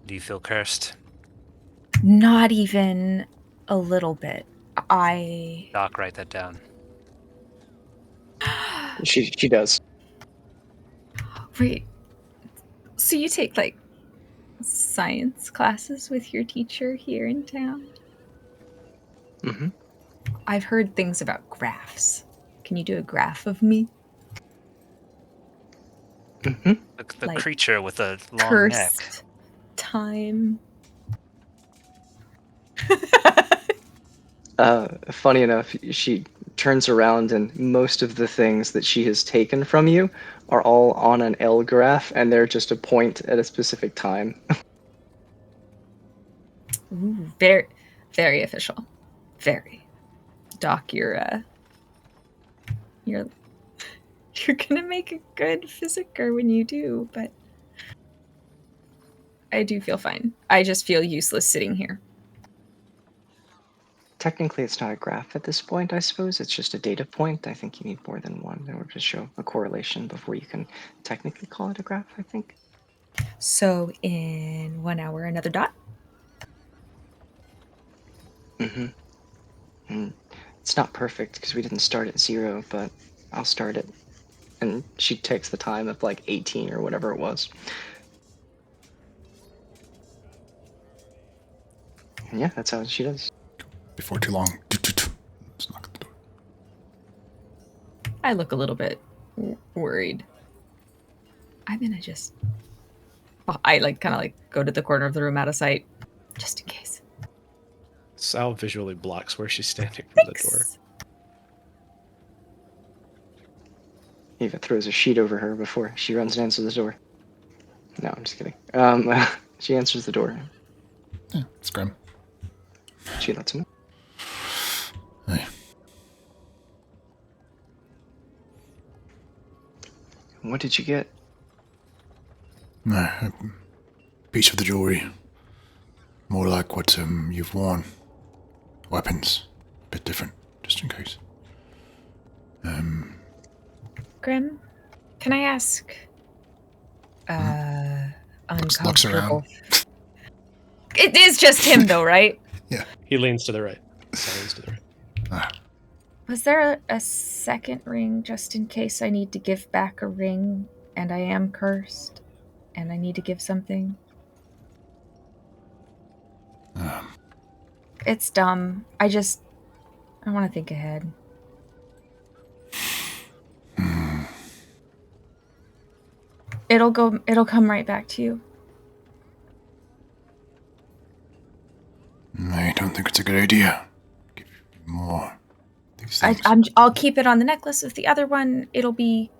Do you feel cursed? Not even a little bit. I. Doc, write that down. She does. Wait. So you take like science classes with your teacher here in town? Mm-hmm. I've heard things about graphs. Can you do a graph of me? Mm-hmm. The Like creature with a long neck. cursed time. Funny enough, she turns around, and most of the things that she has taken from you are all on an L graph, and they're just a point at a specific time. Ooh, very, very official. Very. Doc, you're you're gonna make a good physicker when you do, but I do feel fine. I just feel useless sitting here. Technically, it's not a graph at this point, I suppose. It's just a data point. I think you need more than one in order to show a correlation before you can technically call it a graph, I think. So in 1 hour, another dot. Mm-hmm. It's not perfect because we didn't start at 0, but I'll start it. And she takes the time of like 18 or whatever it was. And yeah, that's how she does. Before too long. Let's knock at the door. I look a little bit worried. I'm gonna just. Well, I like kind of like go to the corner of the room out of sight, just in case. Sal visually blocks where she's standing from the door. Thanks. Eva throws a sheet over her before she runs and answers the door. No, I'm just kidding. She answers the door. Yeah, it's grim. She lets him know. Hey. What did you get? A piece of the jewelry. More like what you've worn. Weapons. A bit different, just in case. Grim, can I ask? Looks around. Uncomfortable. It is just him, though, right? Yeah. He leans to the right. Sal leans to the right. Was there a second ring just in case I need to give back a ring and I am cursed and I need to give something? It's dumb. I want to think ahead. It'll come right back to you. I don't think it's a good idea. Give you more. These things. I'll keep it on the necklace. With the other one, it'll be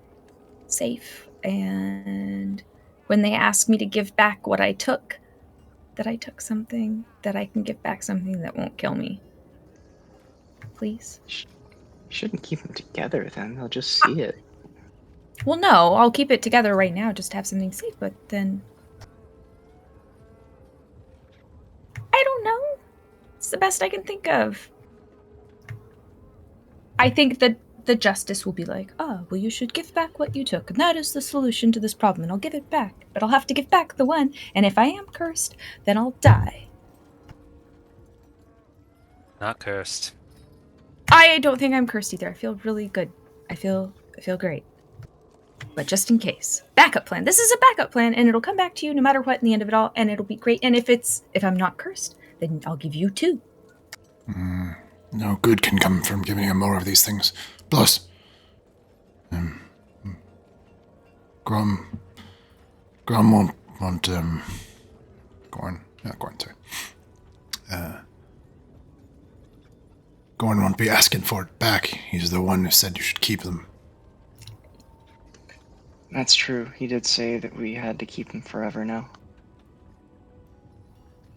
safe. And when they ask me to give back what I took, that I took something, that I can give back something that won't kill me. Please? You shouldn't keep them together then. They'll just see it. Well, no, I'll keep it together right now just to have something safe, but then... I don't know. It's the best I can think of. I think that the justice will be like, oh, well, you should give back what you took, and that is the solution to this problem, and I'll give it back. But I'll have to give back the one, and if I am cursed, then I'll die. Not cursed. I don't think I'm cursed either. I feel really good. I feel great. But just in case. Backup plan. This is a backup plan, and it'll come back to you no matter what in the end of it all, and it'll be great. And if I'm not cursed, then I'll give you 2. No good can come from giving him more of these things. Plus, Grom won't Gorn. Yeah, Gorn, sorry. Gorn won't be asking for it back. He's the one who said you should keep them. That's true. He did say that we had to keep him forever now.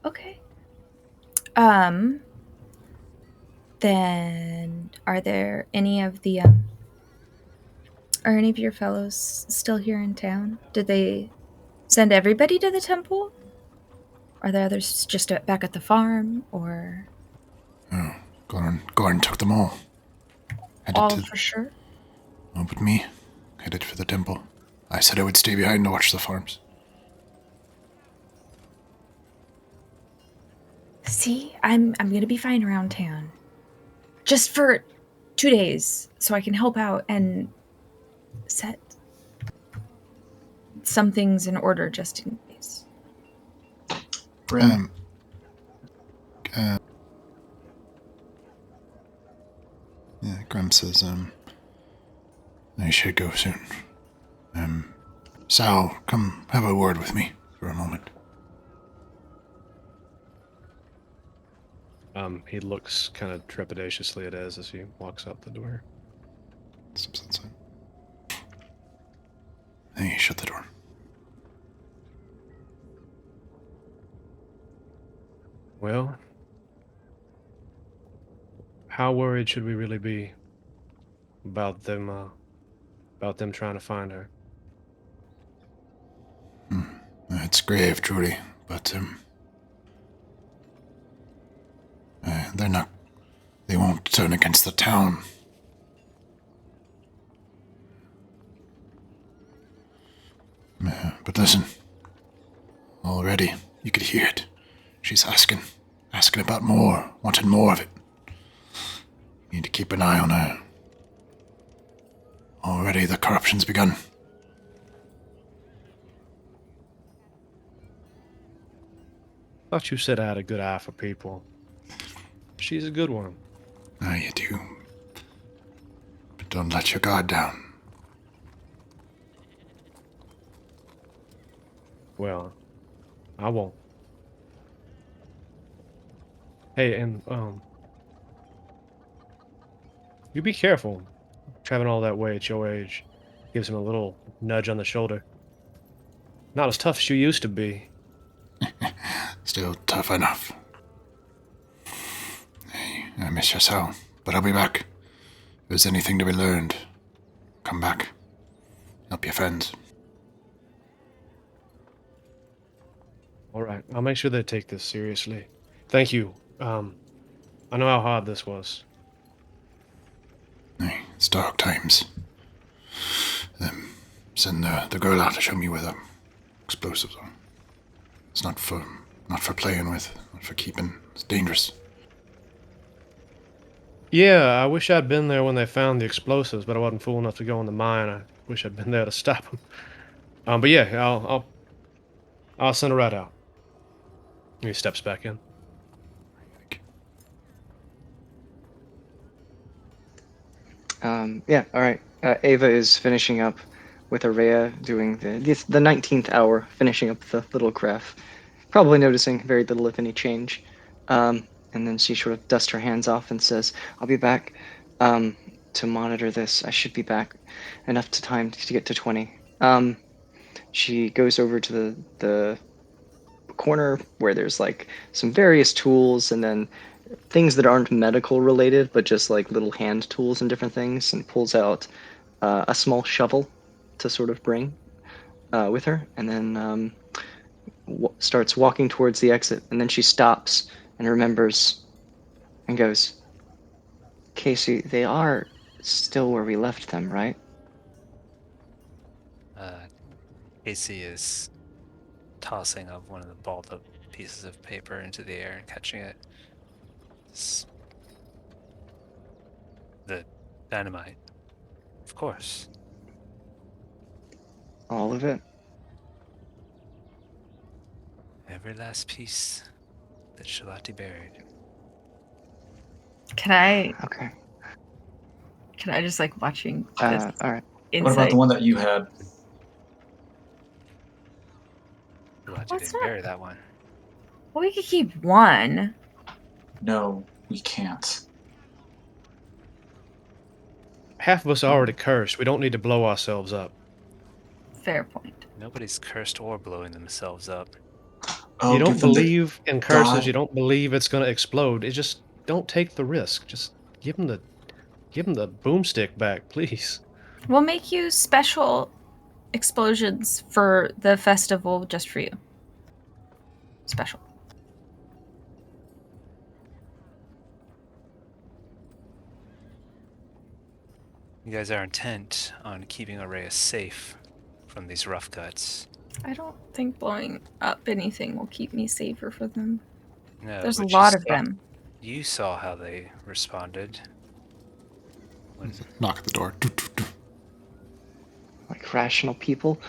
Okay. Then are there any of the are any of your fellows still here in town? Did they send everybody to the temple? Are there others just back at the farm, or Oh, Gorn took them all. all for sure? Oh, but me, headed for the temple. I said I would stay behind to watch the farms. See, I'm gonna be fine around town. Just for 2 days, so I can help out and set some things in order just in case. Bryn, Yeah, Graham says, I should go soon. Sal, come have a word with me for a moment. He looks kind of trepidatiously at Ez as he walks out the door. Steps outside. Hey, shut the door. Well, how worried should we really be about them trying to find her? It's grave, truly, but, they won't turn against the town. But listen, already, you could hear it. She's asking about more, wanting more of it. You need to keep an eye on her. Already the corruption's begun. Thought you said I had a good eye for people. She's a good one. Ah, you do. But don't let your guard down. Well, I won't. Hey, and you be careful. Traveling all that way at your age. Gives him a little nudge on the shoulder. Not as tough as you used to be. Still tough enough. Hey, I miss your Sal, but I'll be back. If there's anything to be learned, come back. Help your friends. All right, I'll make sure they take this seriously. Thank you. I know how hard this was. Hey, it's dark times. Send the girl out to show me where the explosives are. It's not for playing with, not for keeping. It's dangerous. Yeah, I wish I'd been there when they found the explosives, but I wasn't fool enough to go in the mine. I wish I'd been there to stop them. But yeah, I'll send her right out. He steps back in. Yeah, all right. Ava is finishing up with Araya, doing the 19th hour, finishing up the little graph. Probably noticing very little, if any, change. And then she sort of dusts her hands off and says, I'll be back to monitor this. I should be back enough time to get to 20. She goes over to the corner where there's like some various tools and then things that aren't medical related, but just like little hand tools and different things, and pulls out a small shovel to sort of bring with her, and then starts walking towards the exit. And then she stops and remembers and goes, Casey, they are still where we left them, right? Casey is tossing of one of the balled up pieces of paper into the air and catching it. It's the dynamite. Of course. All of it? Every last piece that Shalati buried. Can Okay. I just like watching this All right. insight? What about the one that you had? Shalati What's didn't that? bury that one. Well, we could keep one. No, we can't. half of us are already cursed. We don't need to blow ourselves up. Fair point. Nobody's cursed or blowing themselves up. Oh, You don't give them the believe in curses. God. You don't believe it's going to explode. It just don't take the risk. Just give them the boomstick back, please. We'll make you special explosions for the festival just for you. Special. You guys are intent on keeping Araya safe from these rough guts. I don't think blowing up anything will keep me safer for them. No, There's a but lot of them. You saw how they responded. When Knock at the door. Like rational people.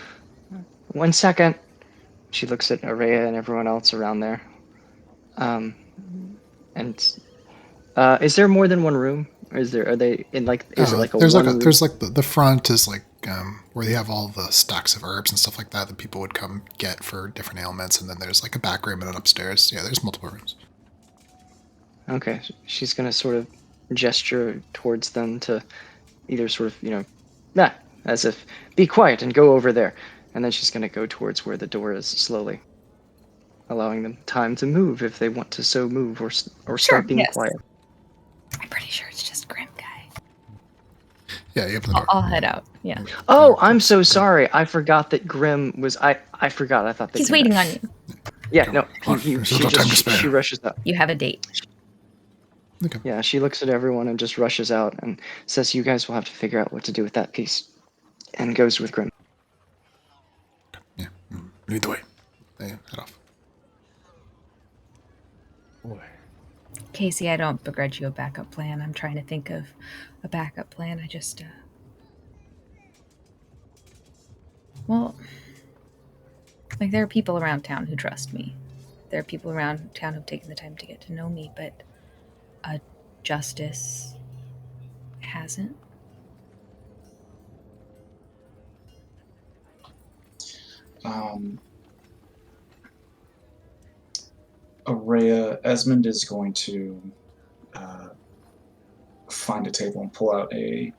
1 second. She looks at Araya and everyone else around there. And is there more than one room? Or are they in like, is it like a there's one like room? there's like the front is like where they have all the stacks of herbs and stuff like that people would come get for different ailments, and then there's like a back room and an upstairs. Yeah, there's multiple rooms. Okay, she's gonna sort of gesture towards them to either sort of, as if, be quiet and go over there. And then she's gonna go towards where the door is slowly, allowing them time to move if they want to so move or start being yes. quiet. I'm pretty sure it's just Grim Guy. Yeah, you open the door. I'll head out. Yeah. Oh, I'm so sorry. I forgot that Grim was. I forgot. I thought that He's waiting on you. Yeah, no. There's no time to spare. She rushes up. You have a date. Okay. Yeah, she looks at everyone and just rushes out and says, "You guys will have to figure out what to do with that piece," and goes with Grim. Yeah. Lead the way. They head off. Boy. Casey, I don't begrudge you a backup plan. I'm trying to think of a backup plan. I just, well, like there are people around town who trust me. There are people around town who've taken the time to get to know me, but Justice hasn't. Araya, Esmond is going to find a table and pull out a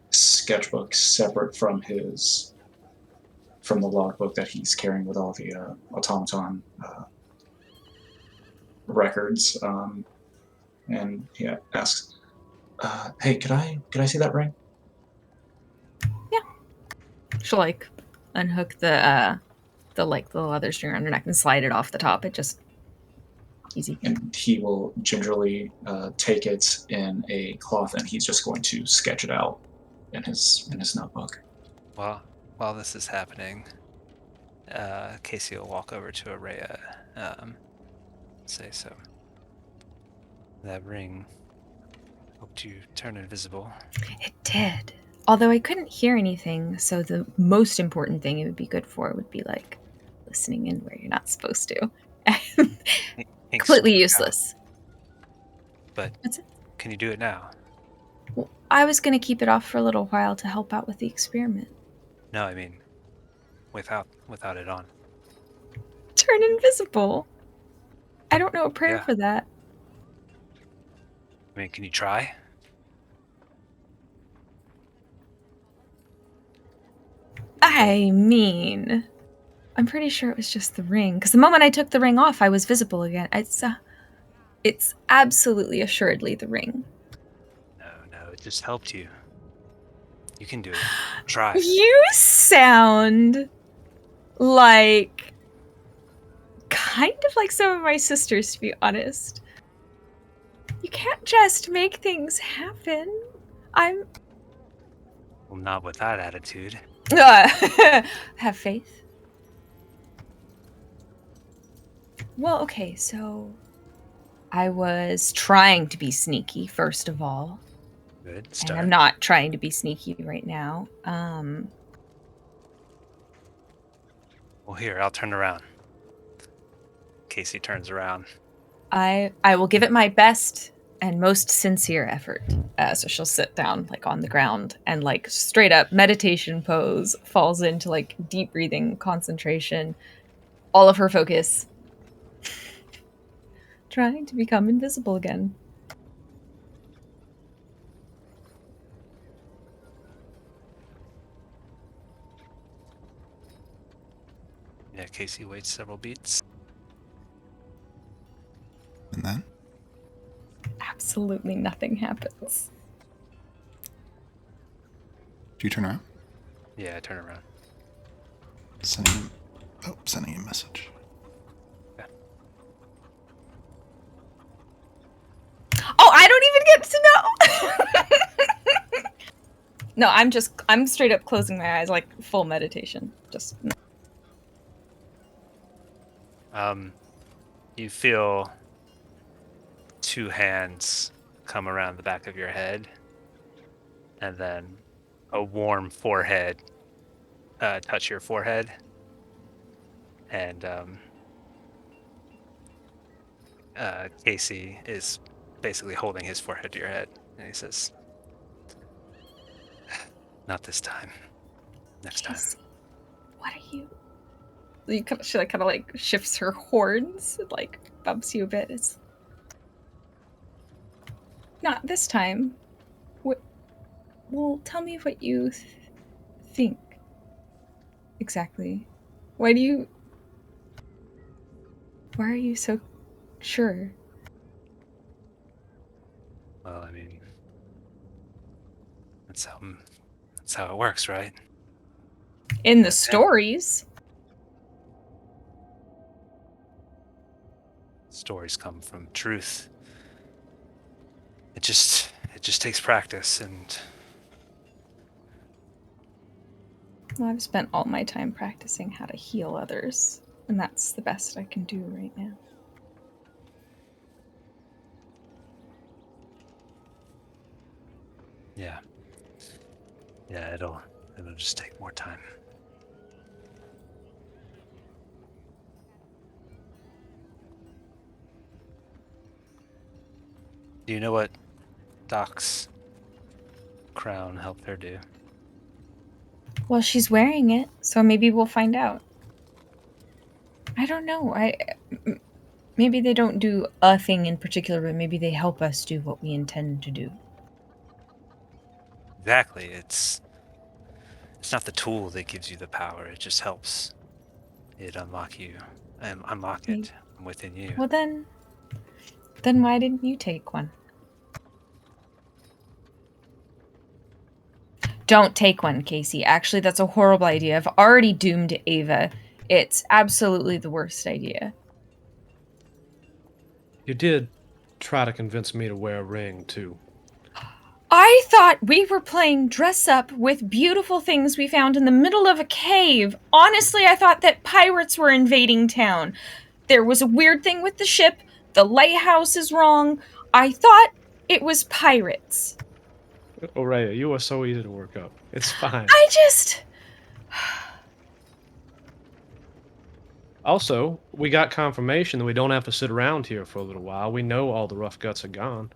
sketchbook separate from the logbook that he's carrying with all the automaton records, and he asks, "Hey, could I see that ring?" She'll like unhook the leather string around her neck and slide it off the top. It just easy. And he will gingerly take it in a cloth, and he's just going to sketch it out in his notebook. Well, while this is happening, Casey will walk over to Araya, say, "So that ring helped you turn invisible." It did. Although I couldn't hear anything, so the most important thing it would be good for would be like listening in where you're not supposed to. Completely useless. But That's it. Can you do it now? Well, I was going to keep it off for a little while to help out with the experiment. No, I mean, without it on. Turn invisible. I don't know a prayer Yeah. for that. I mean, can you try? I mean, I'm pretty sure it was just the ring. Because the moment I took the ring off, I was visible again. It's absolutely assuredly the ring. No, it just helped you. You can do it. Try. You sound like kind of like some of my sisters, to be honest. You can't just make things happen. Well, not with that attitude. Have faith. Well, okay, so I was trying to be sneaky, first of all. Good. And I'm not trying to be sneaky right now. Well, here, I'll turn around. Casey turns around. I will give it my best and most sincere effort. So she'll sit down like on the ground and like straight up meditation pose, falls into like deep breathing, concentration, all of her focus. Trying to become invisible again. Yeah, Casey waits several beats. And then? Absolutely nothing happens. Do you turn around? Yeah, I turn around. Sending a message. Oh, I don't even get to know. No, I'm straight up closing my eyes, like full meditation. Just You feel 2 hands come around the back of your head, and then a warm forehead touch your forehead, and Casey is basically holding his forehead to your head, and he says, "Not this time. Next time." Casey, what are you? She like kind of like shifts her horns, and, like bumps you a bit. It's not this time. What? Well, tell me what you think exactly. Why are you so sure? Well, I mean, that's how it works, right? In the That's it. stories. Stories come from truth. It just takes practice, and Well, I've spent all my time practicing how to heal others, and that's the best I can do right now. yeah, it'll just take more time. Do you know what Doc's crown helped her do? Well, she's wearing it, so maybe we'll find out. I don't know. Maybe they don't do a thing in particular, but maybe they help us do what we intend to do. Exactly. It's not the tool that gives you the power. It just helps it unlock you and unlock it within you. Well, then why didn't you take one? Don't take one, Casey. Actually, that's a horrible idea. I've already doomed Ava. It's absolutely the worst idea. You did try to convince me to wear a ring, too. I thought we were playing dress up with beautiful things we found in the middle of a cave. Honestly, I thought that pirates were invading town. There was a weird thing with the ship. The lighthouse is wrong. I thought it was pirates. Aurea, you are so easy to work up. It's fine. I just... Also, we got confirmation that we don't have to sit around here for a little while. We know all the rough guts are gone.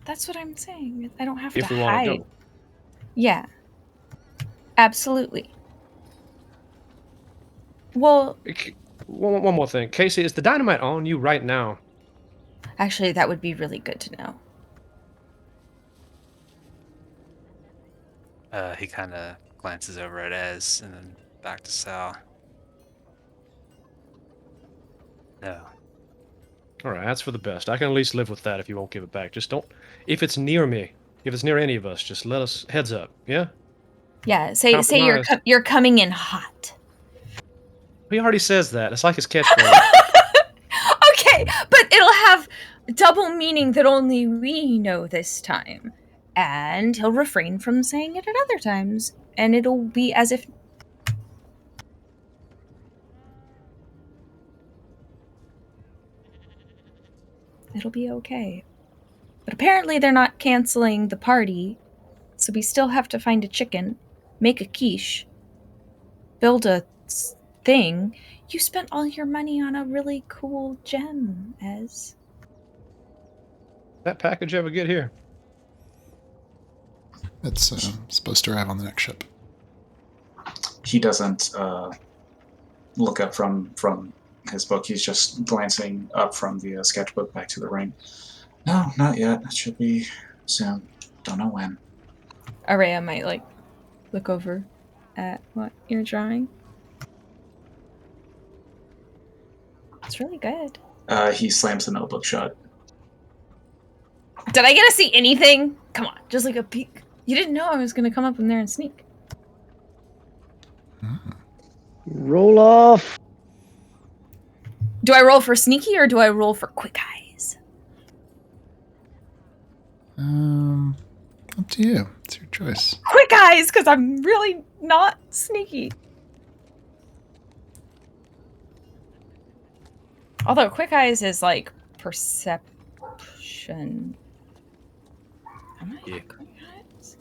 That's what I'm saying. I don't have If to we want hide. to go. Yeah. Absolutely. Well, One more thing. Casey, is the dynamite on you right now? actually, that would be really good to know. He kind of glances over at Ez and then back to Sal. No. All right, that's for the best. I can at least live with that if you won't give it back. Just don't... If it's near me, if it's near any of us, just let us... Heads up, yeah? Yeah, say Compromise. you're coming in hot. He already says that. It's like his catchphrase. Okay, but it'll have double meaning that only we know this time. And he'll refrain from saying it at other times. And it'll be as if... It'll be okay. But apparently they're not canceling the party, so we still have to find a chicken, make a quiche, build a thing. You spent all your money on a really cool gem, Ez. That package ever get here? It's supposed to arrive on the next ship. He doesn't look up from his book. He's just glancing up from the sketchbook back to the ring. No, not yet. It should be soon. Don't know when. Araya might, like, look over at what you're drawing. really good. He slams the notebook shut. Did I get to see anything? Come on, just like a peek. You didn't know I was going to come up in there and sneak. Roll off. Do I roll for sneaky or do I roll for quick eyes? Up to you. It's your choice. Quick eyes, because I'm really not sneaky. Although quick eyes is like perception. Am I Yeah. quick eyes?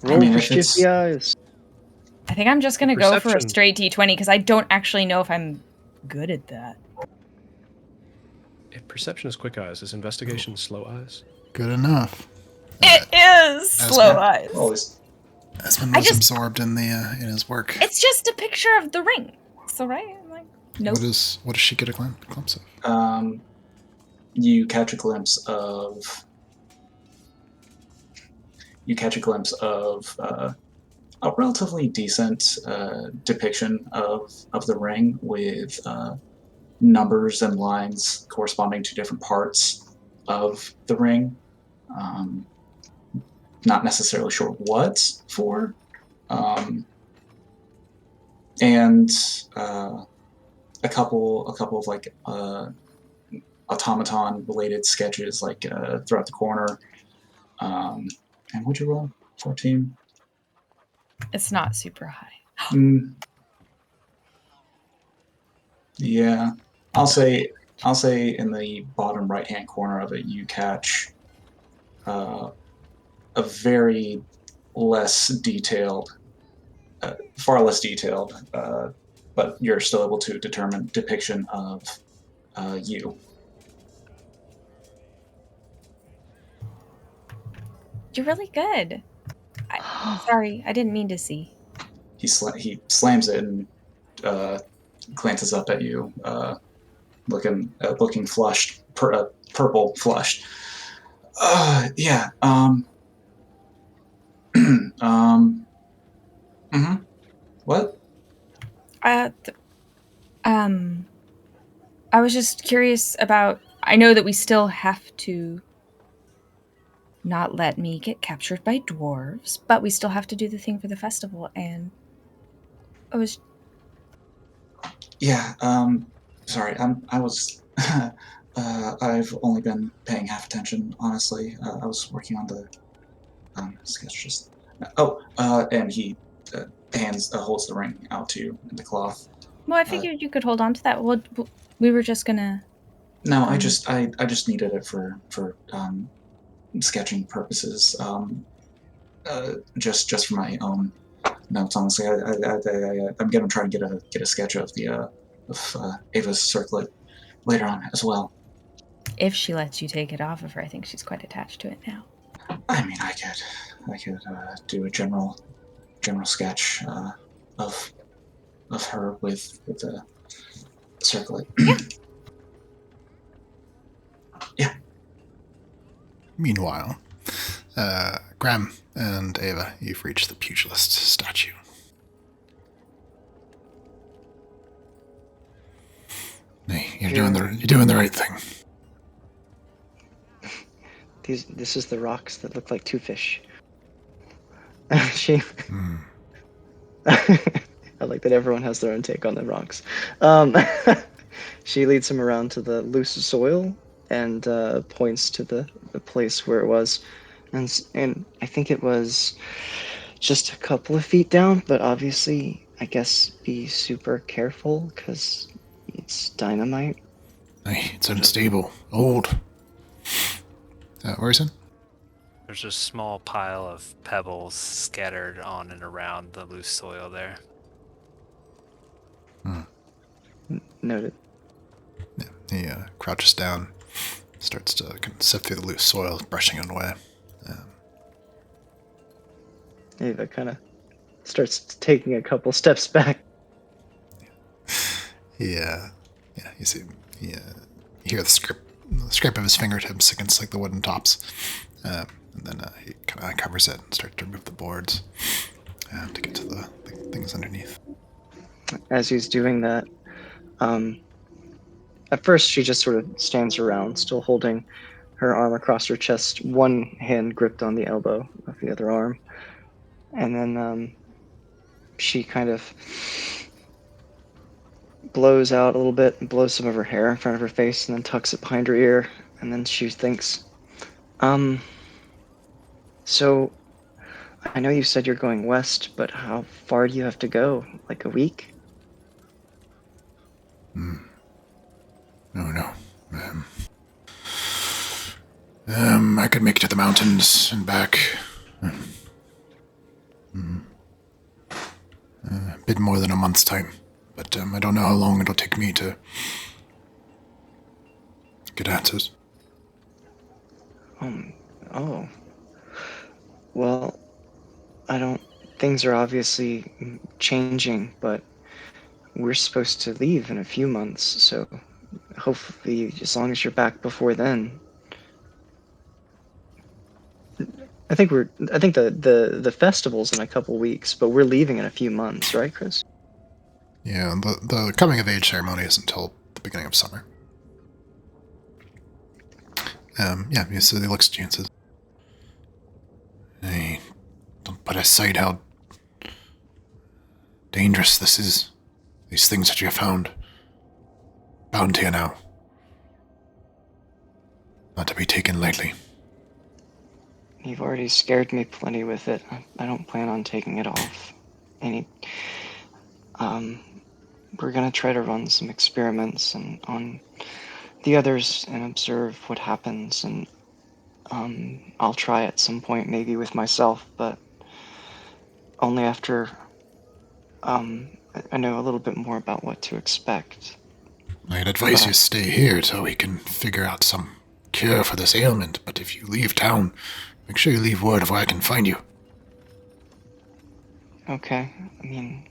Roll mean, for if it's- shifty eyes. I think I'm just going to go for a Perception. straight D20 because I don't actually know if I'm good at that. If perception is quick eyes, is investigation slow eyes? Good enough. It is slow eyes. Always. Esmond I was just- absorbed in in his work. It's just a picture of the ring. So, right? I'm like, nope. What does she get a glimpse of? You catch a glimpse of. A relatively decent depiction of the ring with numbers and lines corresponding to different parts of the ring. Not necessarily sure what for. And a couple of like automaton related sketches like throughout the corner. And what'd you roll? 14? It's not super high. Yeah, I'll say in the bottom right hand corner of it you catch a very less detailed, far less detailed, but you're still able to determine depiction of you. You're really good. Sorry, I didn't mean to see. He slams it and glances up at you, looking flushed, purple flushed. Yeah. What? I was just curious about. I know that we still have to not let me get captured by dwarves, but we still have to do the thing for the festival, and I was. Yeah. Sorry. I was. I've only been paying half attention, honestly. I was working on the sketch just. And he holds the ring out to you in the cloth. Well, I figured you could hold on to that. Well, we were just gonna. No, I just needed it for sketching purposes. Just for my own notes. Honestly, I'm gonna try to get a sketch of the Ava's circlet later on as well. If she lets you take it off of her, I think she's quite attached to it now. I mean, I could do a general sketch of her with the circlet. Yeah. Yeah. Meanwhile, Graham and Ava, you've reached the pugilist statue. Hey, you're doing the right thing. This is the rocks that look like two fish. She. I like that everyone has their own take on the rocks. She leads him around to the loose soil and points to the place where it was, and I think it was just a couple of feet down, but obviously, I guess be super careful because it's dynamite. Hey, it's unstable, old. Where is it? There's a small pile of pebbles scattered on and around the loose soil there. Noted. Yeah, he crouches down, starts to kind of sift through the loose soil, brushing it away. Ava kind of starts taking a couple steps back. Yeah, you see, you hear the scrape of his fingertips against like the wooden tops, and then he kind of uncovers it and starts to remove the boards to get to the things underneath. As he's doing that, At first, she just sort of stands around, still holding her arm across her chest, one hand gripped on the elbow of the other arm. And then she kind of blows out a little bit and blows some of her hair in front of her face and then tucks it behind her ear. And then she thinks, so I know you said you're going west, but how far do you have to go? Like a week? No. I could make it to the mountains and back. A bit more than a month's time. But I don't know how long it'll take me to get answers. Oh. Well, things are obviously changing, but we're supposed to leave in a few months, so hopefully, as long as you're back before then. I think the festival's in a couple weeks, but we're leaving in a few months, right, Chris? Yeah, the coming of age ceremony is until the beginning of summer. So he looks at you and says, "Hey, don't put aside how dangerous this is. These things that you have found. Bound here now. Not to be taken lightly." You've already scared me plenty with it. I don't plan on taking it off. We're gonna try to run some experiments and on the others and observe what happens, and I'll try at some point maybe with myself, but only after I know a little bit more about what to expect. I'd advise you stay here till we can figure out some cure for this ailment, but if you leave town, make sure you leave word of where I can find you. Okay, I mean,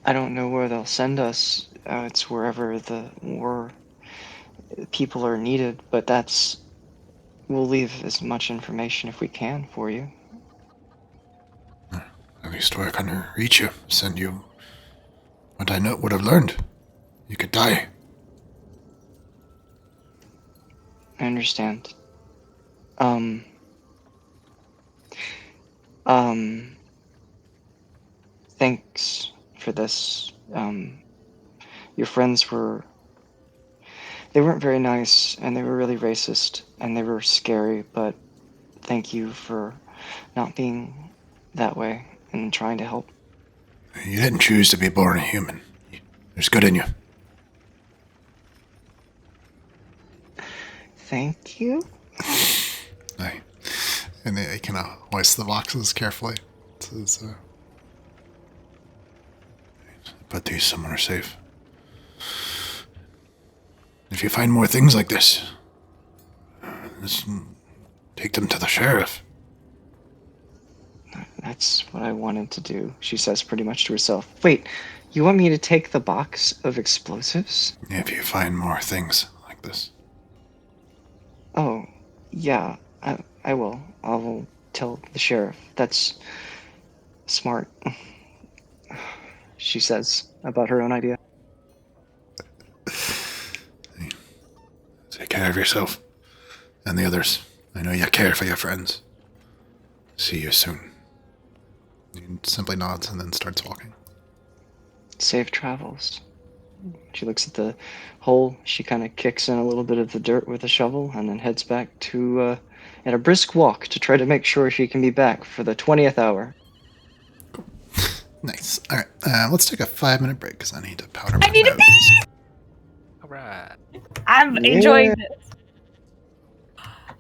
I don't know where they'll send us. It's wherever the war people are needed, but we'll leave as much information if we can for you. At least where I can reach you, send you what I would have learned. You could die. I understand. Thanks for this. Your friends they weren't very nice, and they were really racist, and they were scary, but thank you for not being that way and trying to help. You didn't choose to be born a human. There's good in you. Thank you. Aye. And he kind of hoists the boxes carefully. Says, put these somewhere safe. If you find more things like this, just take them to the sheriff. That's what I wanted to do, she says pretty much to herself. Wait, you want me to take the box of explosives? If you find more things like this. Oh, yeah, I will. I will tell the sheriff. That's smart, she says about her own idea. Take care of yourself. And the others. I know you care for your friends. See you soon. He simply nods and then starts walking. Safe travels. She looks at the hole. She kind of kicks in a little bit of the dirt with a shovel and then heads back to, at a brisk walk to try to make sure she can be back for the 20th hour. Nice. All right, let's take a 5-minute break because I need to powder my I need a nose. All right. I'm enjoying this.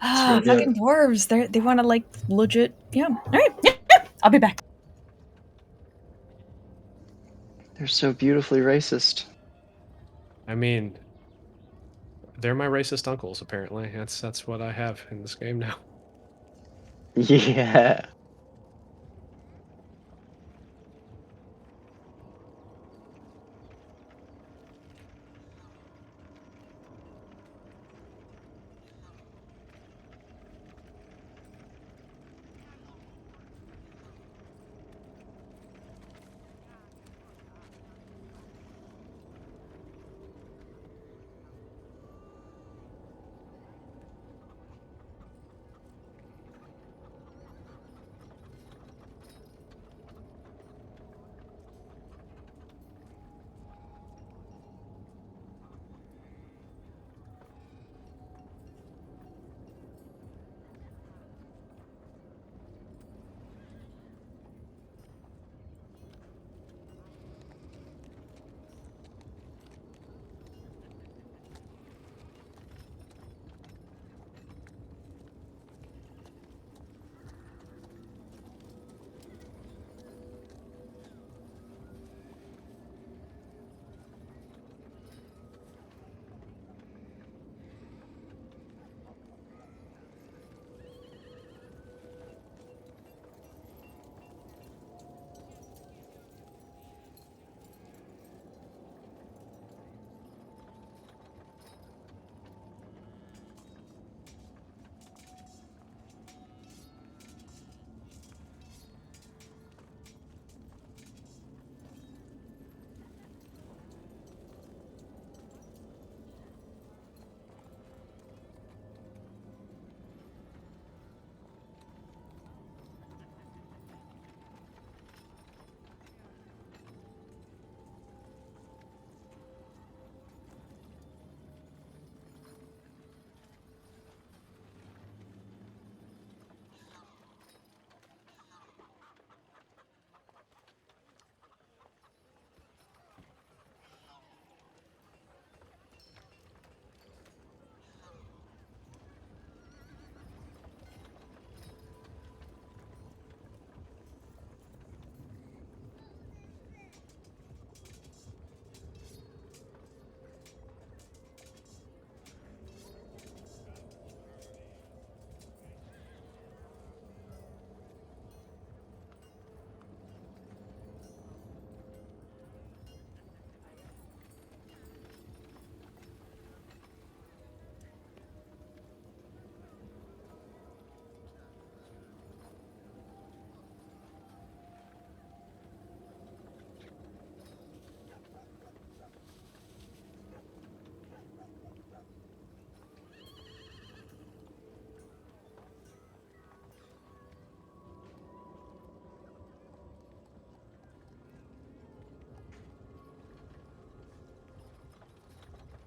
Ah, It's really fucking dwarves. They want to like legit. Yeah. All right. Yeah. I'll be back. They're so beautifully racist. I mean, they're my racist uncles. Apparently, that's what I have in this game now. Yeah.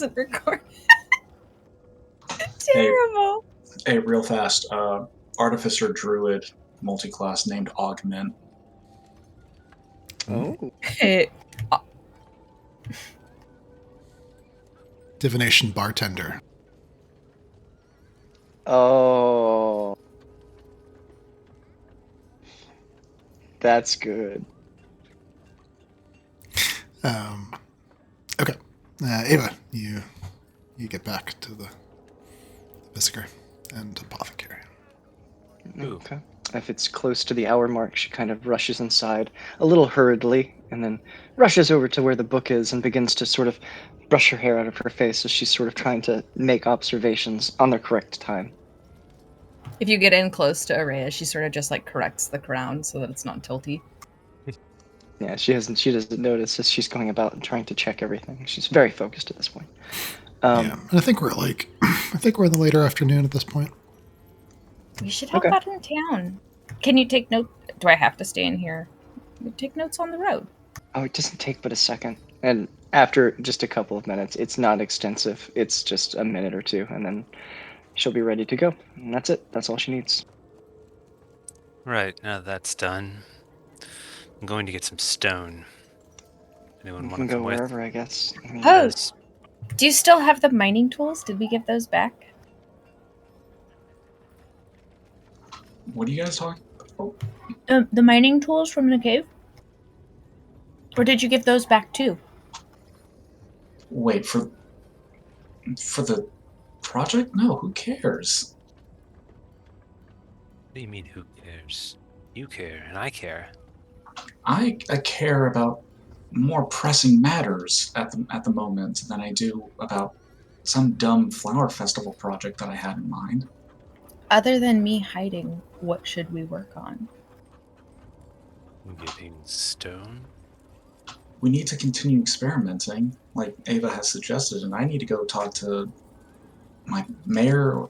doesn't record. Terrible. Hey, real fast. Artificer Druid multi-class named Augment. Oh. Hey, Divination bartender. Oh. That's good. Okay. Ava, you get back to the Viziger and apothecary. Ooh. Okay. If it's close to the hour mark, she kind of rushes inside a little hurriedly and then rushes over to where the book is and begins to sort of brush her hair out of her face as she's sort of trying to make observations on the correct time. if you get in close to Araya, she sort of just like corrects the crown so that it's not tilty. Yeah, she doesn't notice as she's going about and trying to check everything. She's very focused at this point. Yeah, and I think we're in the later afternoon at this point. We should help Okay. out in town. Can you take note? Do I have to stay in here? Take notes on the road. Oh, it doesn't take but a second. And after just a couple of minutes, it's not extensive. It's just a minute or two, and then she'll be ready to go. And that's it. That's all she needs. Right, now that's done. I'm going to get some stone. Anyone You want can to go come with? wherever, I guess. I mean, Oh, As- do you still have the mining tools? Did we give those back? What are you guys talking about? The mining tools from the cave? Or did you give those back too? Wait, for the project? No, who cares? What do you mean, who cares? You care, and I care. I care about more pressing matters at the moment than I do about some dumb flower festival project that I had in mind. Other than me hiding, what should we work on? Getting stone? We need to continue experimenting, like Ava has suggested, and I need to go talk to my mayor,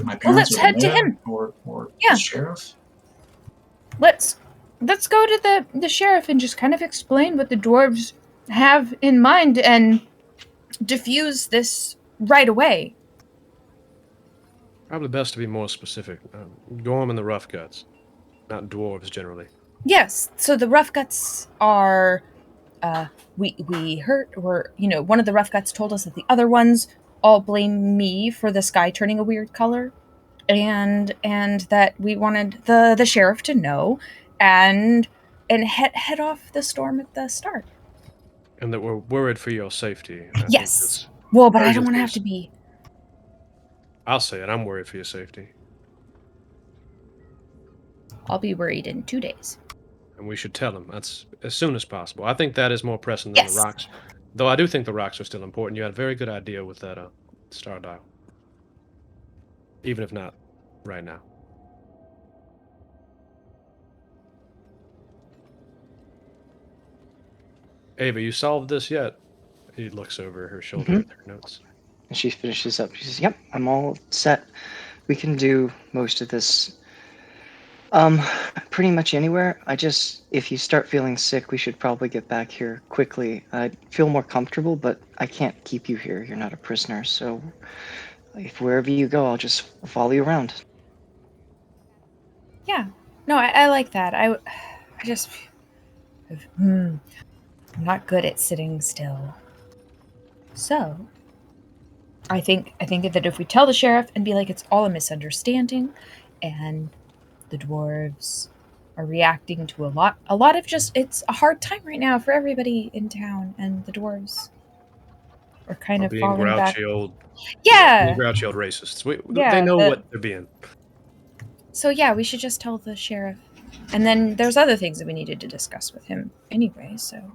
my parents, let's or head the to mayor, him. or Yeah. the sheriff. Let's go to the sheriff and just kind of explain what the dwarves have in mind and diffuse this right away. Probably best to be more specific. Gorm and the Rough Guts, not dwarves generally. Yes. So the rough guts are we heard, or one of the rough guts told us that the other ones all blame me for the sky turning a weird color, and that we wanted the sheriff to know and head off the storm at the start. And that we're worried for your safety. I think Yes. that's Well, but I don't want to have urgencies. to be. I'll say it. I'm worried for your safety. I'll be worried in 2 days. And we should tell him. That's as soon as possible. I think that is more pressing than Yes. the rocks. Though I do think the rocks are still important. You had a very good idea with that star dial. Even if not right now. Ava, you solved this yet? He looks over her shoulder Mhm. with her notes. And she finishes up. She says, "Yep, I'm all set. We can do most of this. Pretty much anywhere. If you start feeling sick, we should probably get back here quickly. I'd feel more comfortable, but I can't keep you here. You're not a prisoner, so if wherever you go, I'll just follow you around." Yeah. No, I like that. I just I'm not good at sitting still. So, I think that if we tell the sheriff and be like it's all a misunderstanding and the dwarves are reacting to a lot of just, it's a hard time right now for everybody in town, and the dwarves are kind Or of being falling back. grouchy old. Yeah. Being grouchy old racists. Yeah, They know what they're being. So yeah, we should just tell the sheriff. And then there's other things that we needed to discuss with him anyway, so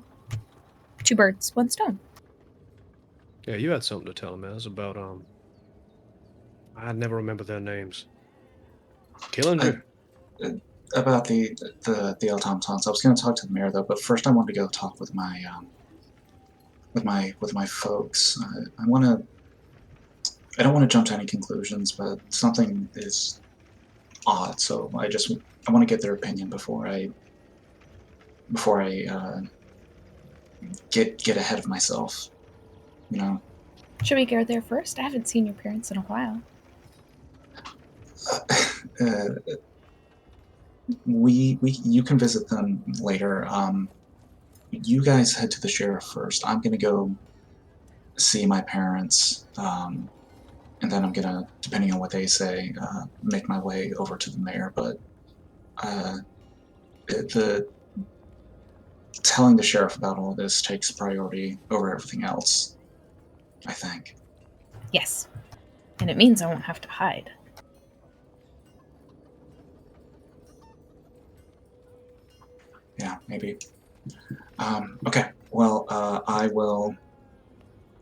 2 birds, 1 stone. Yeah, you had something to tell him, Ez, about I never remember their names. Killinger. About the automatons. I was going to talk to the mayor though, but first I wanted to go talk with my folks. I don't want to jump to any conclusions, but something is odd. So I want to get their opinion before I get ahead of myself. You know. Should we go there first? I haven't seen your parents in a while. You can visit them later. You guys head to the sheriff first. I'm gonna go see my parents, and then I'm gonna, depending on what they say, make my way over to the mayor. But the telling the sheriff about all this takes priority over everything else, I think. Yes. And it means I won't have to hide. Yeah, maybe. Okay, well, I will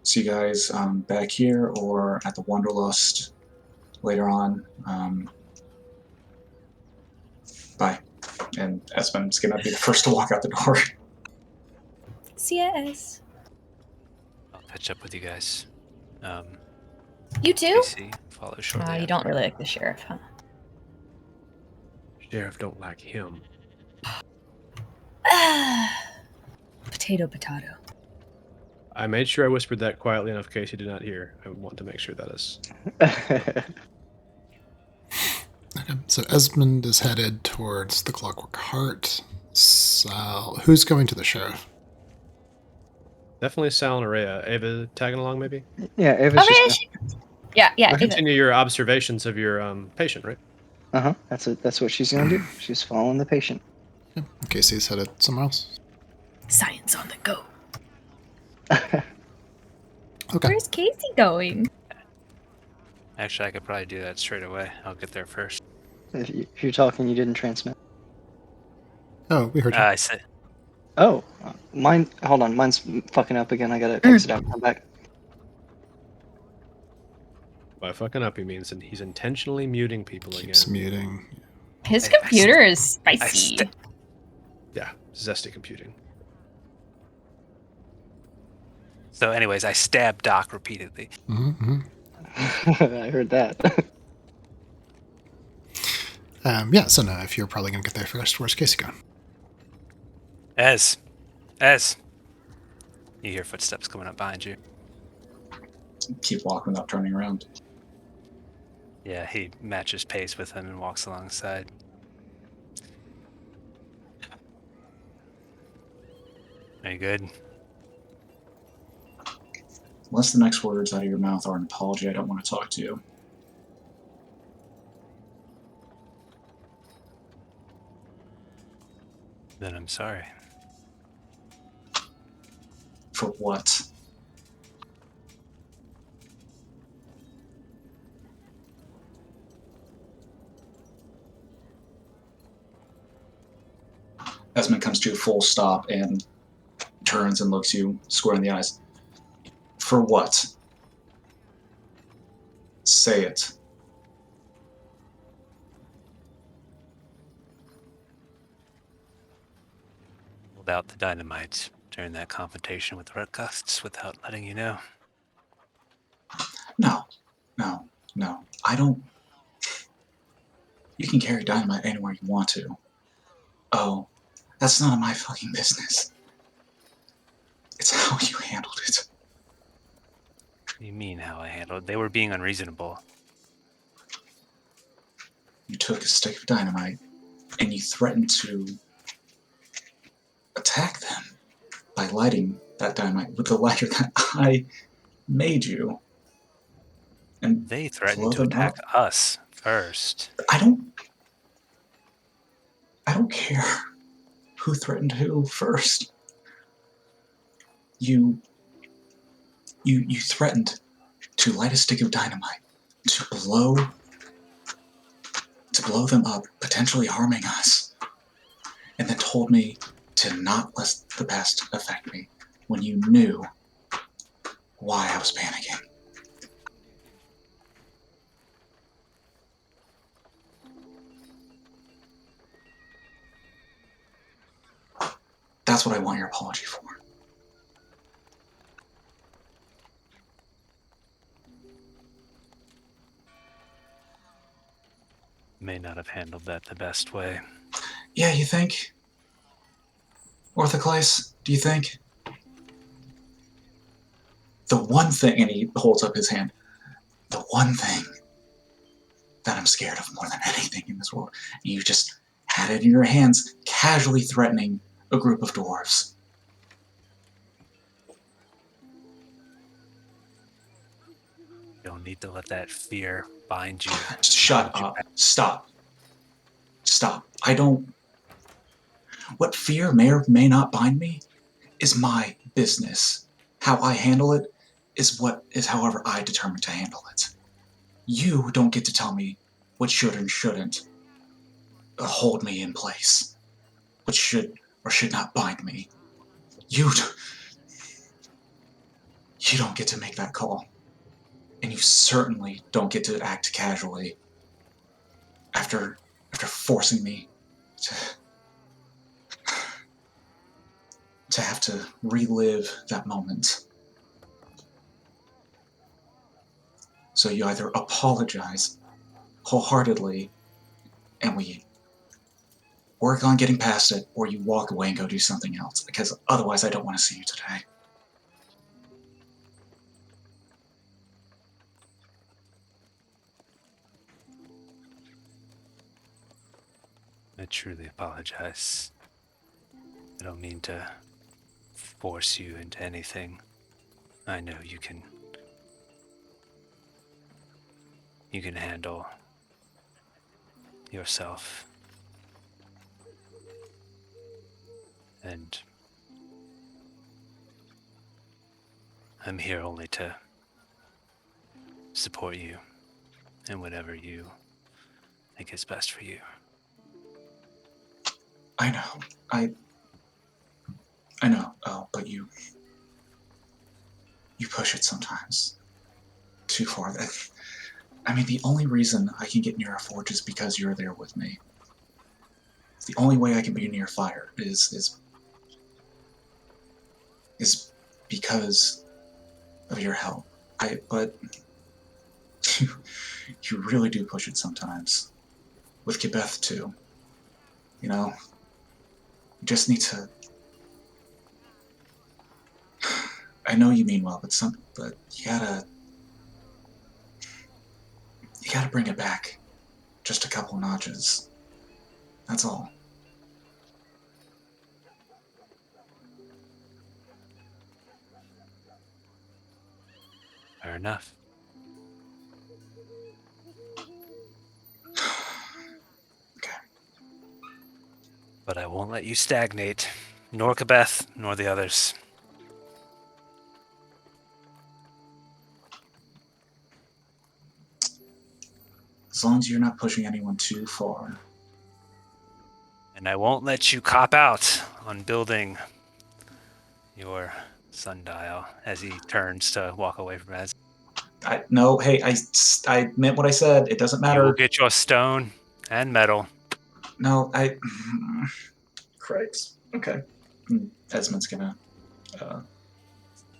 see you guys back here or at the Wanderlust later on. Bye. And Esmond's gonna be the first to walk out the door. See ya, S. I'll catch up with you guys. You too? Casey, follow shortly. You don't really like the sheriff, huh? Sheriff don't like him. Potato, potato. I made sure I whispered that quietly enough in case he did not hear. I want to make sure that is. Okay, so Esmond is headed towards the Clockwork Heart. Sal, who's going to the sheriff? Definitely Sal and Araya. Ava tagging along, maybe? Yeah, Ava's Okay, just. yeah, Ava. Continue your observations of your patient, right? That's what she's gonna do. She's following the patient. Yeah, Casey's headed somewhere else. Science on the go. Okay. Where's Casey going? Actually, I could probably do that straight away. I'll get there first. If you're talking, you didn't transmit. Oh, we heard you. I said, Oh, mine. Hold on, mine's fucking up again. I gotta exit out and come back. By fucking up, he means that he's intentionally muting people Keeps again. muting. His I- I computer is spicy. Yeah, zesty computing. so, anyways, I stabbed Doc repeatedly. Mm-hmm. I heard that. Yeah, so no, if you're probably going to get there first, where's Casey going? Ez. You hear footsteps coming up behind you. Keep walking without turning around. Yeah, he matches pace with him and walks alongside. Are you good? Unless the next words out of your mouth are an apology, I don't want to talk to you. Then I'm sorry. For what? Esmond comes to a full stop and turns and looks you square in the eyes. For what? Say it. Pulled out the dynamite during that confrontation with Rutgust without letting you know. No. I don't. You can carry dynamite anywhere you want to. Oh, that's none of my fucking business. It's how you handled it. What do you mean how I handled it? They were being unreasonable. You took a stick of dynamite and you threatened to attack them by lighting that dynamite with the lighter that I made you. And They threatened blow to them attack up. us first. I don't care who threatened who first. You threatened to light a stick of dynamite to blow them up, potentially harming us, and then told me to not let the past affect me when you knew why I was panicking. That's what I want your apology for. May not have handled that the best way. Yeah, you think? Orthoclase, do you think? The one thing, and he holds up his hand, the one thing that I'm scared of more than anything in this world. And you just had it in your hands, casually threatening a group of dwarves. You don't need to let that fear bind you. Shut up. Stop. Stop. I don't... What fear may or may not bind me is my business. How I handle it is however I determine to handle it. You don't get to tell me what should and shouldn't hold me in place. What should or should not bind me. You don't get to make that call. And you certainly don't get to act casually after forcing me to have to relive that moment. So you either apologize wholeheartedly and we work on getting past it, or you walk away and go do something else, because otherwise I don't want to see you today. I truly apologize. I don't mean to force you into anything. I know you can handle yourself. And I'm here only to support you in whatever you think is best for you. I know. I know. Oh, but you push it sometimes too far. I mean, the only reason I can get near a forge is because you're there with me. It's the only way I can be near fire is because of your help. But you really do push it sometimes. With Kibeth too. You know, you just need to. I know you mean well, but you gotta bring it back just a couple notches. That's all. Fair enough. Okay. But I won't let you stagnate, nor Kabeth, nor the others. As long as you're not pushing anyone too far. And I won't let you cop out on building your sundial as he turns to walk away from us. No, hey, I meant what I said. It doesn't You will matter. get your stone and metal. No, Craigs. Okay. Esmond's gonna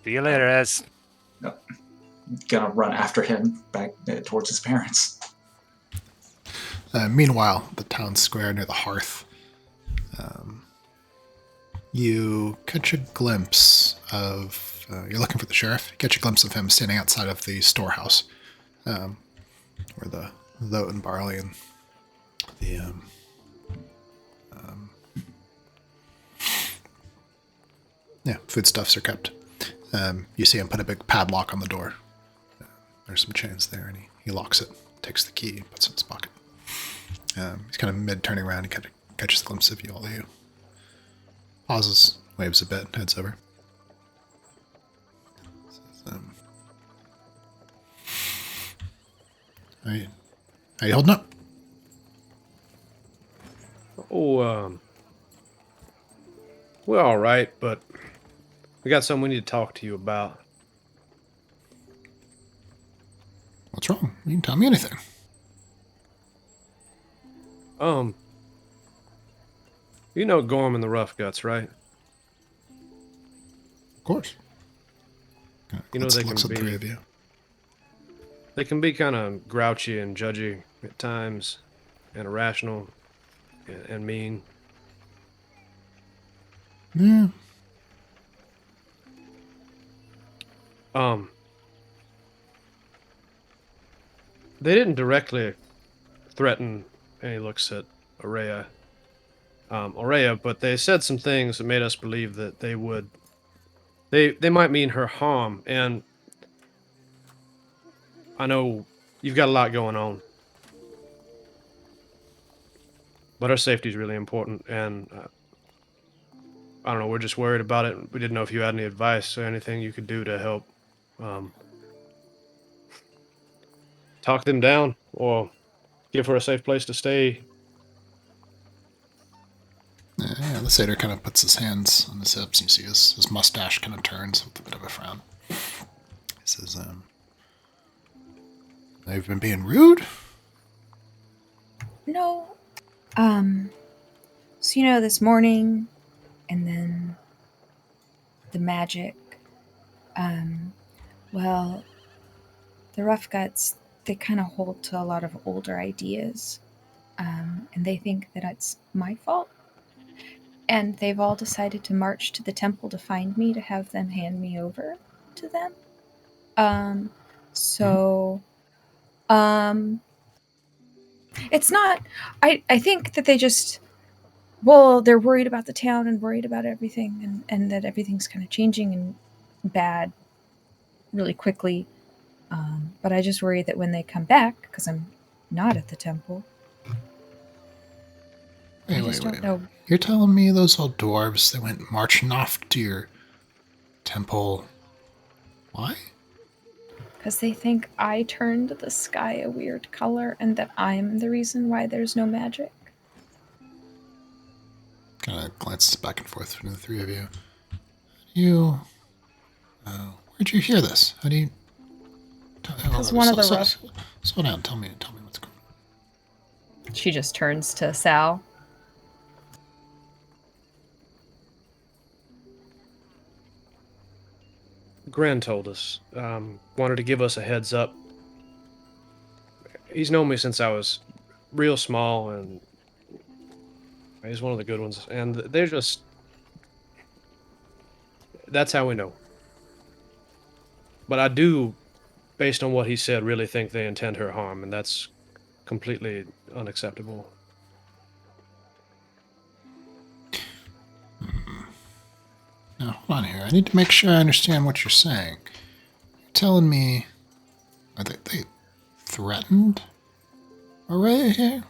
See you later, Ez. gonna run after him back towards his parents. Meanwhile, the town square near the hearth, you catch a glimpse of, you're looking for the sheriff, you catch a glimpse of him standing outside of the storehouse, where the oat and barley and the foodstuffs are kept. You see him put a big padlock on the door. There's some chains there, and he locks it, takes the key, puts it in his pocket. He's kind of mid-turning around, he kind of catches a glimpse of all of you. Pauses, waves a bit, heads over. Says, how you holding up? Oh, we're all right, but we got something we need to talk to you about. What's wrong? You can tell me anything. You know Gorm and the Rough Guts, right? Of course. You know they looks can at the three be. of you. They can be kind of grouchy and judgy at times, and irrational, and mean. Yeah. They didn't directly threaten, and he looks at Aurea, but they said some things that made us believe that they might mean her harm, and I know you've got a lot going on, but our safety is really important, and I don't know, we're just worried about it. We didn't know if you had any advice or anything you could do to help um, talk them down or give her a safe place to stay. Yeah, the satyr kind of puts his hands on his hips, and you see his mustache kind of turns with a bit of a frown. He says, they've been being rude? No. So, this morning, and then the magic. Well, the rough guts, they kind of hold to a lot of older ideas. And they think that it's my fault. And they've all decided to march to the temple to find me, to have them hand me over to them. So, it's not, I think that they just, well, they're worried about the town and worried about everything, and that everything's kind of changing and bad really quickly. But I just worry that when they come back, because I'm not at the temple, I just don't know. You're telling me those old dwarves, they went marching off to your temple? Why? Because they think I turned the sky a weird color and that I'm the reason why there's no magic. Kind of glances back and forth between the three of you. Where'd you hear this? How do you... Because one of the rough... Slow down. Tell me what's going on. She just turns to Sal. Gran told us, wanted to give us a heads up. He's known me since I was real small, and he's one of the good ones. And they're just... That's how we know. But I do, based on what he said, really think they intend her harm, and that's completely unacceptable. Now, hold on here. I need to make sure I understand what you're saying. You're telling me... Are they threatened Aurea here?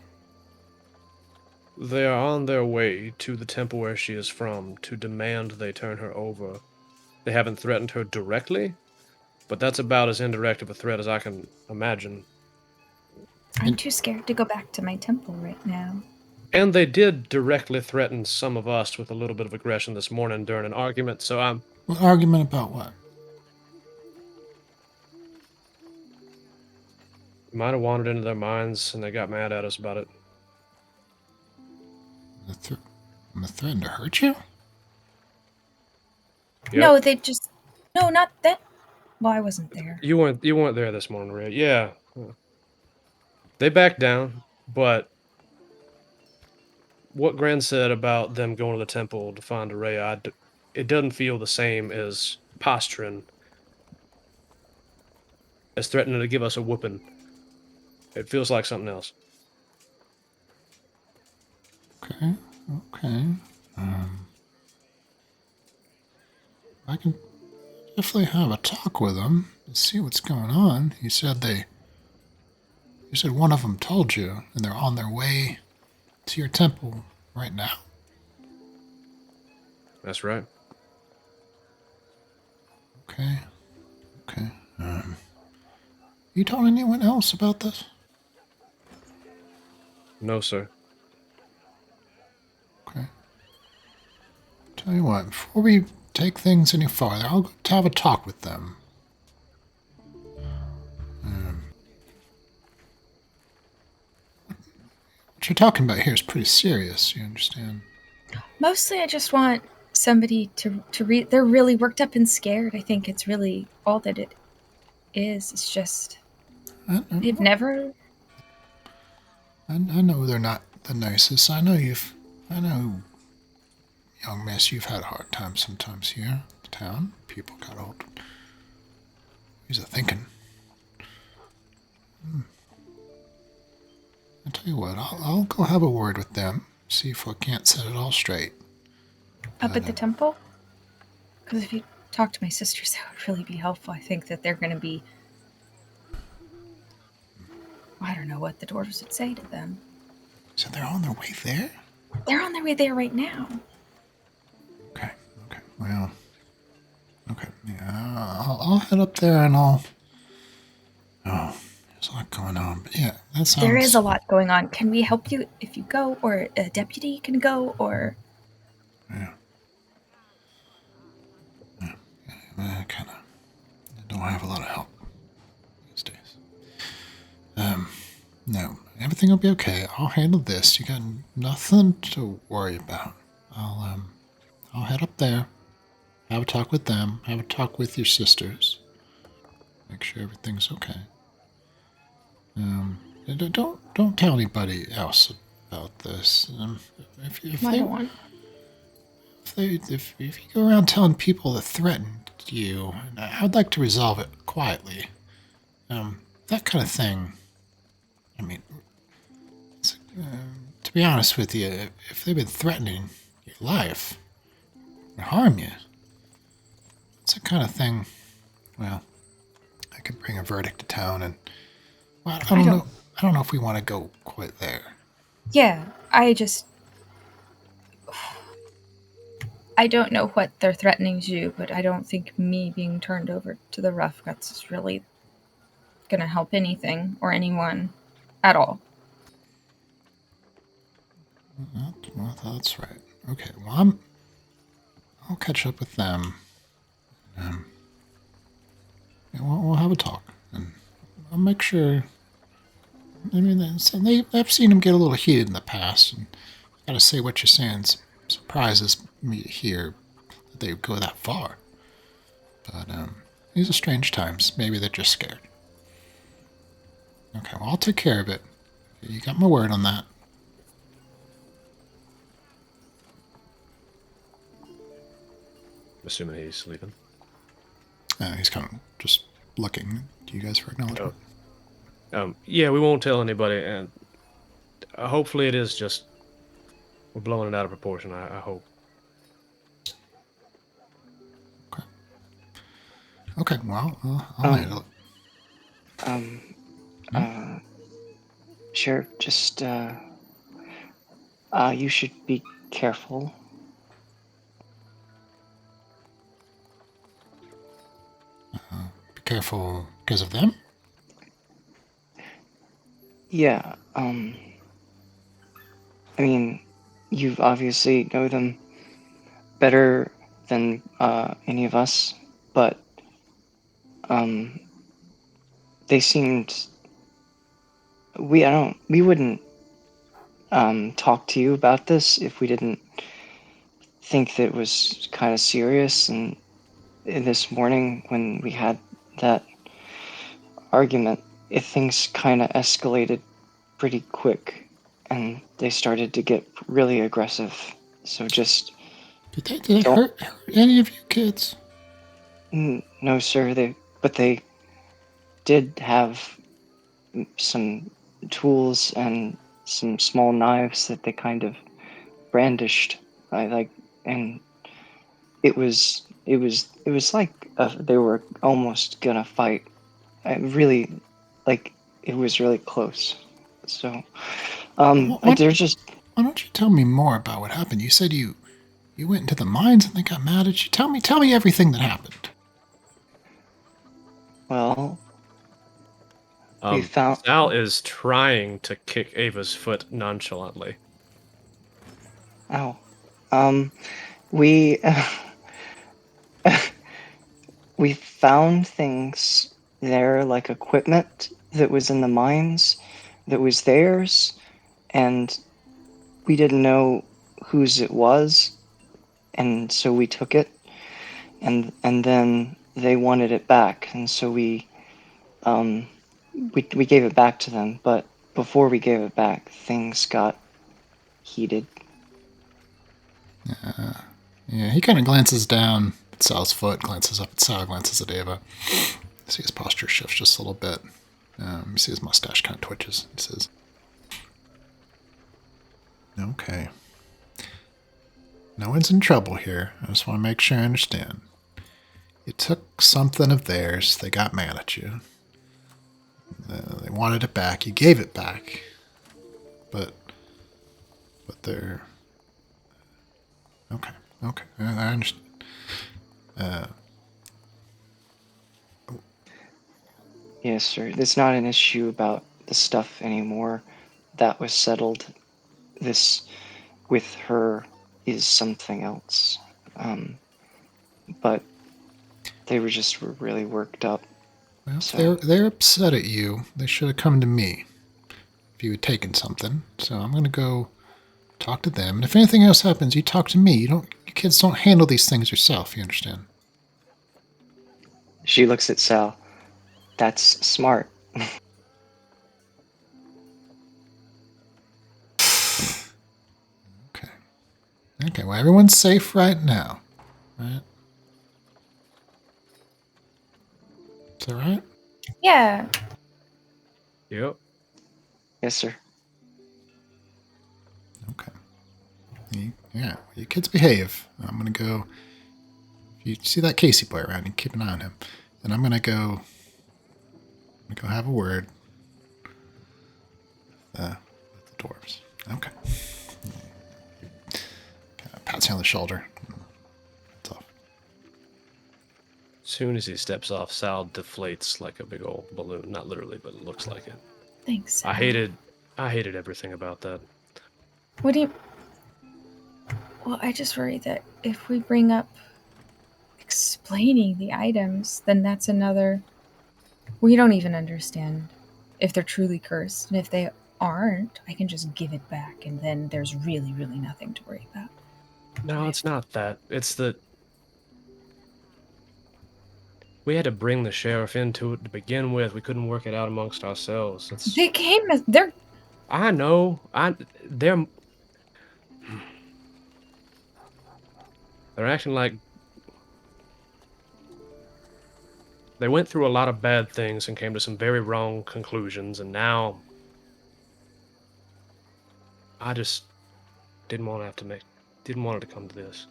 They are on their way to the temple where she is from to demand they turn her over. They haven't threatened her directly, but that's about as indirect of a threat as I can imagine. I'm too scared to go back to my temple right now. And they did directly threaten some of us with a little bit of aggression this morning during an argument, so I'm... What argument about what? Might have wandered into their minds, and they got mad at us about it. The threatened to hurt you? Yep. No, they just... No, not that... Well, I wasn't there. You weren't there this morning, Ray. Yeah. They backed down, but what Gran said about them going to the temple to find Aurea, it doesn't feel the same as posturing, as threatening to give us a whooping. It feels like something else. Okay. I can definitely have a talk with them and see what's going on. You said one of them told you, and they're on their way to your temple right now. That's right. Okay. You told anyone else about this? No, sir. Okay. Tell you what, before we take things any farther, I'll go have a talk with them. What you're talking about here is pretty serious, you understand? Mostly I just want somebody to read. They're really worked up and scared. I think it's really all that it is. It's just... They've never... I know they're not the nicest. I know, young miss, you've had a hard time sometimes here in town. People got old. He's a thinking. I'll tell you what, I'll go have a word with them, see if I can't set it all straight. Up at the temple? Because if you talk to my sisters, that would really be helpful. I think that they're going to be... I don't know what the dwarves would say to them. So they're on their way there? They're on their way there right now. Okay, well... Okay, yeah, I'll head up there and I'll... Oh, there's a lot going on, but yeah, that sounds... There is a lot going on. Can we help you if you go, or a deputy can go, or... Yeah. I kind of don't have a lot of help these days. No, everything will be okay. I'll handle this. You got nothing to worry about. I'll head up there, have a talk with them, have a talk with your sisters, make sure everything's okay. And don't tell anybody else about this. If I they don't want... if you go around telling people that threatened you, I'd like to resolve it quietly. That kind of thing. I mean, to be honest with you, if they've been threatening your life or harm you, it's the kind of thing. Well, I could bring a verdict to town, and well, I don't know. I don't know if we want to go quite there. Yeah, I don't know what they're threatening to do, but I don't think me being turned over to the Rough Guts is really going to help anything or anyone at all. Well, that's right. Okay, well, I'll catch up with them. Yeah, we'll have a talk, and I'll make sure. I mean, I've seen them get a little heated in the past, and I gotta say what you're saying surprises me to hear that they would go that far. But these are strange times. Maybe they're just scared. Okay, well, I'll take care of it. You got my word on that. I'm assuming he's sleeping. He's kind of just looking to you guys for acknowledgement. Yeah, we won't tell anybody, and hopefully it is just we're blowing it out of proportion. I hope. Okay. Well, I'll handle it. Sure, just, you should be careful. Be careful because of them? Yeah, I mean, you obviously know them better than, any of us, but, they seemed... We wouldn't, talk to you about this if we didn't think that it was kind of serious, and this morning when we had that argument, things kind of escalated pretty quick, and they started to get really aggressive. So just... Did they hurt any of you kids? No, sir. They did have some tools and some small knives that they kind of brandished. And it was like they were almost gonna fight. It was really close. So, they're just... Why don't you tell me more about what happened? You said you went into the mines and they got mad at you. Tell me everything that happened. Well, we found... Sal is trying to kick Ava's foot nonchalantly. Ow. We we found things there, like equipment that was in the mines that was theirs, and we didn't know whose it was, and so we took it, and then they wanted it back, and so we gave it back to them. But before we gave it back, things got heated. Yeah, he kind of glances down at Sal's foot, glances up at Sal, glances at Ava. See his posture shifts just a little bit. You see his mustache kind of twitches. He says, okay. No one's in trouble here. I just want to make sure I understand. You took something of theirs. They got mad at you. They wanted it back. You gave it back. But they're... Okay. I understand. Yes, sir. It's not an issue about the stuff anymore. That was settled. This with her is something else. But they were just really worked up. Well, if So they're upset at you, they should have come to me if you had taken something. So I'm going to go talk to them. And if anything else happens, you talk to me. You kids don't handle these things yourself, you understand? she looks at Sal. That's smart. Okay, well, everyone's safe right now. Right? Is that right? Yeah. Yep. Yes, sir. Okay. Yeah, you kids behave. I'm going to go... If you see that Casey boy around, you keep an eye on him. And I'm going to go have a word with the dwarves. Okay. Kind of pats you on the shoulder. It's off. As soon as he steps off, Sal deflates like a big old balloon. Not literally, but it looks like it. Thanks. I hated everything about that. What do you... Well, I just worry that if we bring up explaining the items, then that's another... We don't even understand if they're truly cursed. And if they aren't, I can just give it back, and then there's really, really nothing to worry about. No, it's not that. It's that we had to bring the sheriff into it to begin with. We couldn't work it out amongst ourselves. They came as... They're... I know. They're acting like they went through a lot of bad things and came to some very wrong conclusions, and now I just didn't want it to come to this.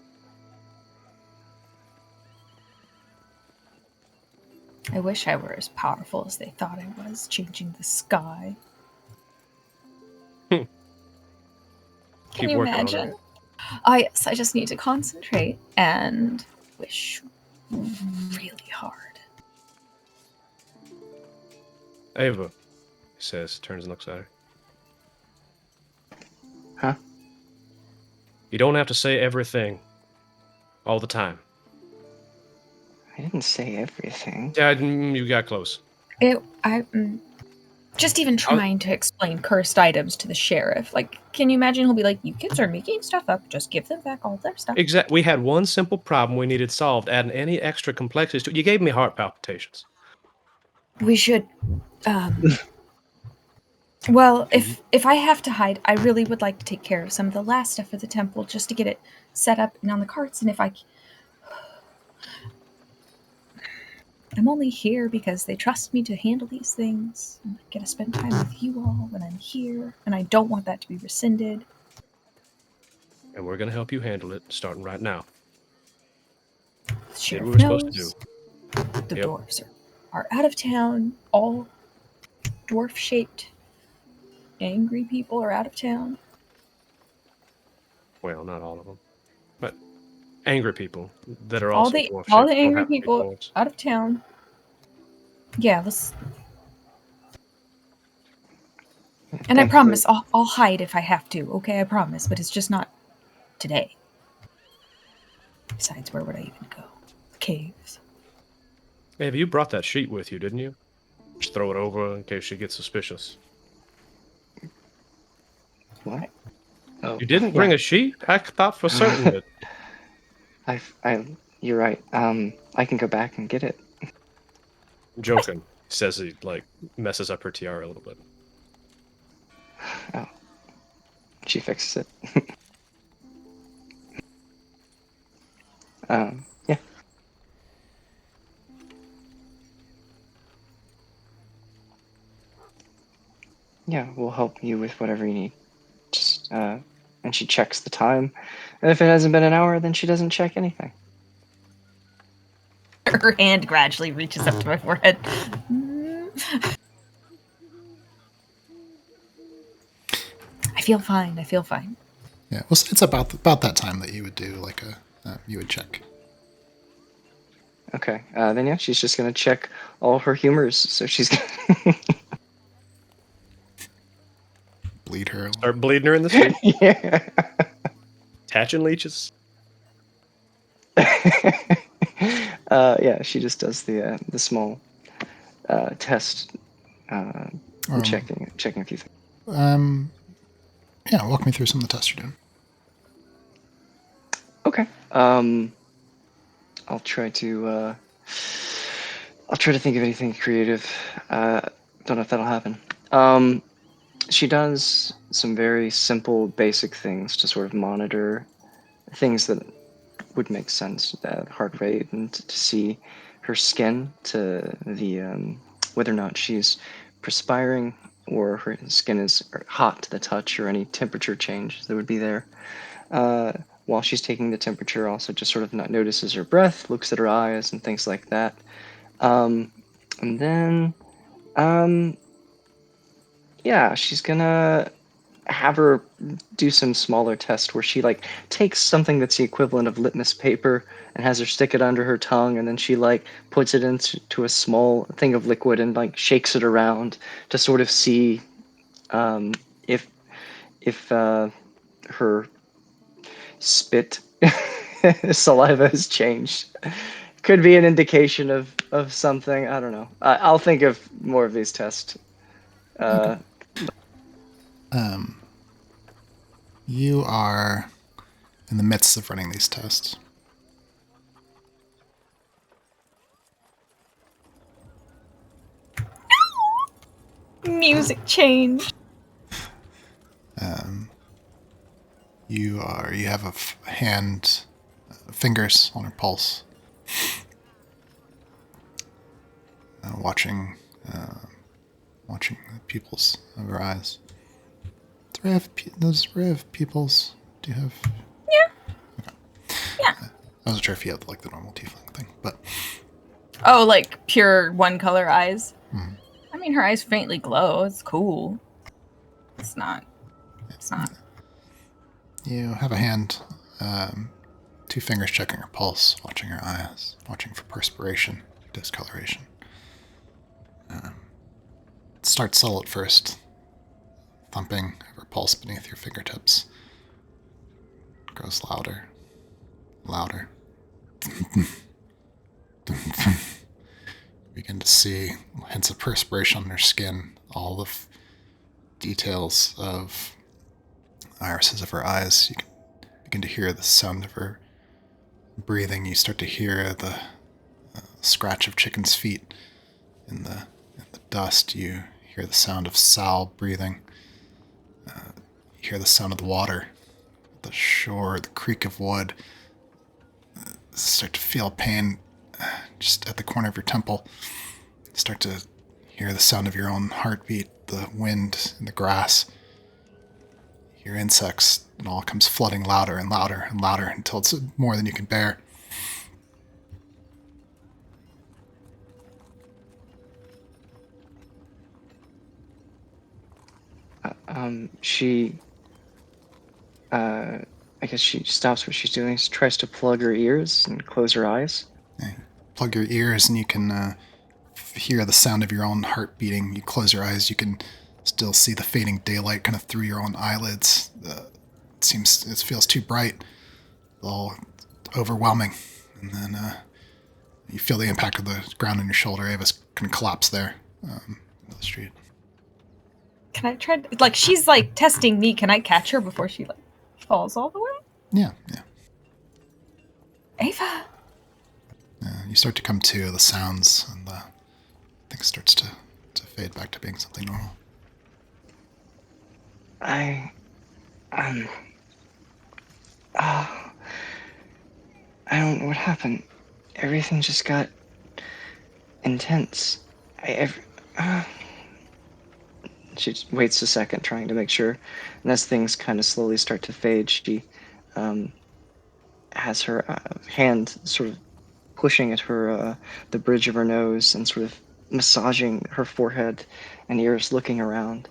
I wish I were as powerful as they thought I was, changing the sky. Can Keep you working on imagine? it. Yes, I just need to concentrate and wish really hard. Ava, he says, turns and looks at her. Huh? You don't have to say everything all the time. I didn't say everything. Yeah, you got close. Just even trying to explain cursed items to the sheriff. Like, can you imagine he'll be like, you kids are making stuff up, just give them back all their stuff. Exactly. We had one simple problem we needed solved. Adding any extra complexities to it. You gave me heart palpitations. We should, well, if I have to hide, I really would like to take care of some of the last stuff for the temple, just to get it set up and on the carts, and if I'm only here because they trust me to handle these things. And I get to spend time with you all when I'm here, and I don't want that to be rescinded. And we're going to help you handle it, starting right now. The Did sheriff what we're supposed to do. knows. The Yep. dwarves are out of town. All dwarf-shaped, angry people are out of town. Well, not all of them. But angry people that are All also the dwarf-shaped all the don't angry have to be people dwarves. out of town. Yeah, let's. And I promise, I'll hide if I have to. Okay, I promise, but it's just not today. Besides, where would I even go? The caves. Ava, you brought that sheet with you, didn't you? Just throw it over in case she gets suspicious. What? Oh, You didn't bring a sheet? I thought for certain that. You're right. I can go back and get it. I'm joking. He says he messes up her tiara a little bit. Oh, she fixes it. Yeah. Yeah, we'll help you with whatever you need. Just, and she checks the time. And if it hasn't been an hour, then she doesn't check anything. Her hand gradually reaches up to my forehead. I feel fine. I feel fine. Yeah, well, it's about that time that you would do like you would check. Okay, then yeah, she's just gonna check all her humors. So she's gonna Bleed her. Start bleeding her in the street. yeah. Attaching leeches. Yeah, she just does the small test, checking a few things. Yeah, walk me through some of the tests you're doing. Okay. I'll try to think of anything creative. Don't know if that'll happen. She does some very simple, basic things to sort of monitor things that would make sense, heart rate, and to see her skin, to the whether or not she's perspiring or her skin is hot to the touch, or any temperature change that would be there. While she's taking the temperature, also just sort of notices her breath, looks at her eyes, and things like that. And then, yeah, she's gonna have her do some smaller test where she like takes something that's the equivalent of litmus paper and has her stick it under her tongue, and then she like puts it into a small thing of liquid and like shakes it around to sort of see if her spit saliva has changed. Could be an indication of something. I don't know. I'll think of more of these tests. You are in the midst of running these tests. Music change. You have a hand, fingers on her pulse, watching the pupils of her eyes. Those ray of pupils. Do you have? Yeah. Okay. Yeah. I wasn't sure if you had like the normal tiefling thing, but Oh, like pure one color eyes? I mean, her eyes faintly glow. It's cool. It's not. you have a hand, 2 fingers checking her pulse, watching her eyes, watching for perspiration, discoloration. It starts subtle at first, thumping of her pulse beneath your fingertips. It grows louder, louder. You begin to see hints of perspiration on her skin, all the details of irises of her eyes. You can begin to hear the sound of her breathing. You start to hear the scratch of chickens' feet in the dust. You hear the sound of Sal breathing. You hear the sound of the water, the shore, the creak of wood. Start to feel pain just at the corner of your temple. Start to hear the sound of your own heartbeat, the wind in the grass. You hear insects. It all comes flooding louder and louder and louder until it's more than you can bear. She, I guess she stops what she's doing, tries to plug her ears and close her eyes. You plug your ears and you can hear the sound of your own heart beating. You close your eyes, you can still see the fading daylight kind of through your own eyelids. It feels too bright, all overwhelming. And then you feel the impact of the ground on your shoulder. Ava's can collapse there into the street. Can I try to, like, she's like testing me. Can I catch her before she like falls all the way? Yeah. Ava. You start to come to the sounds, and the thing starts to fade back to being something normal. I don't know what happened. Everything just got She waits a second, trying to make sure. And as things kind of slowly start to fade, she has her hand sort of pushing at her the bridge of her nose and sort of massaging her forehead and ears, looking around,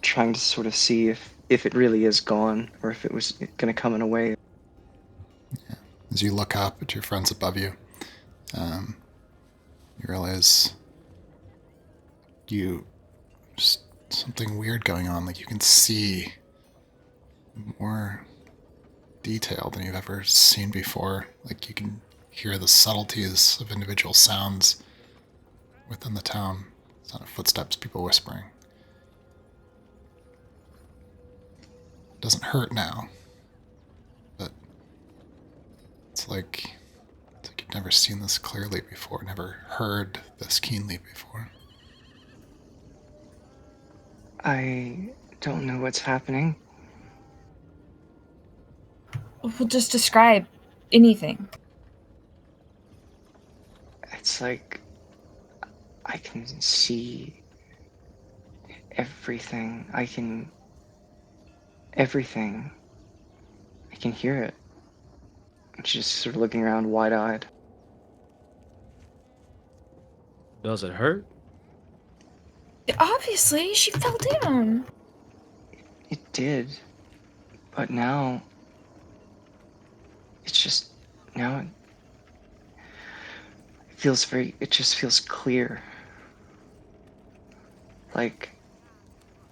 trying to sort of see if it really is gone or if it was going to come in a wave. As you look up at your friends above you, you realize just something weird going on. Like you can see more detail than you've ever seen before. Like you can hear the subtleties of individual sounds within the town. Sound of footsteps, people whispering. It doesn't hurt now, but it's like you've never seen this clearly before, never heard this keenly before. I don't know what's happening. We'll just describe anything. It's like I can see everything. Everything. I can hear it. She's just sort of looking around wide-eyed. Does it hurt? Obviously, she fell down. It did. But now it's just now it just feels clear. Like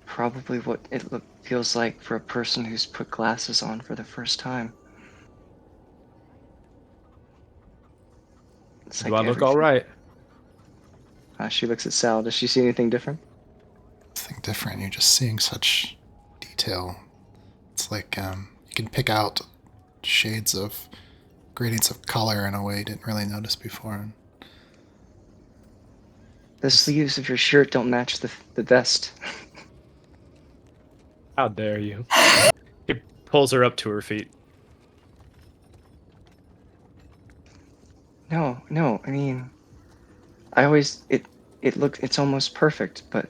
probably what it feels like for a person who's put glasses on for the first time. It's Do like I look all right? She looks at Sal. Does she see anything different? Nothing different. You're just seeing such detail. It's like you can pick out shades of gradients of color in a way you didn't really notice before. The sleeves of your shirt don't match the vest. How dare you? He pulls her up to her feet. No, I mean, it's almost perfect, but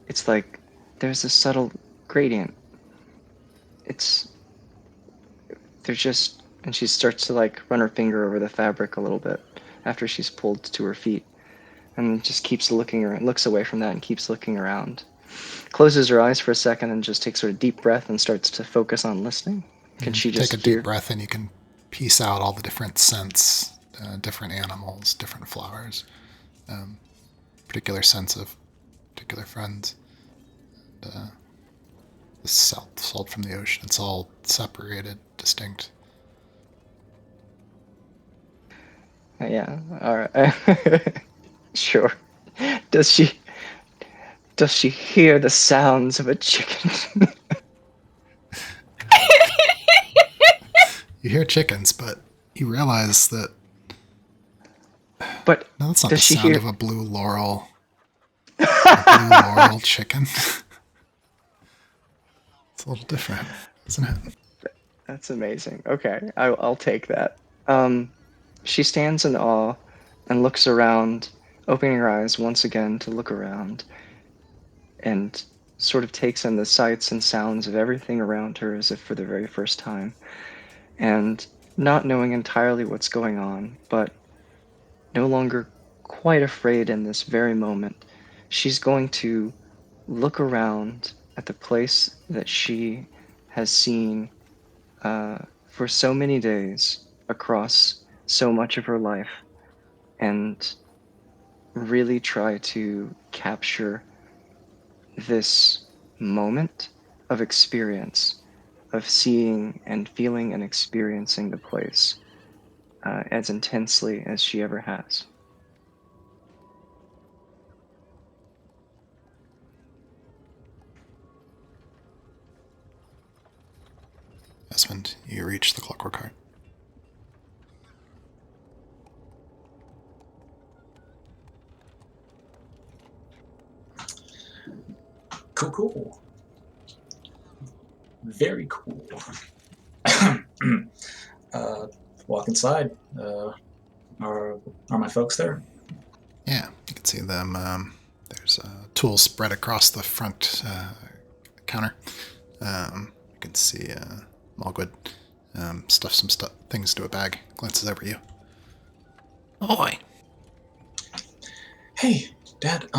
it's like there's a subtle gradient. And she starts to like run her finger over the fabric a little bit after she's pulled to her feet, and just keeps looking around, looks away from that and keeps looking around. Closes her eyes for a second and just takes sort of deep breath and starts to focus on listening. Can she just take a deep breath and you can piece out all the different scents, different animals, different flowers, particular sense of particular friends. And, the salt from the ocean. It's all separated, distinct. Yeah, all right. Sure. Does she hear the sounds of a chicken? You hear chickens, but you realize that. But no, that's not does the she sound hear of a blue laurel. A blue laurel chicken. It's a little different, isn't it? That's amazing. Okay, I'll take that. She stands in awe and looks around, opening her eyes once again to look around, and sort of takes in the sights and sounds of everything around her as if for the very first time, and not knowing entirely what's going on, but no longer quite afraid in this very moment, she's going to look around at the place that she has seen for so many days across so much of her life, and really try to capture this moment of experience, of seeing and feeling and experiencing the place as intensely as she ever has. Esmond, you reach the clockwork heart. Cool. Very cool. Walk inside. Are my folks there? Yeah, you can see them. There's tools spread across the front counter. You can see Malgood stuff some things into a bag. Glances over at you. Ahoy! Hey, Dad.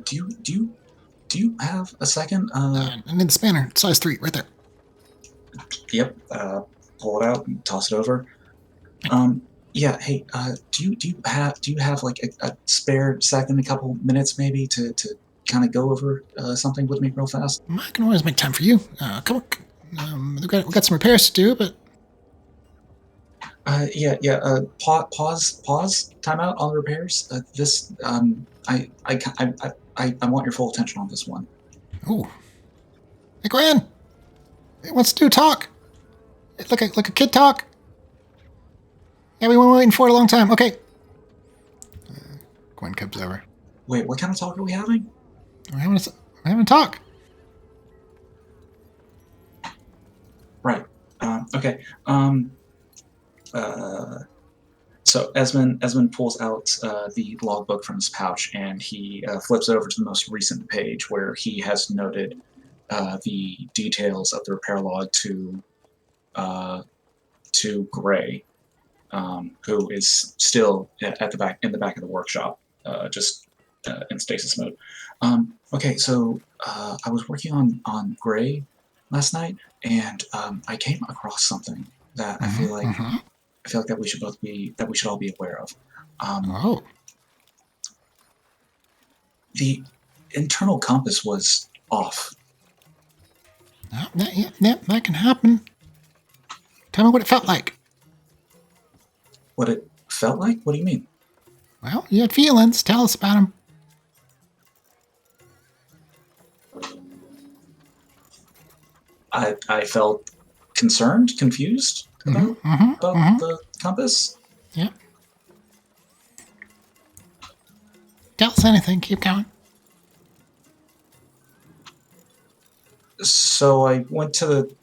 Do you have a second? I need the spanner, size 3, right there. Yep. Pull it out and toss it over. Yeah. Hey. Do you have like a spare second, a couple minutes maybe to kind of go over something with me real fast? I can always make time for you. Come on. We got some repairs to do, but Yeah. Pause. Time out on the repairs. I want your full attention on this one. oh, hey Gwen, hey, what's to do? Talk. Like a kid talk. Yeah, we've been waiting for it a long time. Okay. Gwen comes over. Wait, what kind of talk are we having? We're having a talk. Right. Okay. So Esmond pulls out the logbook from his pouch and he flips over to the most recent page where he has noted the details of the repair log to Gray, who is still at the back in the back of the workshop, just in stasis mode. Okay, so I was working on Gray last night, and I came across something that I feel like that we should all be aware of. The internal compass was off. That can happen. Tell me what it felt like. What it felt like? What do you mean? Well, you had feelings. Tell us about them. I felt concerned, confused about the compass. Yeah. Tell us anything. Keep going. So I went to the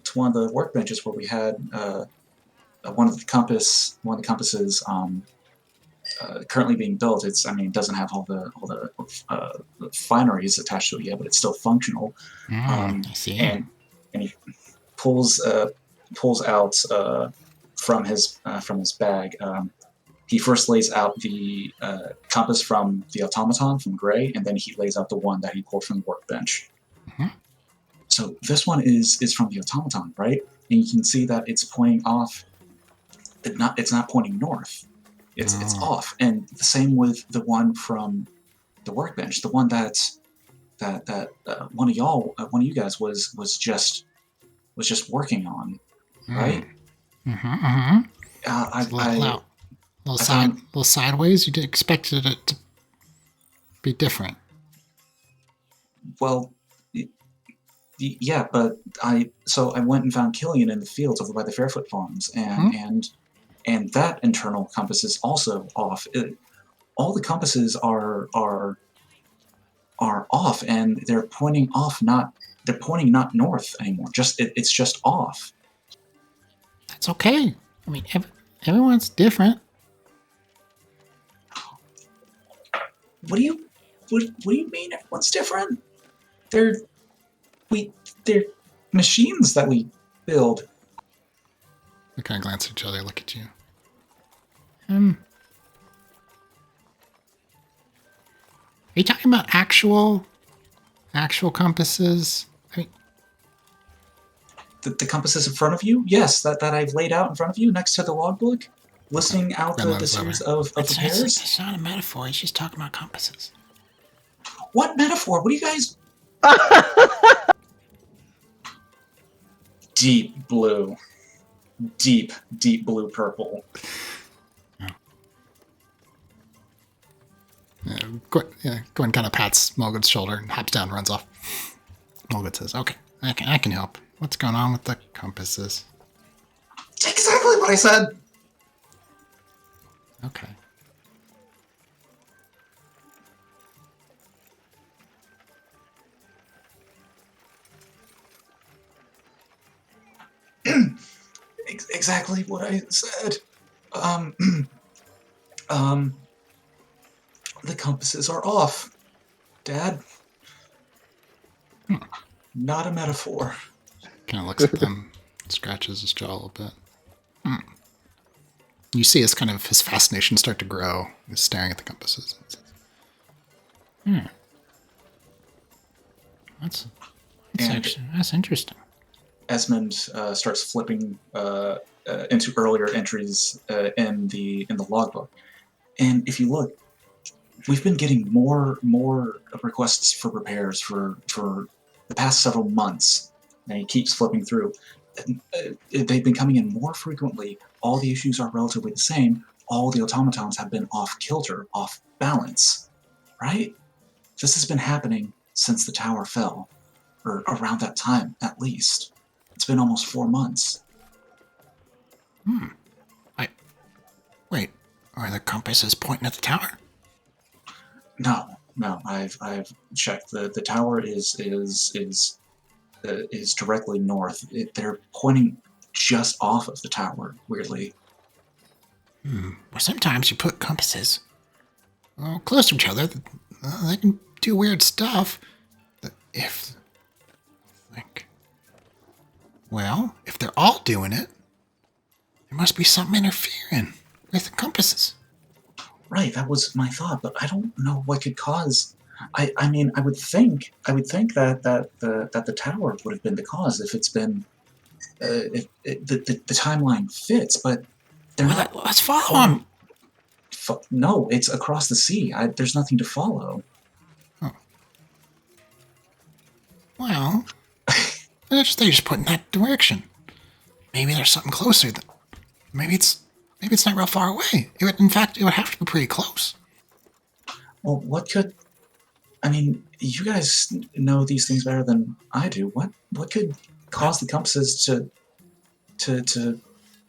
to one of the workbenches where we had one of the compasses currently being built. It doesn't have all the fineries attached to it yet, but it's still functional. I see. And he pulls out from his bag. He first lays out the compass from the automaton from Gray, and then he lays out the one that he pulled from the workbench. So this one is from the automaton, right? And you can see that it's pointing off. It's not pointing north. It's off. And the same with the one from the workbench, the one that one of you guys was just working on, right? Little sideways. You expected it to be different. Well, yeah, but I went and found Killian in the fields over by the Fairfoot Farms, and that internal compass is also off. All the compasses are off, and they're pointing not north anymore. It's just off. That's okay. I mean, everyone's different. What do you mean everyone's different? They're machines that we build. We kind of glance at each other, look at you. Are you talking about actual compasses? I mean, the compasses in front of you? Yes, that I've laid out in front of you next to the logbook, listing out the series of repairs. It's not a metaphor. He's just talking about compasses. What metaphor? What are you guys? Deep blue. Deep blue purple. Gwen kind of pats Mulgood's shoulder and hops down and runs off. Mulgood says, okay, I can help. What's going on with the compasses? Exactly what I said! Okay. Exactly what I said. The compasses are off, Dad. Not a metaphor. Kind of looks at them, scratches his jaw a little bit. You see his fascination start to grow. He's staring at the compasses. That's interesting. Esmond starts flipping into earlier entries in the logbook, and if you look, we've been getting more requests for repairs for the past several months. And he keeps flipping through. They've been coming in more frequently. All the issues are relatively the same. All the automatons have been off kilter, off balance, right? This has been happening since the tower fell, or around that time at least. It's been almost 4 months. Wait, are the compasses pointing at the tower? No. I've checked. The tower is directly north. They're pointing just off of the tower. Weirdly. Well, sometimes you put compasses close to each other. They can do weird stuff. If they're all doing it, there must be something interfering with the compasses. Right, that was my thought, but I don't know what could cause. I mean, I would think that the tower would have been the cause if it's been if the timeline fits, but they're not. Let's follow them. No, it's across the sea. There's nothing to follow. Oh. Well, they just put in that direction. Maybe there's something closer. Maybe it's not real far away. It would have to be pretty close. Well, what could? I mean, you guys know these things better than I do. What could cause the compasses to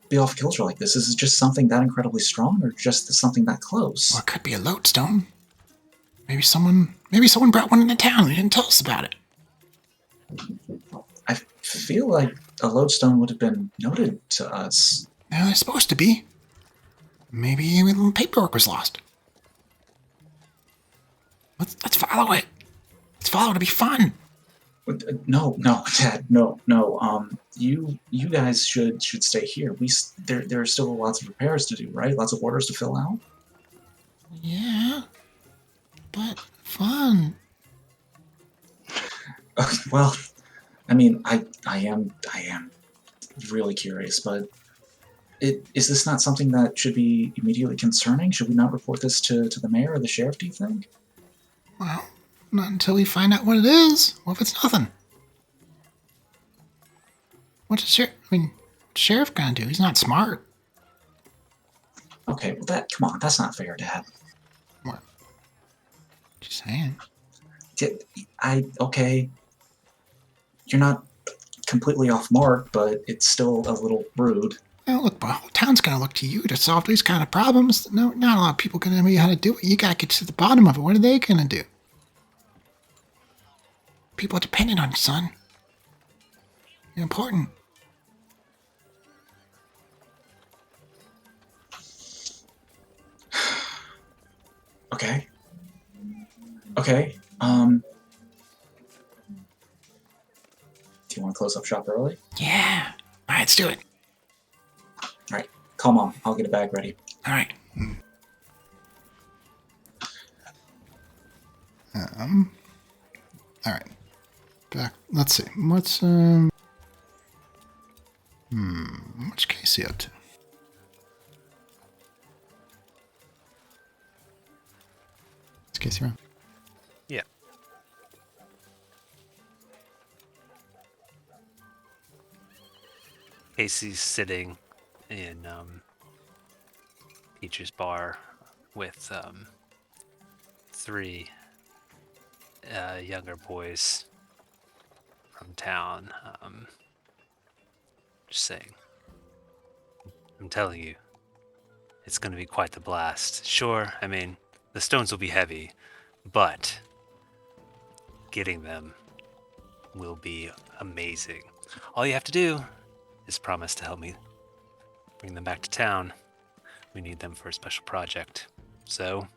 be off kilter like this? Is it just something that incredibly strong, or just something that close? Well, it could be a lodestone. Maybe someone brought one into town and didn't tell us about it. I feel like a lodestone would have been noted to us. No, they're supposed to be. Maybe paperwork was lost. Let's follow it. Let's follow it to be fun. No, Dad, no. You guys should stay here. There are still lots of repairs to do, right? Lots of orders to fill out. Yeah, but fun. Well, I mean, I am really curious, but is this not something that should be immediately concerning? Should we not report this to the mayor or the sheriff, do you think? Well, not until we find out what it is. What if it's nothing? What's the sheriff gonna do? He's not smart. Okay, well come on, that's not fair, Dad. What? Just saying. Okay. You're not completely off mark, but it's still a little rude. Well, look, the whole town's gonna look to you to solve these kind of problems. No, not a lot of people gonna know how to do it. You gotta get to the bottom of it. What are they gonna do? People are dependent on you, son. You're important. Okay. Do you want to close up shop early? Yeah. All right, let's do it. All right. Call Mom. I'll get a bag ready. All right. All right. Back. Let's see. What's Casey up to? Is Casey around? Yeah. Casey's sitting in Peach's bar with 3 younger boys from town. Just saying. I'm telling you, it's going to be quite the blast. Sure, I mean, the stones will be heavy, but getting them will be amazing. All you have to do is promise to help me bring them back to town. We need them for a special project. So,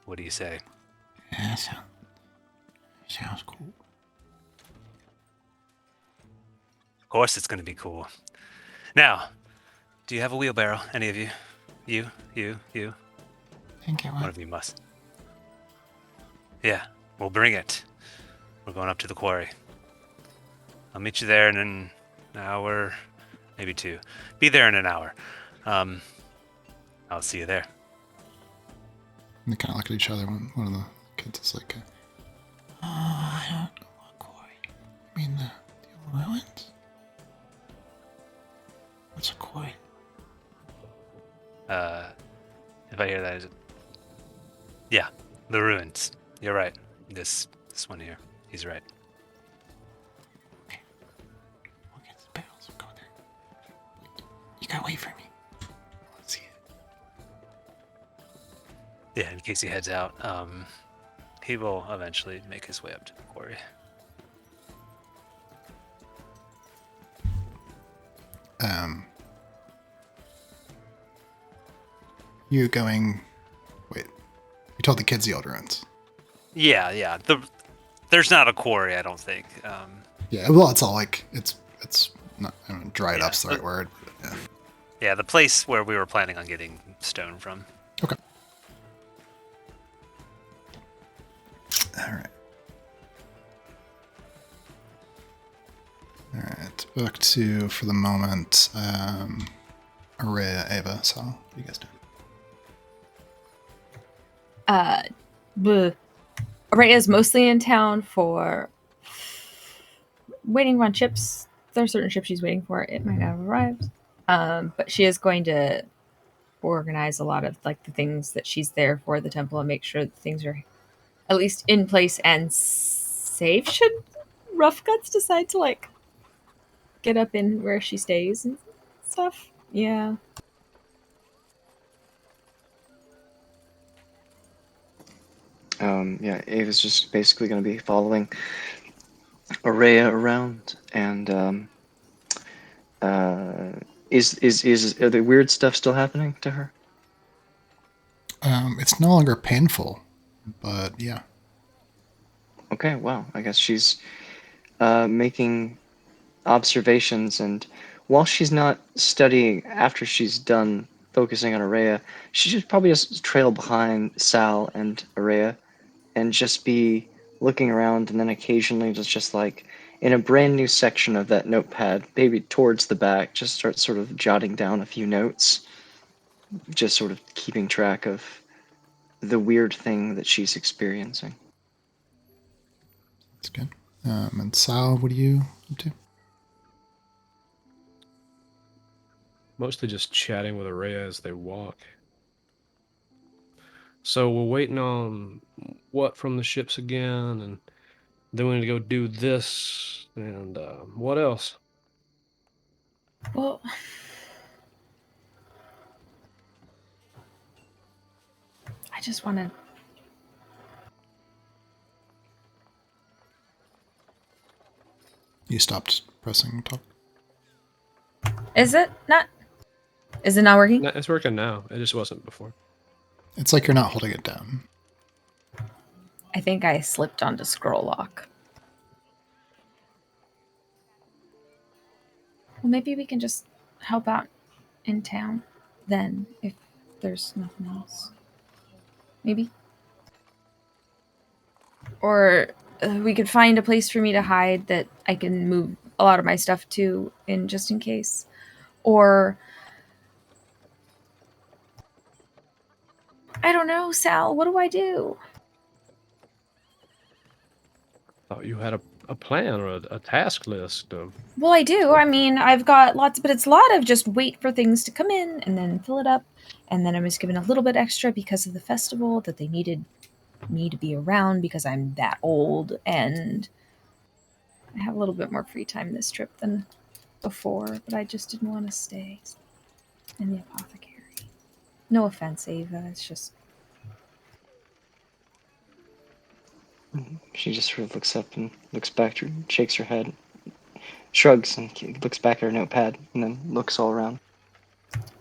What do you say? Yeah, sounds cool. Of course it's going to be cool. Now, do you have a wheelbarrow? Any of you? You. Think One of you must. Yeah, we'll bring it. We're going up to the quarry. I'll meet you there in an hour, maybe 2. Be there in an hour. I'll see you there. And they kind of look at each other. One of the kids is like, I don't know what quarry. You mean the old ruins? What's a quarry? If I hear that, is it? Yeah, the ruins. You're right. This one here. He's right. We'll get the barrels. We'll go there. You gotta wait for me. I want to see it. Yeah, in case he heads out, he will eventually make his way up to the quarry. You going... Wait. You told the kids the old ruins. Yeah. There's not a quarry, I don't think. Yeah, well, it's all like... It's not... I don't know, dried Yeah, up's the right word. But yeah. Yeah, the place where we were planning on getting stone from. Okay. Alright. Alright, back to, for the moment, Araya, Ava, so what are you guys doing? Araya is mostly in town for waiting on ships. There are certain ships she's waiting for. It might not have arrived. But she is going to organize a lot of like the things that she's there for the temple and make sure that things are at least in place and safe should Rough Guts decide to like get up in where she stays and stuff. Yeah. Yeah, Ava's just basically going to be following Araya around, and are the weird stuff still happening to her? It's no longer painful, but yeah. Okay, well, I guess she's making observations, and while she's not studying after she's done focusing on Araya, she should probably just trail behind Sal and Araya and just be looking around, and then occasionally just like in a brand new section of that notepad, maybe towards the back, just start sort of jotting down a few notes, just sort of keeping track of the weird thing that she's experiencing. That's good. And Sal, what are you up to? Mostly just chatting with Araya as they walk. So we're waiting on what from the ships again, and then we need to go do this, and what else? Well, I just want to. You stopped pressing talk. Is it not? Is it not working? No, it's working now. It just wasn't before. It's like you're not holding it down. I think I slipped onto scroll lock. Well, maybe we can just help out in town then, if there's nothing else. Maybe. Or we could find a place for me to hide that I can move a lot of my stuff to, in just in case. Or I don't know, Sal. What do I do? Thought you had a plan or a task list. Well, I do. I mean, I've got lots, but it's a lot of just wait for things to come in and then fill it up. And then I was given a little bit extra because of the festival that they needed me to be around because I'm that old. And I have a little bit more free time this trip than before, but I just didn't want to stay in the apothecary. No offense, Ava. It's just... She just sort of looks up and looks back, shakes her head, shrugs, and looks back at her notepad, and then looks all around.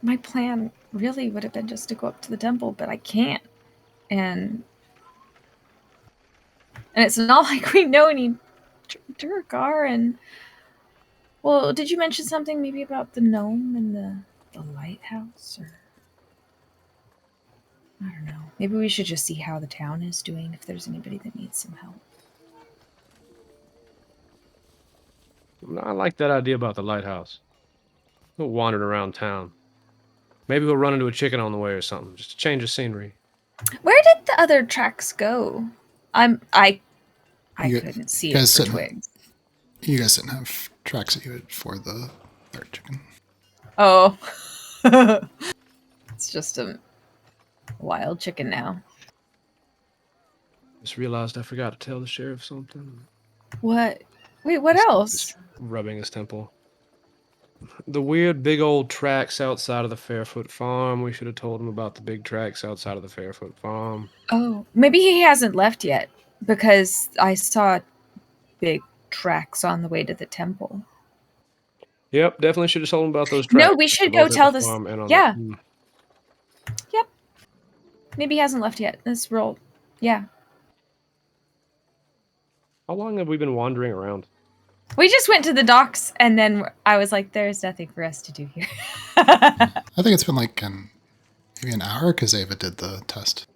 My plan really would have been just to go up to the temple, but I can't. And And it's not like we know any Durgar. And well, did you mention something maybe about the gnome and the lighthouse? Or I don't know. Maybe we should just see how the town is doing, if there's anybody that needs some help. I like that idea about the lighthouse. We'll wander around town. Maybe we'll run into a chicken on the way or something, just to change the scenery. Where did the other tracks go? I You- couldn't see you it guys for didn't- twigs. You guys didn't have tracks that you had for the third chicken. Oh. It's just a wild chicken now. Just realized I forgot to tell the sheriff something. What? Wait, what else? Just rubbing his temple. The weird big old tracks outside of the Fairfoot Farm. We should have told him about the big tracks outside of the Fairfoot Farm. Oh, maybe he hasn't left yet, because I saw big tracks on the way to the temple. Yep, definitely should have told him about those tracks. No, we should They're go both at tell the this. farm and on Yeah. the- Yep. Maybe he hasn't left yet. That's real. Yeah. How long have we been wandering around? We just went to the docks, and then I was like, there's nothing for us to do here. I think it's been like maybe an hour because Ava did the test.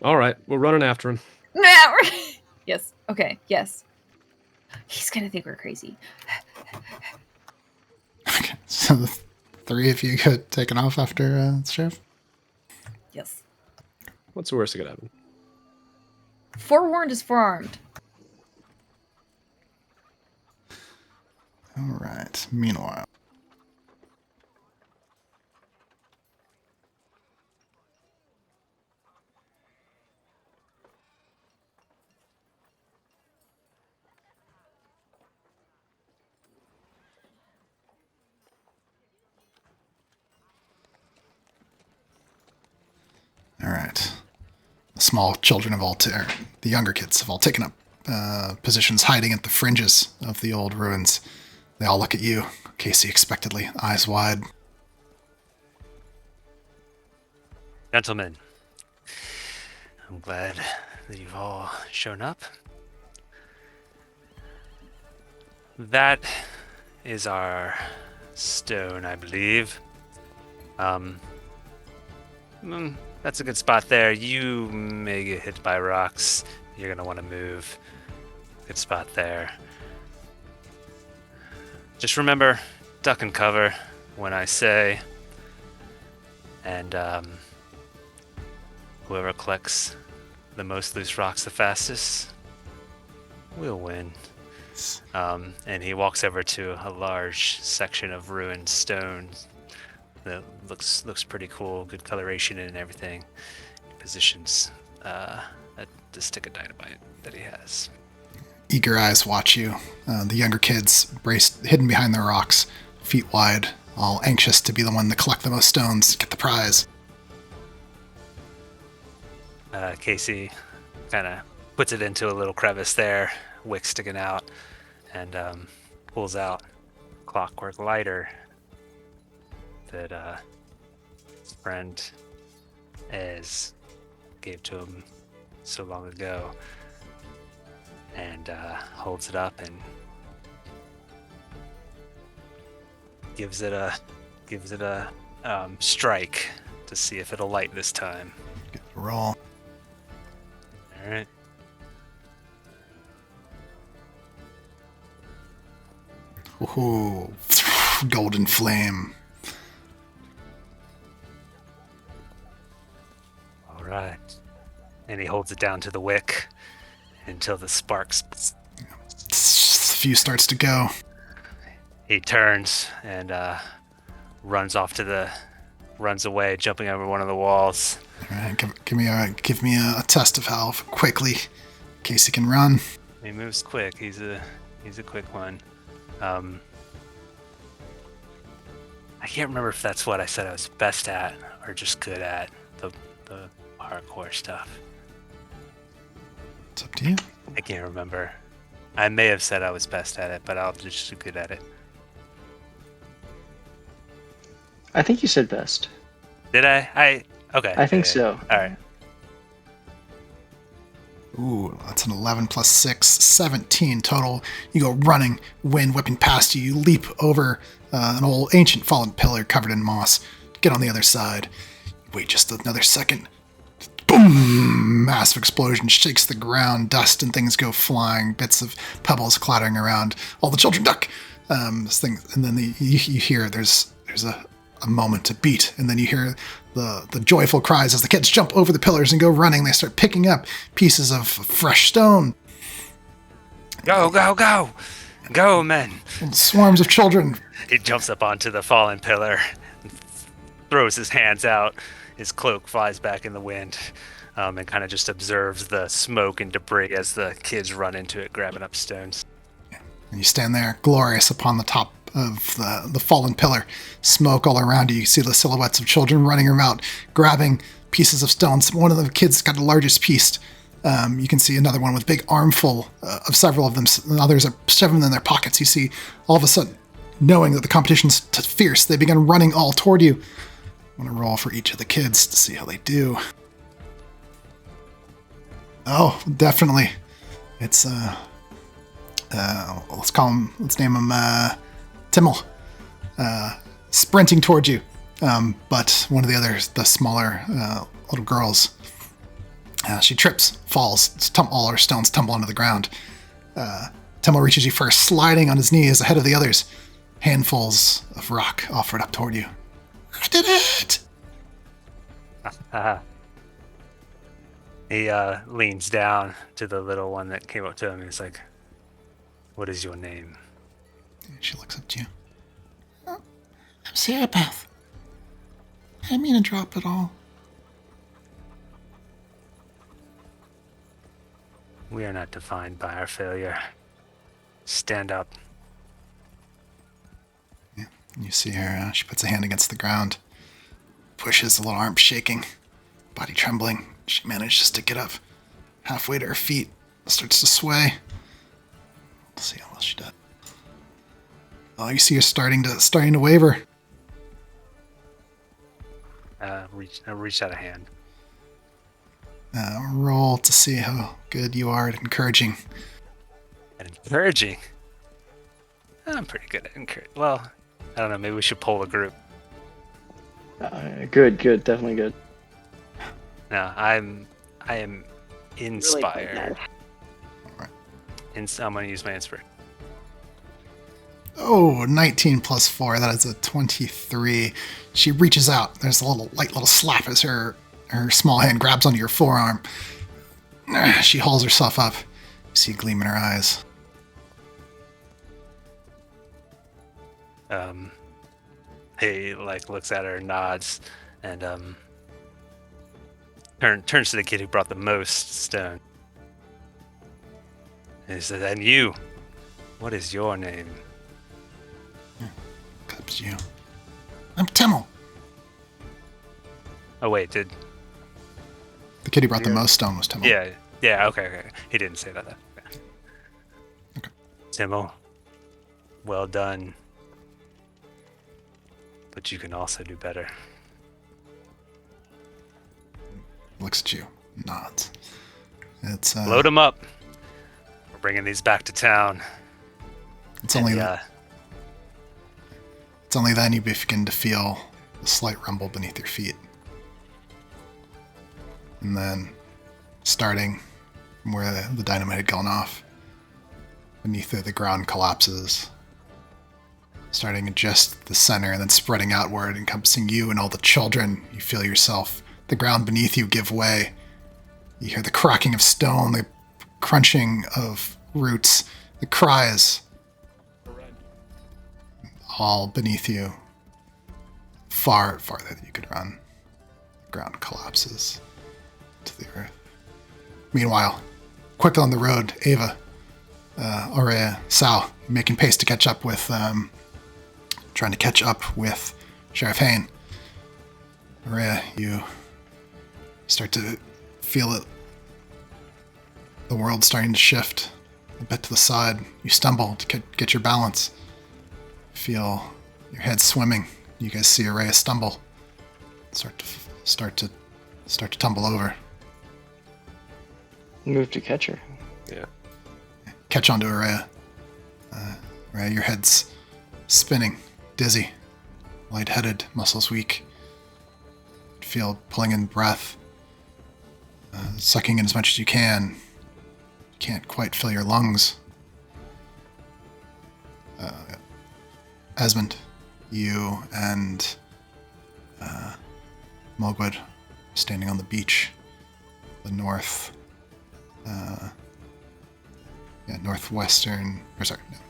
All right, we're running after him. Yes. Okay. Yes. He's going to think we're crazy. Okay, so the three of you get taken off after the sheriff? Yes. What's the worst that could happen? Forewarned is forearmed. All right, meanwhile. All right. The small children have the younger kids have all taken up positions hiding at the fringes of the old ruins. They all look at you, Casey expectantly, eyes wide. Gentlemen, I'm glad that you've all shown up. That is our stone, I believe. That's a good spot there. You may get hit by rocks. You're gonna want to move. Good spot there. Just remember, duck and cover when I say. And whoever collects the most loose rocks the fastest will win. And he walks over to a large section of ruined stone that looks pretty cool, good coloration and everything. Positions the stick of dynamite that he has. Eager eyes watch you. The younger kids, hidden behind their rocks, feet wide, all anxious to be the one to collect the most stones, get the prize. Casey kind of puts it into a little crevice there, wick sticking out, and pulls out a clockwork lighter that his friend Ez gave to him so long ago, and holds it up and gives it a strike to see if it'll light this time. Get a roll. All right. Ooh, golden flame. All right. And he holds it down to the wick until the sparks. The fuse starts to go. He turns and runs away, jumping over one of the walls. All right, give me a test of how quickly Casey can run. He moves quick. He's a quick one. I can't remember if that's what I said I was best at or just good at, the hardcore stuff. It's up to you. I can't remember. I may have said I was best at it, but I'll just do good at it. I think you said best. Did I? Okay. I think yeah. so. All right. Ooh, that's an 11 plus 6, 17 total. You go running, wind whipping past you. You leap over an old ancient fallen pillar covered in moss. Get on the other side. Wait just another second. Boom! Massive explosion shakes the ground. Dust and things go flying. Bits of pebbles clattering around. All the children duck. This thing, and then you hear there's a moment, a beat, and then you hear the joyful cries as the kids jump over the pillars and go running. They start picking up pieces of fresh stone. Go, go, go! Go, men! And swarms of children. He jumps up onto the fallen pillar, and throws his hands out. His cloak flies back in the wind, and kind of just observes the smoke and debris as the kids run into it, grabbing up stones. And you stand there, glorious, upon the top of the fallen pillar. Smoke all around you. You see the silhouettes of children running around, grabbing pieces of stones. One of the kids got the largest piece. You can see another one with a big armful of several of them. And others are shoving them in their pockets. You see, all of a sudden, knowing that the competition's fierce, they begin running all toward you. I'm going to roll for each of the kids to see how they do. Oh, definitely. It's, let's name him, Timmel. Sprinting towards you. But one of the others, the smaller little girls, she trips, falls, all her stones tumble onto the ground. Timmel reaches you first, sliding on his knees ahead of the others. Handfuls of rock offered up toward you. I did it! He leans down to the little one that came up to him and he's like, "What is your name?" She looks up to you. Oh, I'm Sarah Beth. I didn't mean to drop it all. We are not defined by our failure. Stand up. Yeah, you see her, she puts a hand against the ground, pushes, the little arm shaking, body trembling. She manages to get up halfway to her feet, starts to sway. Let's see how well she does. Oh, you see her starting to waver. Reach out a hand. Roll to see how good you are at encouraging. At encouraging? I'm pretty good at encouraging. Well, I don't know. Maybe we should poll the group. Good, definitely good. No, I am inspired. Right. I'm gonna use my inspiration. Oh, 19 plus 4. That is a 23. She reaches out. There's a light little slap as her small hand grabs onto your forearm. She hauls herself up. You see a gleam in her eyes. He looks at her, nods, and turns to the kid who brought the most stone. And he says, "And you, what is your name?" Comes you. I'm Timmel. Oh wait, did The kid who brought the most stone was Timmel. yeah, okay. He didn't say that. Okay. Timmel, well done. But you can also do better. Looks at you, nods. It's Load them up. We're bringing these back to town. It's only then you begin to feel a slight rumble beneath your feet. And then, starting from where the dynamite had gone off, beneath it, the ground collapses, starting at just the center and then spreading outward, encompassing you and all the children. You feel yourself, the ground beneath you, give way. You hear the cracking of stone, the crunching of roots, the cries. All beneath you, farther than you could run. The ground collapses to the earth. Meanwhile, quickly on the road, Ava, Aurea, Sal, making pace to catch up with, trying to catch up with Sheriff Hain. Aurea, you start to feel it. The world's starting to shift a bit to the side. You stumble to get your balance. Feel your head swimming you guys see Araya stumble, start to tumble over. Move to catch her. Yeah. Catch onto Araya. Araya, your head's spinning, dizzy, lightheaded, muscles weak. Feel pulling in breath, sucking in as much as you can. You can't quite fill your lungs. Esmond, you and Mogwood standing on the beach, the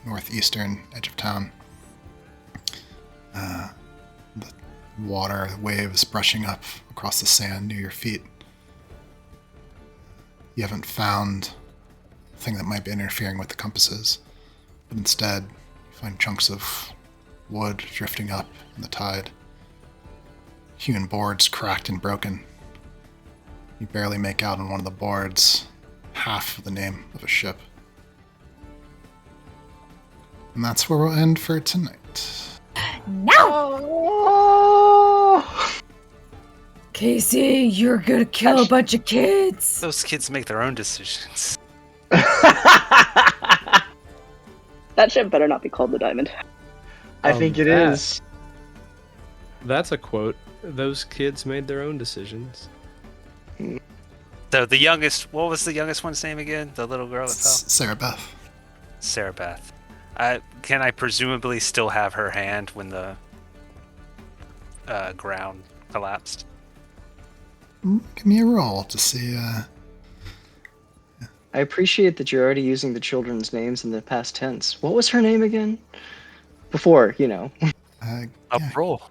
northeastern edge of town. The water, the waves brushing up across the sand near your feet. You haven't found the thing that might be interfering with the compasses, but instead you find chunks of wood drifting up in the tide. Hewn boards cracked and broken. You barely make out on one of the boards half of the name of a ship. And that's where we'll end for tonight. No! Casey, you're gonna kill a bunch of kids. Those kids make their own decisions. That ship better not be called the Diamond. I think it is. That's a quote. Those kids made their own decisions. So the youngest, what was the youngest one's name again? The little girl that fell? Sarah Beth. Sarah Beth. Can I presumably still have her hand when the ground collapsed? Give me a roll to see. I appreciate that you're already using the children's names in the past tense. What was her name again? Before, Yeah. Roll.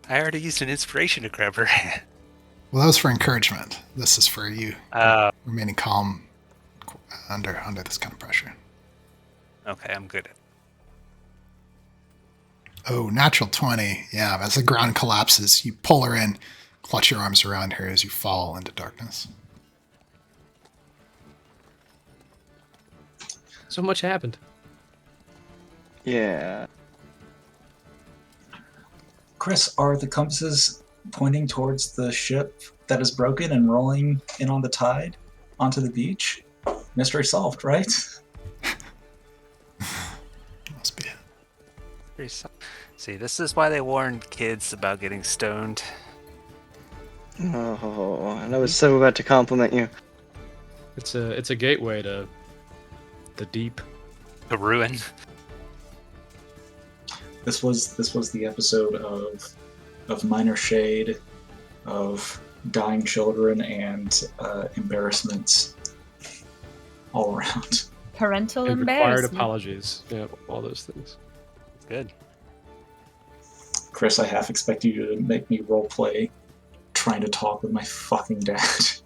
I already used an inspiration to grab her hand. Well, that was for encouragement. This is for you remaining calm under this kind of pressure. Okay, I'm good. Oh, natural 20. Yeah, as the ground collapses, you pull her in, clutch your arms around her as you fall into darkness. So much happened. yeah. Chris, are the compasses pointing towards the ship that is broken and rolling in on the tide onto the beach? Mystery solved, right? Must be it. See, this is why they warn kids about getting stoned. Oh, and I was so about to compliment you. It's a gateway to the deep. The ruin. This was the episode of minor shade, of dying children, and embarrassments all around. Parental And required embarrassment. apologies. Yeah, all those things. Good. Chris, I half expect you to make me roleplay trying to talk with my fucking dad.